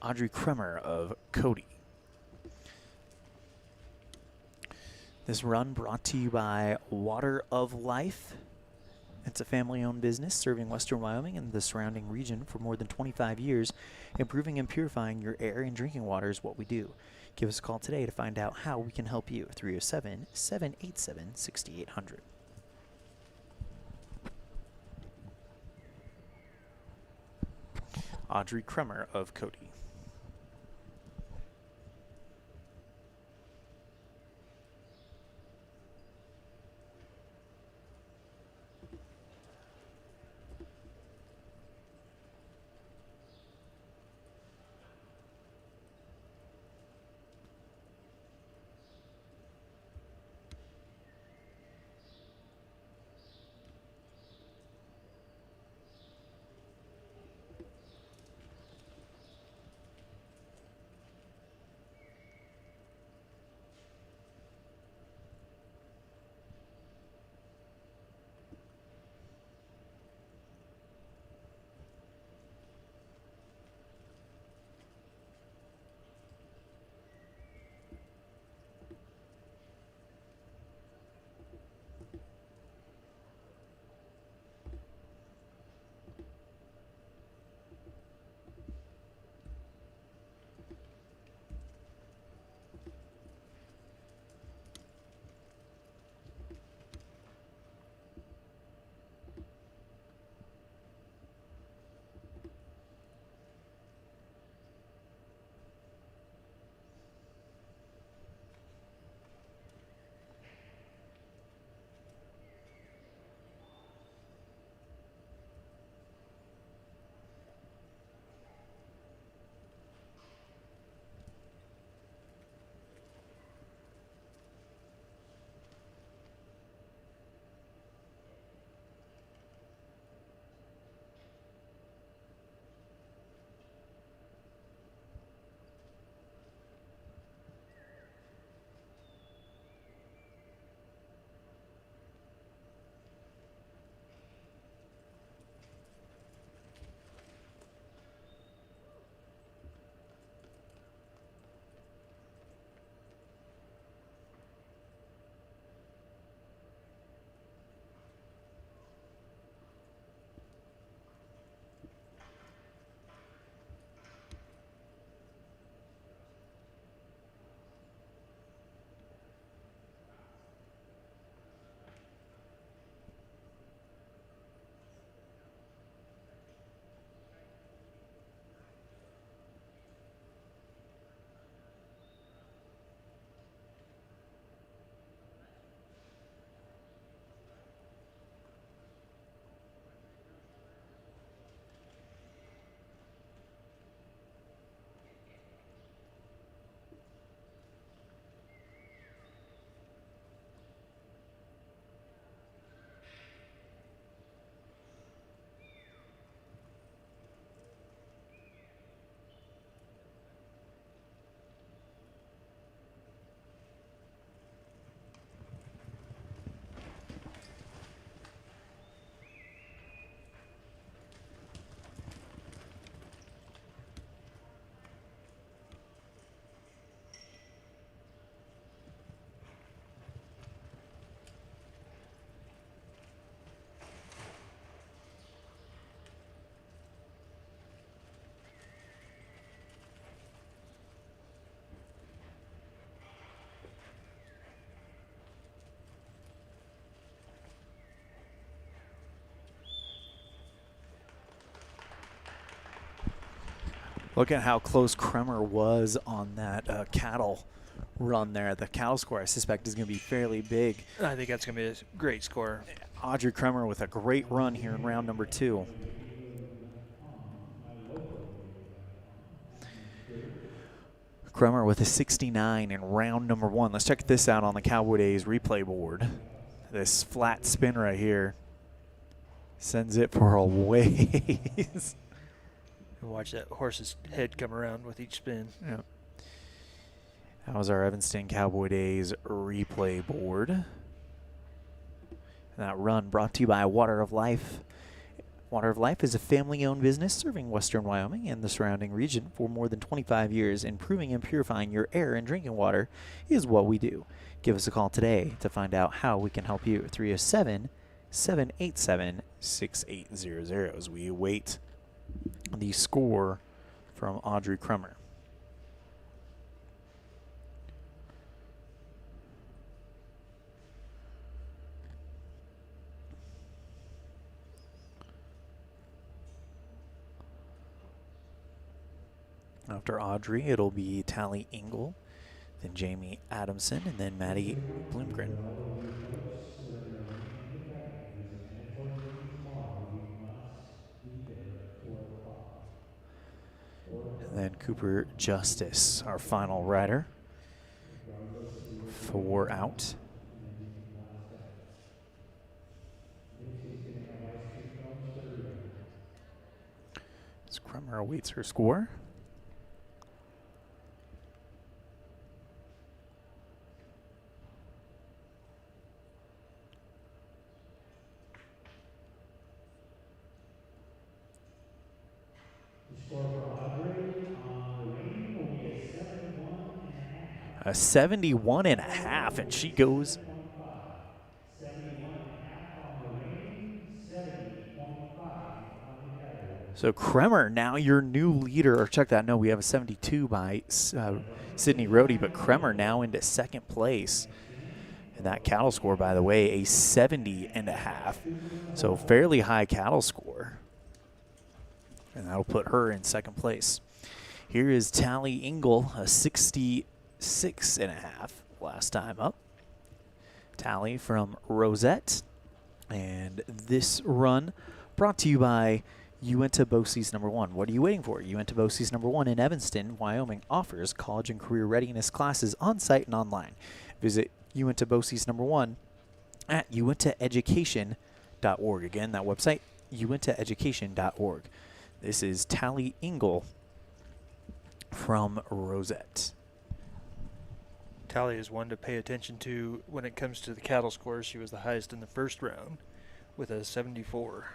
Speaker 1: Audrey Kremer of Cody. This run brought to you by Water of Life. It's a family-owned business serving western Wyoming and the surrounding region for more than 25 years. Improving and purifying your air and drinking water is what we do. Give us a call today to find out how we can help you. 307-787-6800. Audrey Kremer of Cody. Look at how close Kremer was on that cattle run there. The cattle score, I suspect, is going to be fairly big.
Speaker 2: I think that's going to be a great score.
Speaker 1: Audrey Kremer with a great run here in round number 2. Kremer with a 69 in round number 1. Let's check this out on the Cowboy Days replay board. This flat spin right here sends it for a ways.
Speaker 2: And watch that horse's head come around with each spin.
Speaker 1: Yeah. That was our Evanston Cowboy Days replay board. And that run brought to you by Water of Life. Water of Life is a family-owned business serving western Wyoming and the surrounding region for more than 25 years. Improving and purifying your air and drinking water is what we do. Give us a call today to find out how we can help you. 307-787-6800 as we await the score from Audrey Kremer. After Audrey, it'll be Tally Engel, then Jamie Adamson, and then Maddie Bloomgren. And then Cooper Justice, our final rider, 4 out. As Kremer awaits her score. A 71.5, and she goes. So Kremer, now your new leader, or check that, no, we have a 72 by Sydney Rohde, but Kremer now into second place. And that cattle score, by the way, a 70.5. So fairly high cattle score. And that'll put her in second place. Here is Tally Engel, a 66.5 last time up. Tally from Rosette. And this run brought to you by Uinta Bosie's number 1. What are you waiting for? Uinta Bosie's number 1 in Evanston, Wyoming offers college and career readiness classes on site and online. Visit Uinta Bosie's number 1 at uintaeducation.org. Again, that website, uintaeducation.org. This is Tally Engel from Rosette.
Speaker 2: Tally is one to pay attention to when it comes to the cattle scores. She was the highest in the first round with a 74.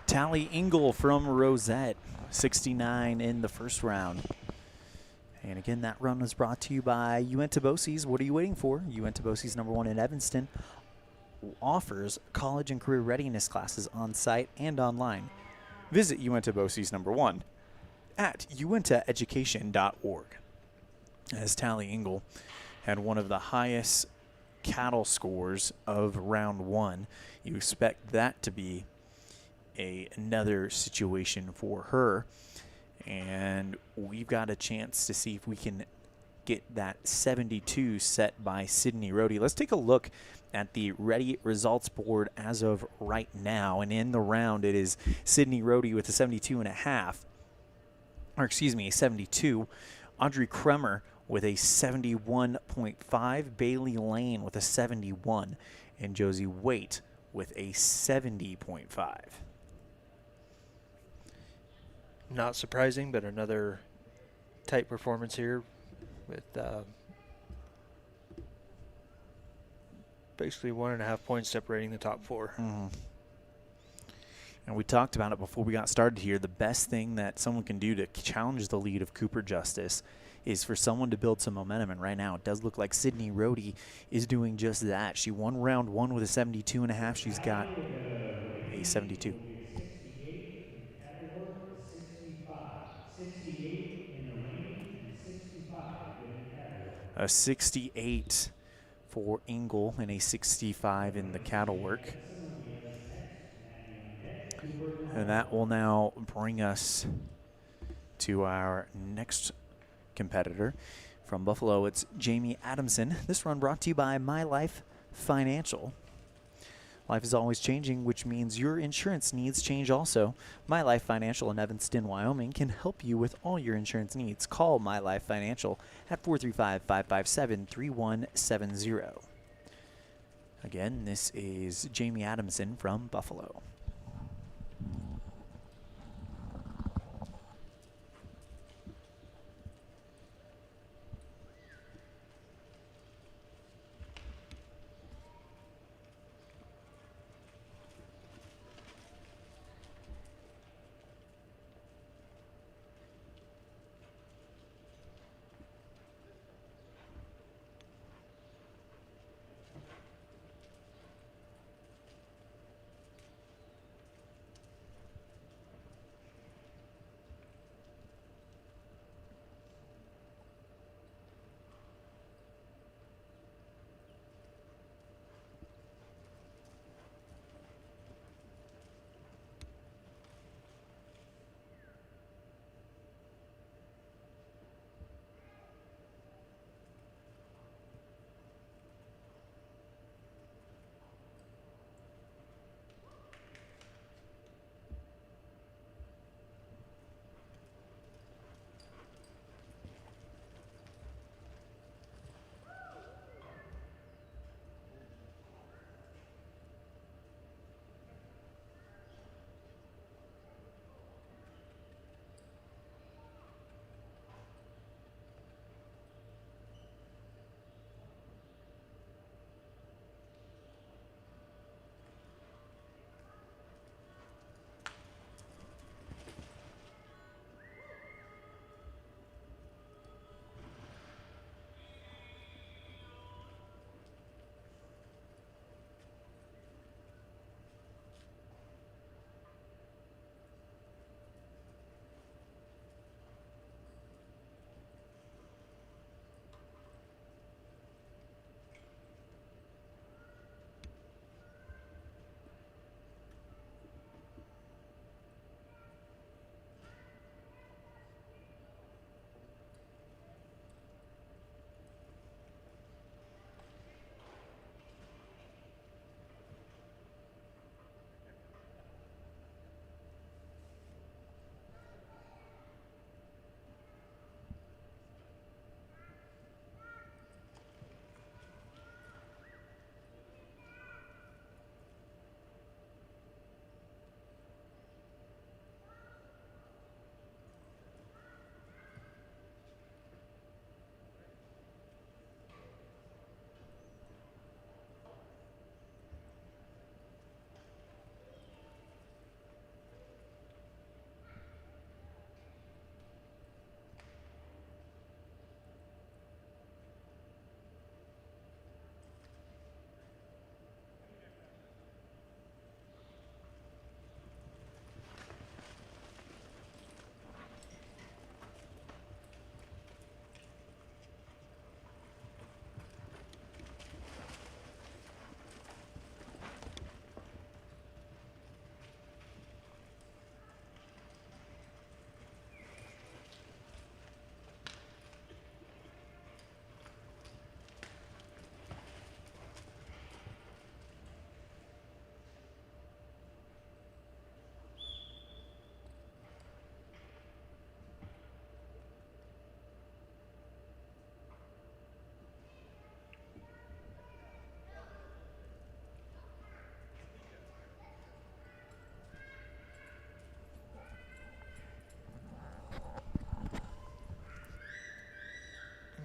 Speaker 1: Tally Engel from Rosette, 69 in the first round. And again, that run was brought to you by Uinta Bosie's. What are you waiting for? Uinta Bosie's #1 in Evanston offers college and career readiness classes on site and online. Visit Uinta Bosie's #1 at uintaeducation.org. As Tally Engel had one of the highest cattle scores of round 1, you expect that to be another situation for her. And we've got a chance to see if we can get that 72 set by Sydney Rohde. Let's take a look at the ready results board as of right now. And in the round, it is Sydney Rohde with a 72.5, or excuse me, a 72. Audrey Kremer with a 71.5. Bailey Lane with a 71. And Josie Waite with a 70.5.
Speaker 2: Not surprising, but another tight performance here with basically 1.5 points separating the top 4.
Speaker 1: Mm-hmm. And we talked about it before we got started here. The best thing that someone can do to challenge the lead of Cooper Justice is for someone to build some momentum. And right now it does look like Sydney Rohde is doing just that. She won round 1 with a 72.5. She's got a 72.
Speaker 14: 68 in the Reined and 65 in the category.
Speaker 1: A 68 for Engel and a 65 in the cattle work. And that will now bring us to our next competitor. From Buffalo, it's Jamie Adamson. This run brought to you by My Life Financial. Life is always changing, which means your insurance needs change also. My Life Financial in Evanston, Wyoming can help you with all your insurance needs. Call My Life Financial at 435-557-3170. Again, this is Jamie Adamson from Buffalo.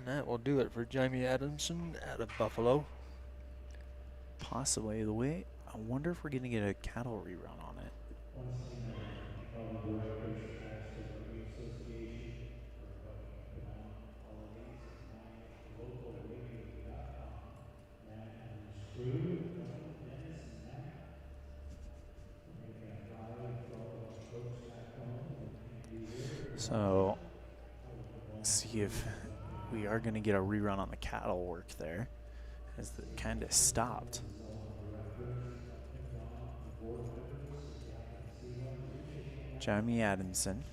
Speaker 2: that will do it for Jamie Adamson out of Buffalo.
Speaker 1: Possibly the way. I wonder if we're going to get a cattle rerun on it.
Speaker 14: Once again, call the directors attached to the Radio Association for booking. Come on, all leads at mylocalradio.com. Matt and his crew, Tony, Dennis, and Matt. We're going to drive for all of our folks back home that can't be here.
Speaker 1: So, let's see if we are going to get a rerun on the cattle work there, as it kind of stopped. Jamie Adamson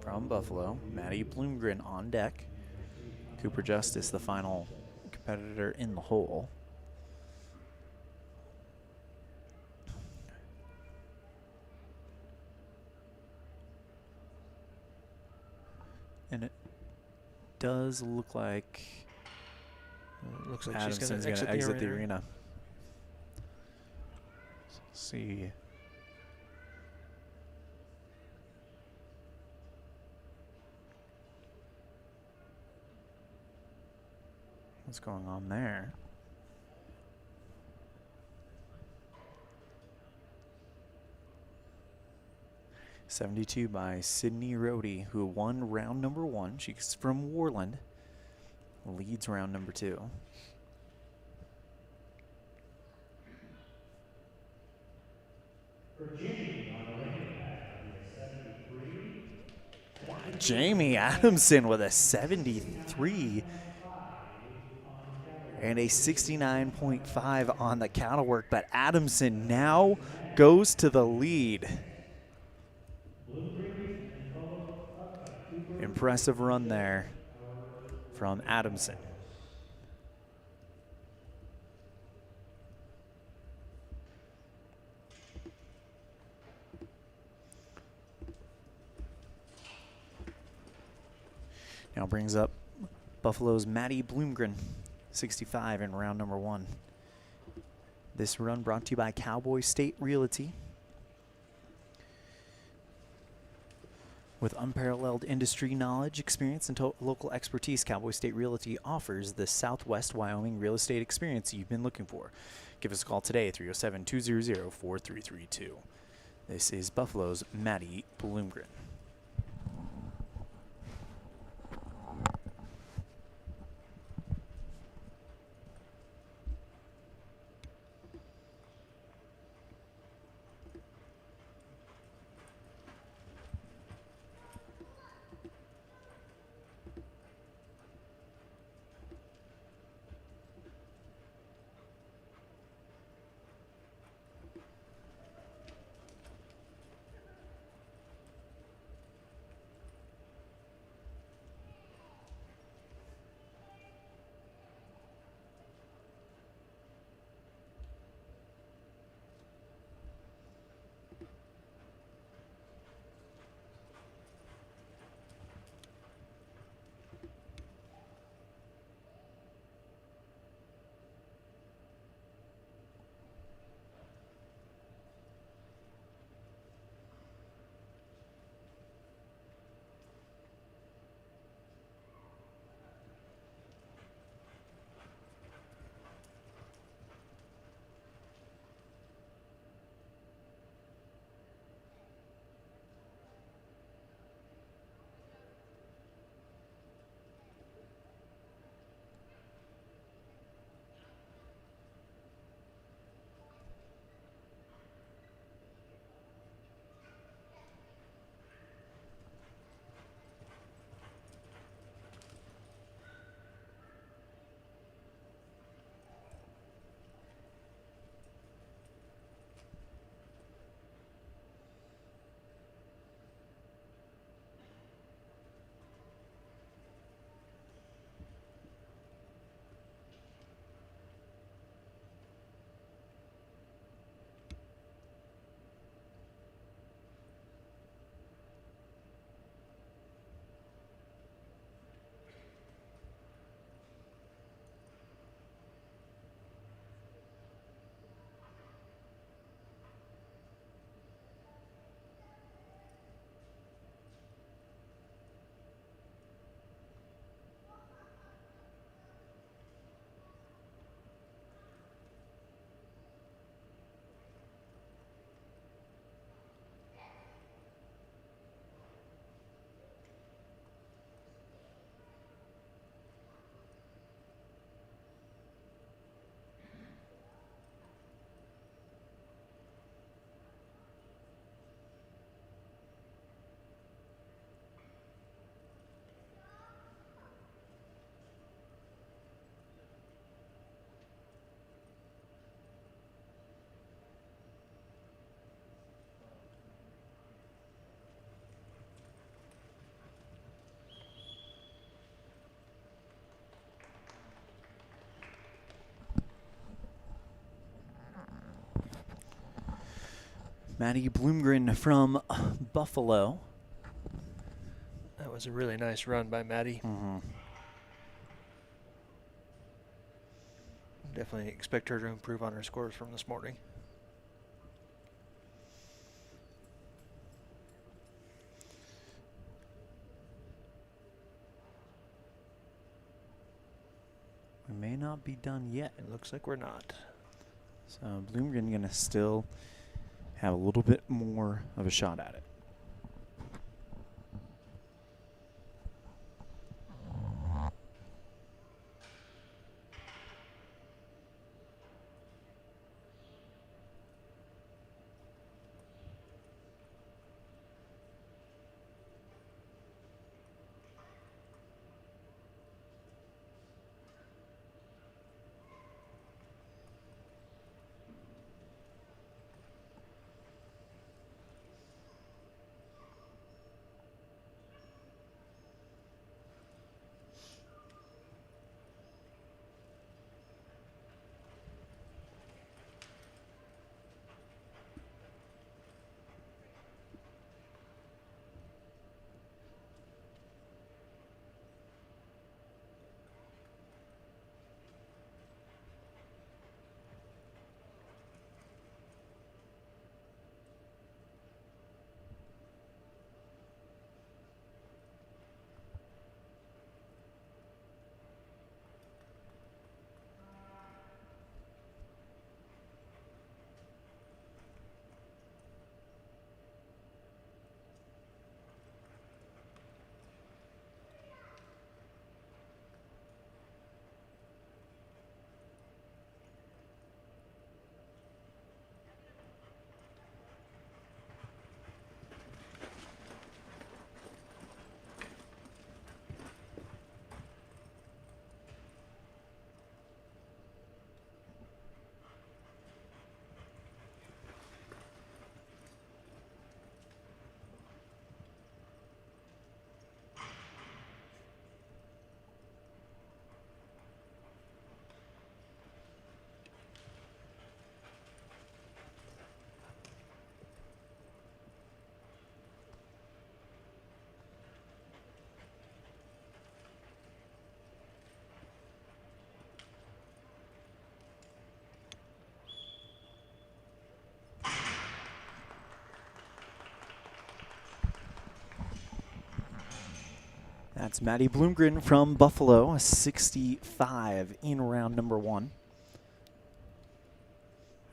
Speaker 1: from Buffalo, Maddie Bloomgren on deck. Cooper Justice, the final competitor in the hole. And it does look like
Speaker 2: Looks like
Speaker 1: Adamson's
Speaker 2: she's
Speaker 1: going to
Speaker 2: exit
Speaker 1: exit the arena. Let's see. What's going on there? '72 by Sydney Rohde, who won round number 1. She's from Warland. Leads round number 2. Jamie Adamson with a 73 and a 69.5 on the cattle work, but Adamson now goes to the lead. Impressive run there from Adamson. Now brings up Buffalo's Maddie Bloomgren, 65 in round number 1. This run brought to you by Cowboy State Realty. With unparalleled industry knowledge, experience, and local expertise, Cowboy State Realty offers the Southwest Wyoming real estate experience you've been looking for. Give us a call today, 307-200-4332. This is Buffalo's Maddie Bloomgren. Maddie Bloomgren from Buffalo.
Speaker 2: That was a really nice run by Maddie. Definitely expect her to improve on her scores from this morning.
Speaker 1: We may not be done yet.
Speaker 2: It looks like we're not.
Speaker 1: So Bloomgren going to still have a little bit more of a shot at it. That's Maddie Bloomgren from Buffalo, a 65 in round number 1.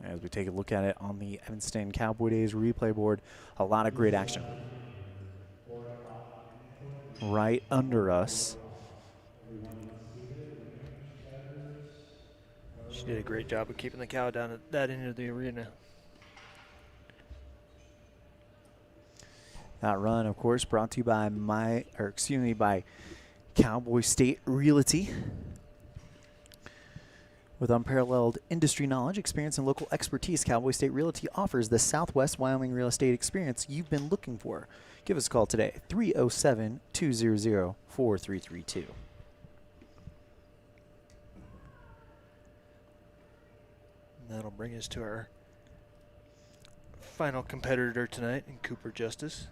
Speaker 1: As we take a look at it on the Evanston Cowboy Days replay board, a lot of great action. Right under us.
Speaker 2: She did a great job of keeping the cow down at that end of the arena.
Speaker 1: That run, of course, brought to you by by Cowboy State Realty. With unparalleled industry knowledge, experience, and local expertise, Cowboy State Realty offers the Southwest Wyoming real estate experience you've been looking for. Give us a call today, 307-200-4332.
Speaker 2: That'll bring us to our final competitor tonight in Cooper Justice.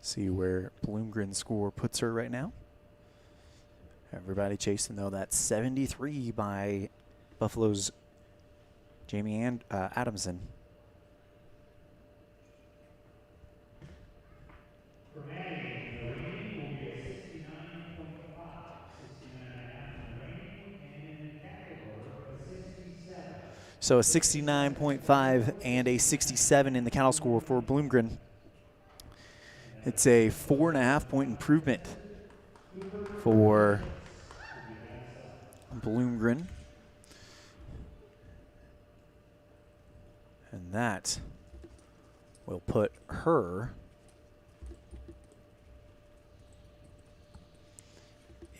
Speaker 1: See where Bloomgren's score puts her right now. Everybody chasing, though, that 73 by Buffalo's Jamie Adamson.
Speaker 14: For Maddie, the rating will be a 69.5, 69.5 in the rating, and in the cattle a 67.
Speaker 1: So a 69.5 and a 67 in the cattle score for Bloomgren. It's a 4.5 point improvement for Bloomgren. And that will put her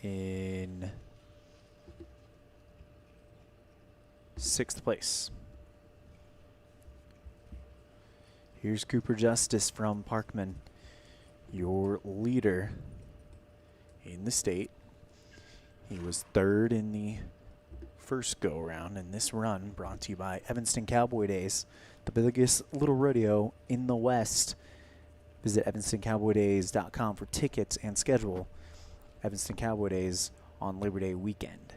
Speaker 1: in 6th place. Here's Cooper Justice from Parkman, your leader in the state. He was 3rd in the first go-around. And this run brought to you by Evanston Cowboy Days, the biggest little rodeo in the West. Visit EvanstonCowboyDays.com for tickets and schedule Evanston Cowboy Days on Labor Day weekend.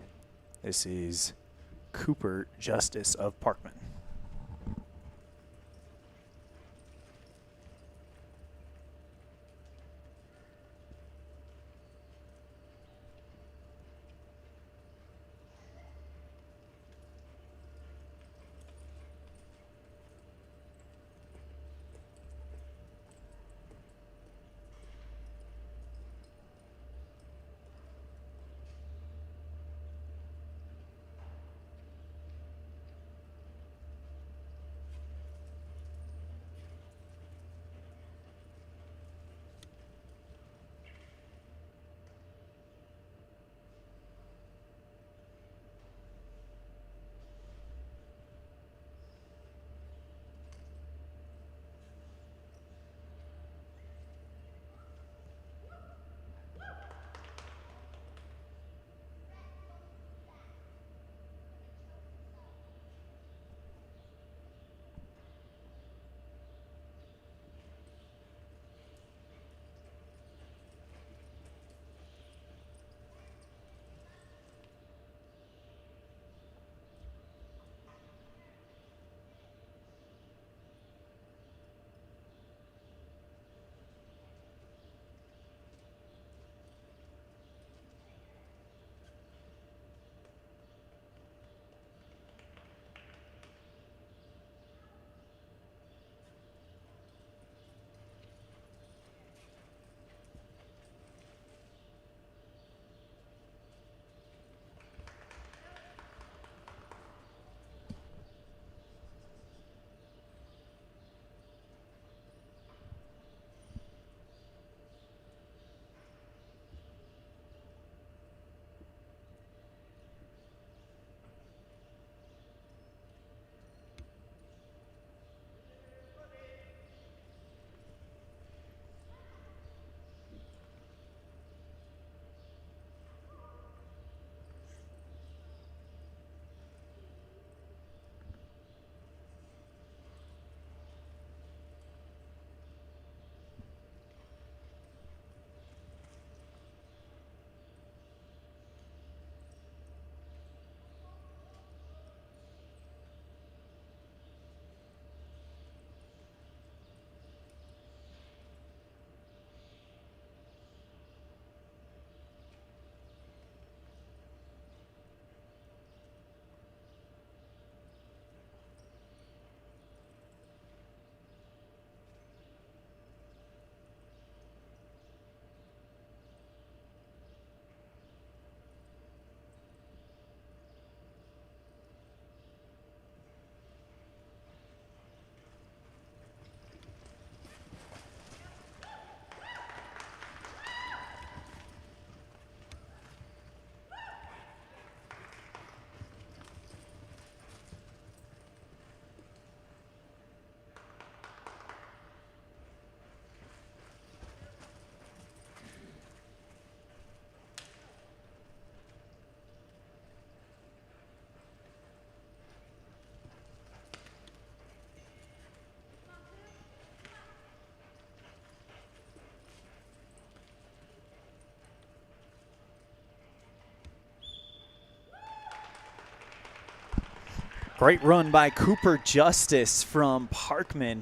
Speaker 1: This is Cooper Justice of Parkman. Great run by Cooper Justice from Parkman.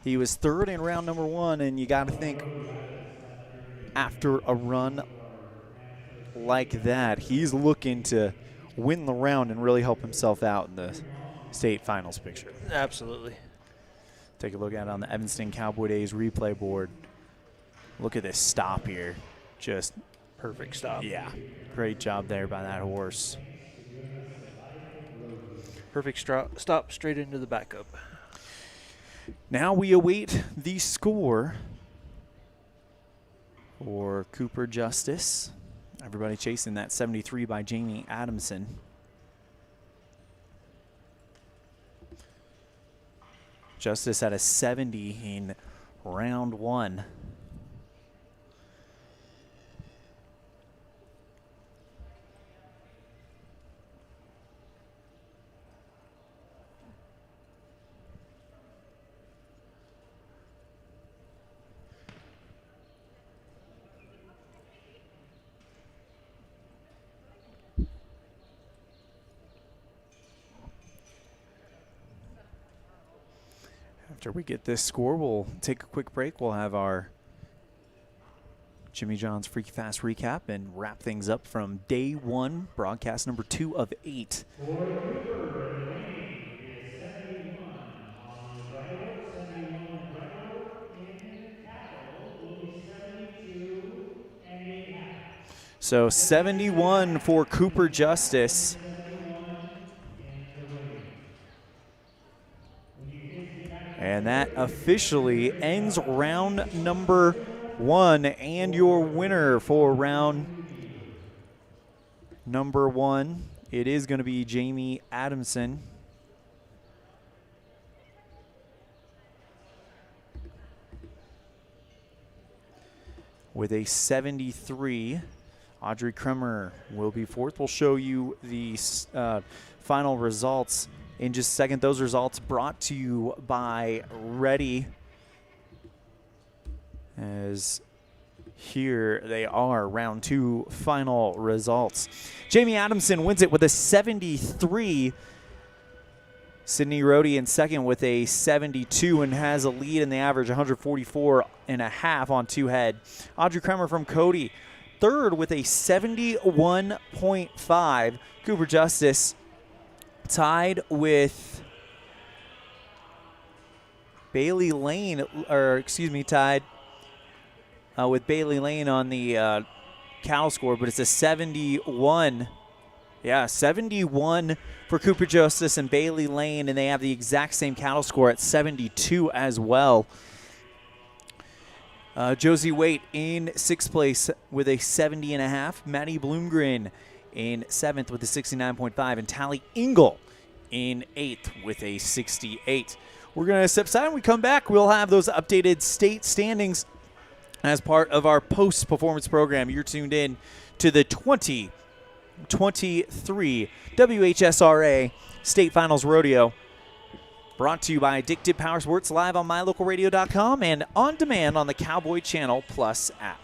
Speaker 1: He was third in round number one, and you got to think after a run like that, he's looking to win the round and really help himself out in the state finals picture.
Speaker 2: Absolutely.
Speaker 1: Take a look at it on the Evanston Cowboy Days replay board. Look at this stop here. Just
Speaker 2: perfect stop.
Speaker 1: Yeah, great job there by that horse.
Speaker 2: Perfect stop straight into the backup.
Speaker 1: Now we await the score for Cooper Justice. Everybody chasing that 73 by Jamie Adamson. Justice at a 70 in round one. After we get this score, we'll take a quick break. We'll have our Jimmy John's Freaky Fast recap and wrap things up from day 1, broadcast number 2 of 8.
Speaker 14: For Cooper and Lane is 71 on the Rodeo, 71 Rodeo, and Capital will be 72 and 8.5.
Speaker 1: So 71 for Cooper Justice. And that officially ends round number 1. And your winner for round number 1, it is going to be Jamie Adamson. With a 73. Audrey Kremer will be 4th. We'll show you the final results in just a second. Those results brought to you by Ready. As here they are, round 2 final results. Jamie Adamson wins it with a 73. Sydney Rohde in second with a 72 and has a lead in the average, 144.5 on 2 head. Audrey Kremer from Cody, third with a 71.5. Cooper Justice tied with Bailey Lane, tied with Bailey Lane on the cattle score, but it's a 71. Yeah, 71 for Cooper Justice and Bailey Lane, and they have the exact same cattle score at 72 as well. Josie Waite in 6th place with a 70.5. Maddie Bloomgren in 7th with a 69.5, and Tally Engel in 8th with a 68. We're going to step aside. When we come back, we'll have those updated state standings as part of our post-performance program. You're tuned in to the 2023 WHSRA State Finals Rodeo, brought to you by Addicted Power Sports, live on mylocalradio.com and on demand on the Cowboy Channel Plus app.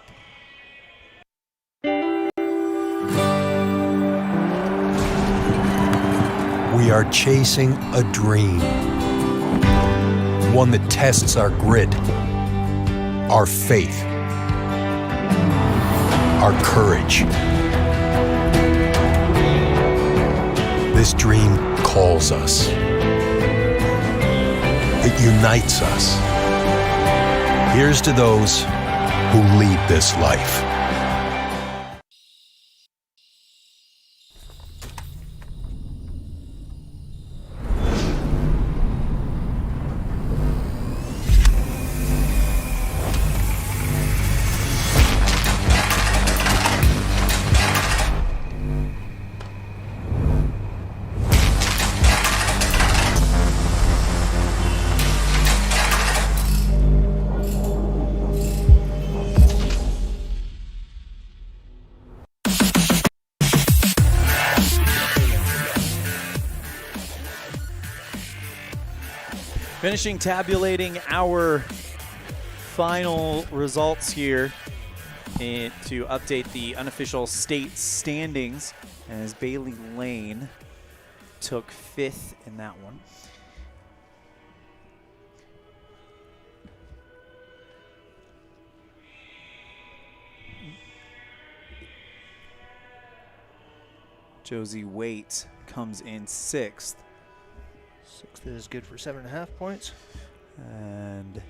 Speaker 9: We are chasing a dream, one that tests our grit, our faith, our courage. This dream calls us. It unites us. Here's to those who lead this life.
Speaker 1: Finishing tabulating our final results here to update the unofficial state standings, as Bailey Lane took 5th in that one. Josie Waite comes in 6th.
Speaker 2: 6th is good for 7.5 points.
Speaker 1: And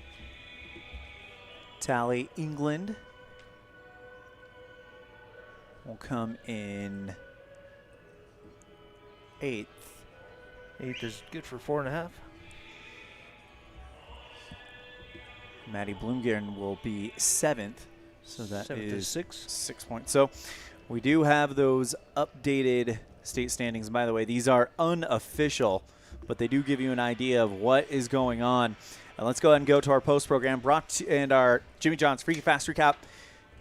Speaker 1: Tally England will come in 8th.
Speaker 2: 8th is good for 4.5.
Speaker 1: Maddie Bloomgren will be 7th. So that
Speaker 2: 7th
Speaker 1: is
Speaker 2: 6.
Speaker 1: 6 points. So we do have those updated state standings. By the way, these are unofficial, but they do give you an idea of what is going on. Let's go ahead and go to our post program and our Jimmy John's Freaky Fast Recap,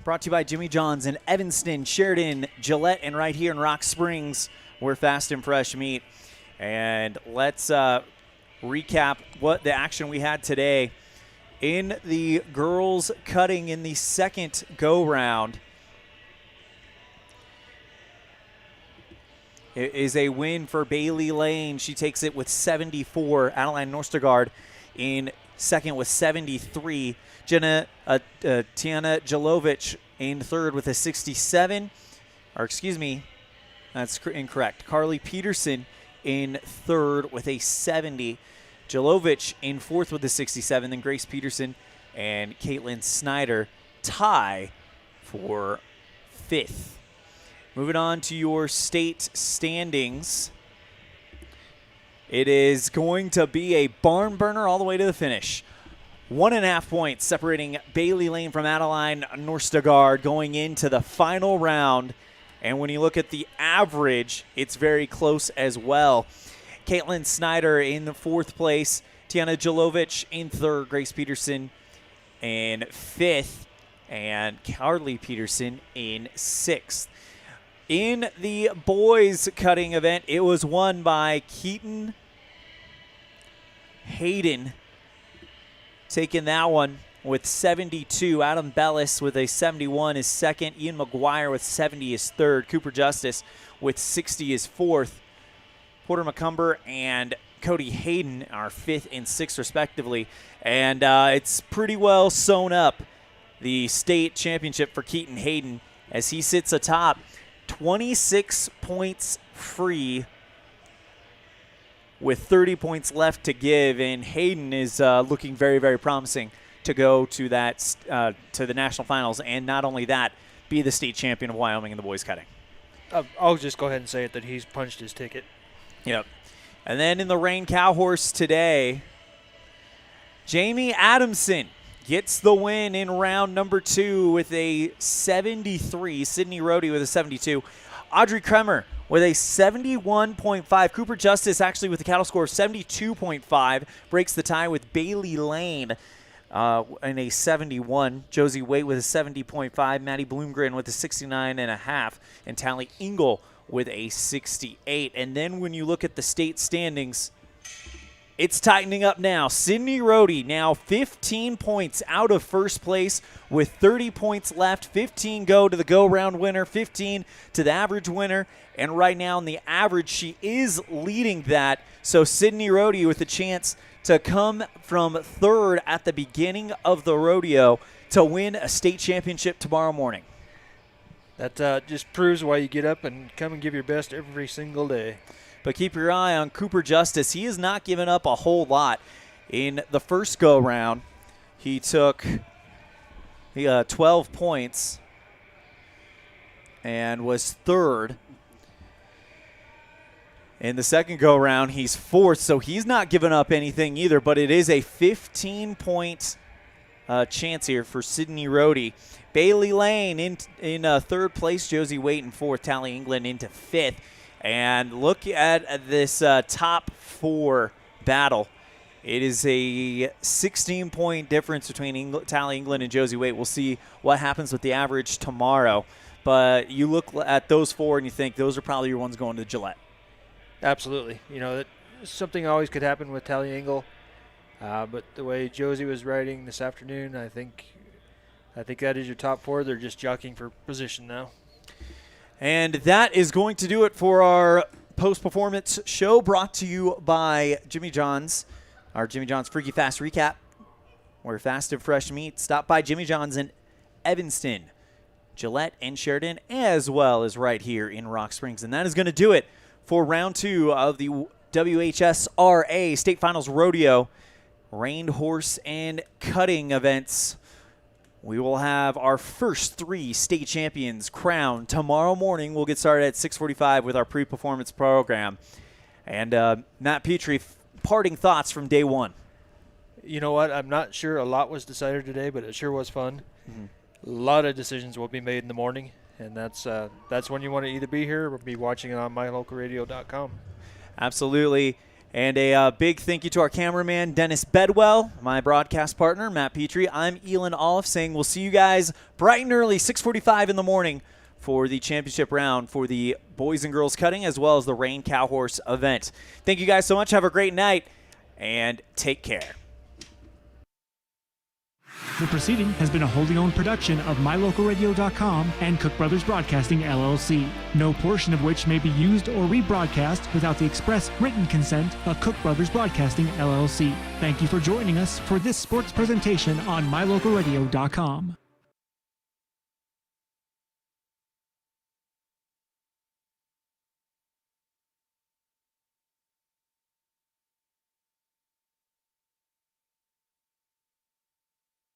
Speaker 1: brought to you by Jimmy John's in Evanston, Sheridan, Gillette, and right here in Rock Springs, where fast and fresh meat. And let's recap what the action we had today in the girls cutting in the second go round. It is a win for Bailey Lane. She takes it with 74. Adeline Norstergaard in second with 73. Tiana Jelovic in third with a 67. Or excuse me, that's incorrect. Carly Peterson in third with a 70. Jelovic in fourth with a 67. Then Grace Peterson and Caitlin Snyder tie for fifth. Moving on to your state standings. It is going to be a barn burner all the way to the finish. 1.5 points separating Bailey Lane from Adeline Norstagard going into the final round. And when you look at the average, it's very close as well. Caitlin Snyder in the fourth place. Tiana Jelovic in third. Grace Peterson in fifth. And Carly Peterson in sixth. In the boys cutting event, it was won by Keaton Hayden, taking that one with 72. Adam Bellis with a 71 is second. Ian McGuire with 70 is third. Cooper Justice with 60 is fourth. Porter McCumber and Cody Hayden are fifth and sixth respectively. And it's pretty well sewn up, the state championship for Keaton Hayden, as he sits atop 26 points free with 30 points left to give, and Hayden is looking very, very promising to go to that to the national finals, and not only that, be the state champion of Wyoming in the boys cutting.
Speaker 2: I'll just go ahead and say it that he's punched his ticket.
Speaker 1: Yep. And then in the Reined cow horse today, Jamie Adamson gets the win in round number 2 with a 73. Sydney Rohde with a 72. Audrey Kremer with a 71.5. Cooper Justice actually with a cattle score of 72.5. Breaks the tie with Bailey Lane in a 71. Josie Waite with a 70.5. Maddie Bloomgren with a 69.5. And Tally Engel with a 68. And then when you look at the state standings, it's tightening up now. Sydney Rohde now 15 points out of first place with 30 points left. 15 go to the go-round winner, 15 to the average winner. And right now in the average, she is leading that. So Sydney Rohde with a chance to come from third at the beginning of the rodeo to win a state championship tomorrow morning.
Speaker 2: That just proves why you get up and come and give your best every single day.
Speaker 1: But keep your eye on Cooper Justice. He has not given up a whole lot. In the first go-round, he took 12 points and was third. In the second go-round, he's fourth, so he's not giving up anything either, but it is a 15-point chance here for Sydney Rohde. Bailey Lane in third place, Josie Waite in fourth, Tally England into fifth. And look at this top 4 battle. It is a 16-point difference between Tally England and Josie Waite. We'll see what happens with the average tomorrow. But you look at those 4 and you think those are probably your ones going to Gillette.
Speaker 2: Absolutely. You know, something always could happen with Tally Engel. But the way Josie was riding this afternoon, I think that is your top 4. They're just jockeying for position now.
Speaker 1: And that is going to do it for our post-performance show, brought to you by Jimmy John's, our Jimmy John's Freaky Fast Recap, where fast and fresh meat. Stop by Jimmy John's in Evanston, Gillette, and Sheridan, as well as right here in Rock Springs. And that is going to do it for round 2 of the WHSRA State Finals Rodeo Reined Horse and Cutting events. We will have our first 3 state champions crowned tomorrow morning. We'll get started at 6:45 with our pre-performance program. And Matt Petrie, parting thoughts from day 1.
Speaker 2: You know what? I'm not sure a lot was decided today, but it sure was fun. Mm-hmm. A lot of decisions will be made in the morning, and that's when you want to either be here or be watching it on mylocalradio.com.
Speaker 1: Absolutely. And a big thank you to our cameraman, Dennis Bedwell, my broadcast partner, Matt Petrie. I'm Elan Olliff saying we'll see you guys bright and early, 6:45 in the morning, for the championship round for the boys and girls cutting as well as the Reined cow horse event. Thank you guys so much. Have a great night, and take care.
Speaker 14: The proceeding has been a wholly owned production of MyLocalRadio.com and Cook Brothers Broadcasting, LLC. No portion of which may be used or rebroadcast without the express written consent of Cook Brothers Broadcasting, LLC. Thank you for joining us for this sports presentation on MyLocalRadio.com.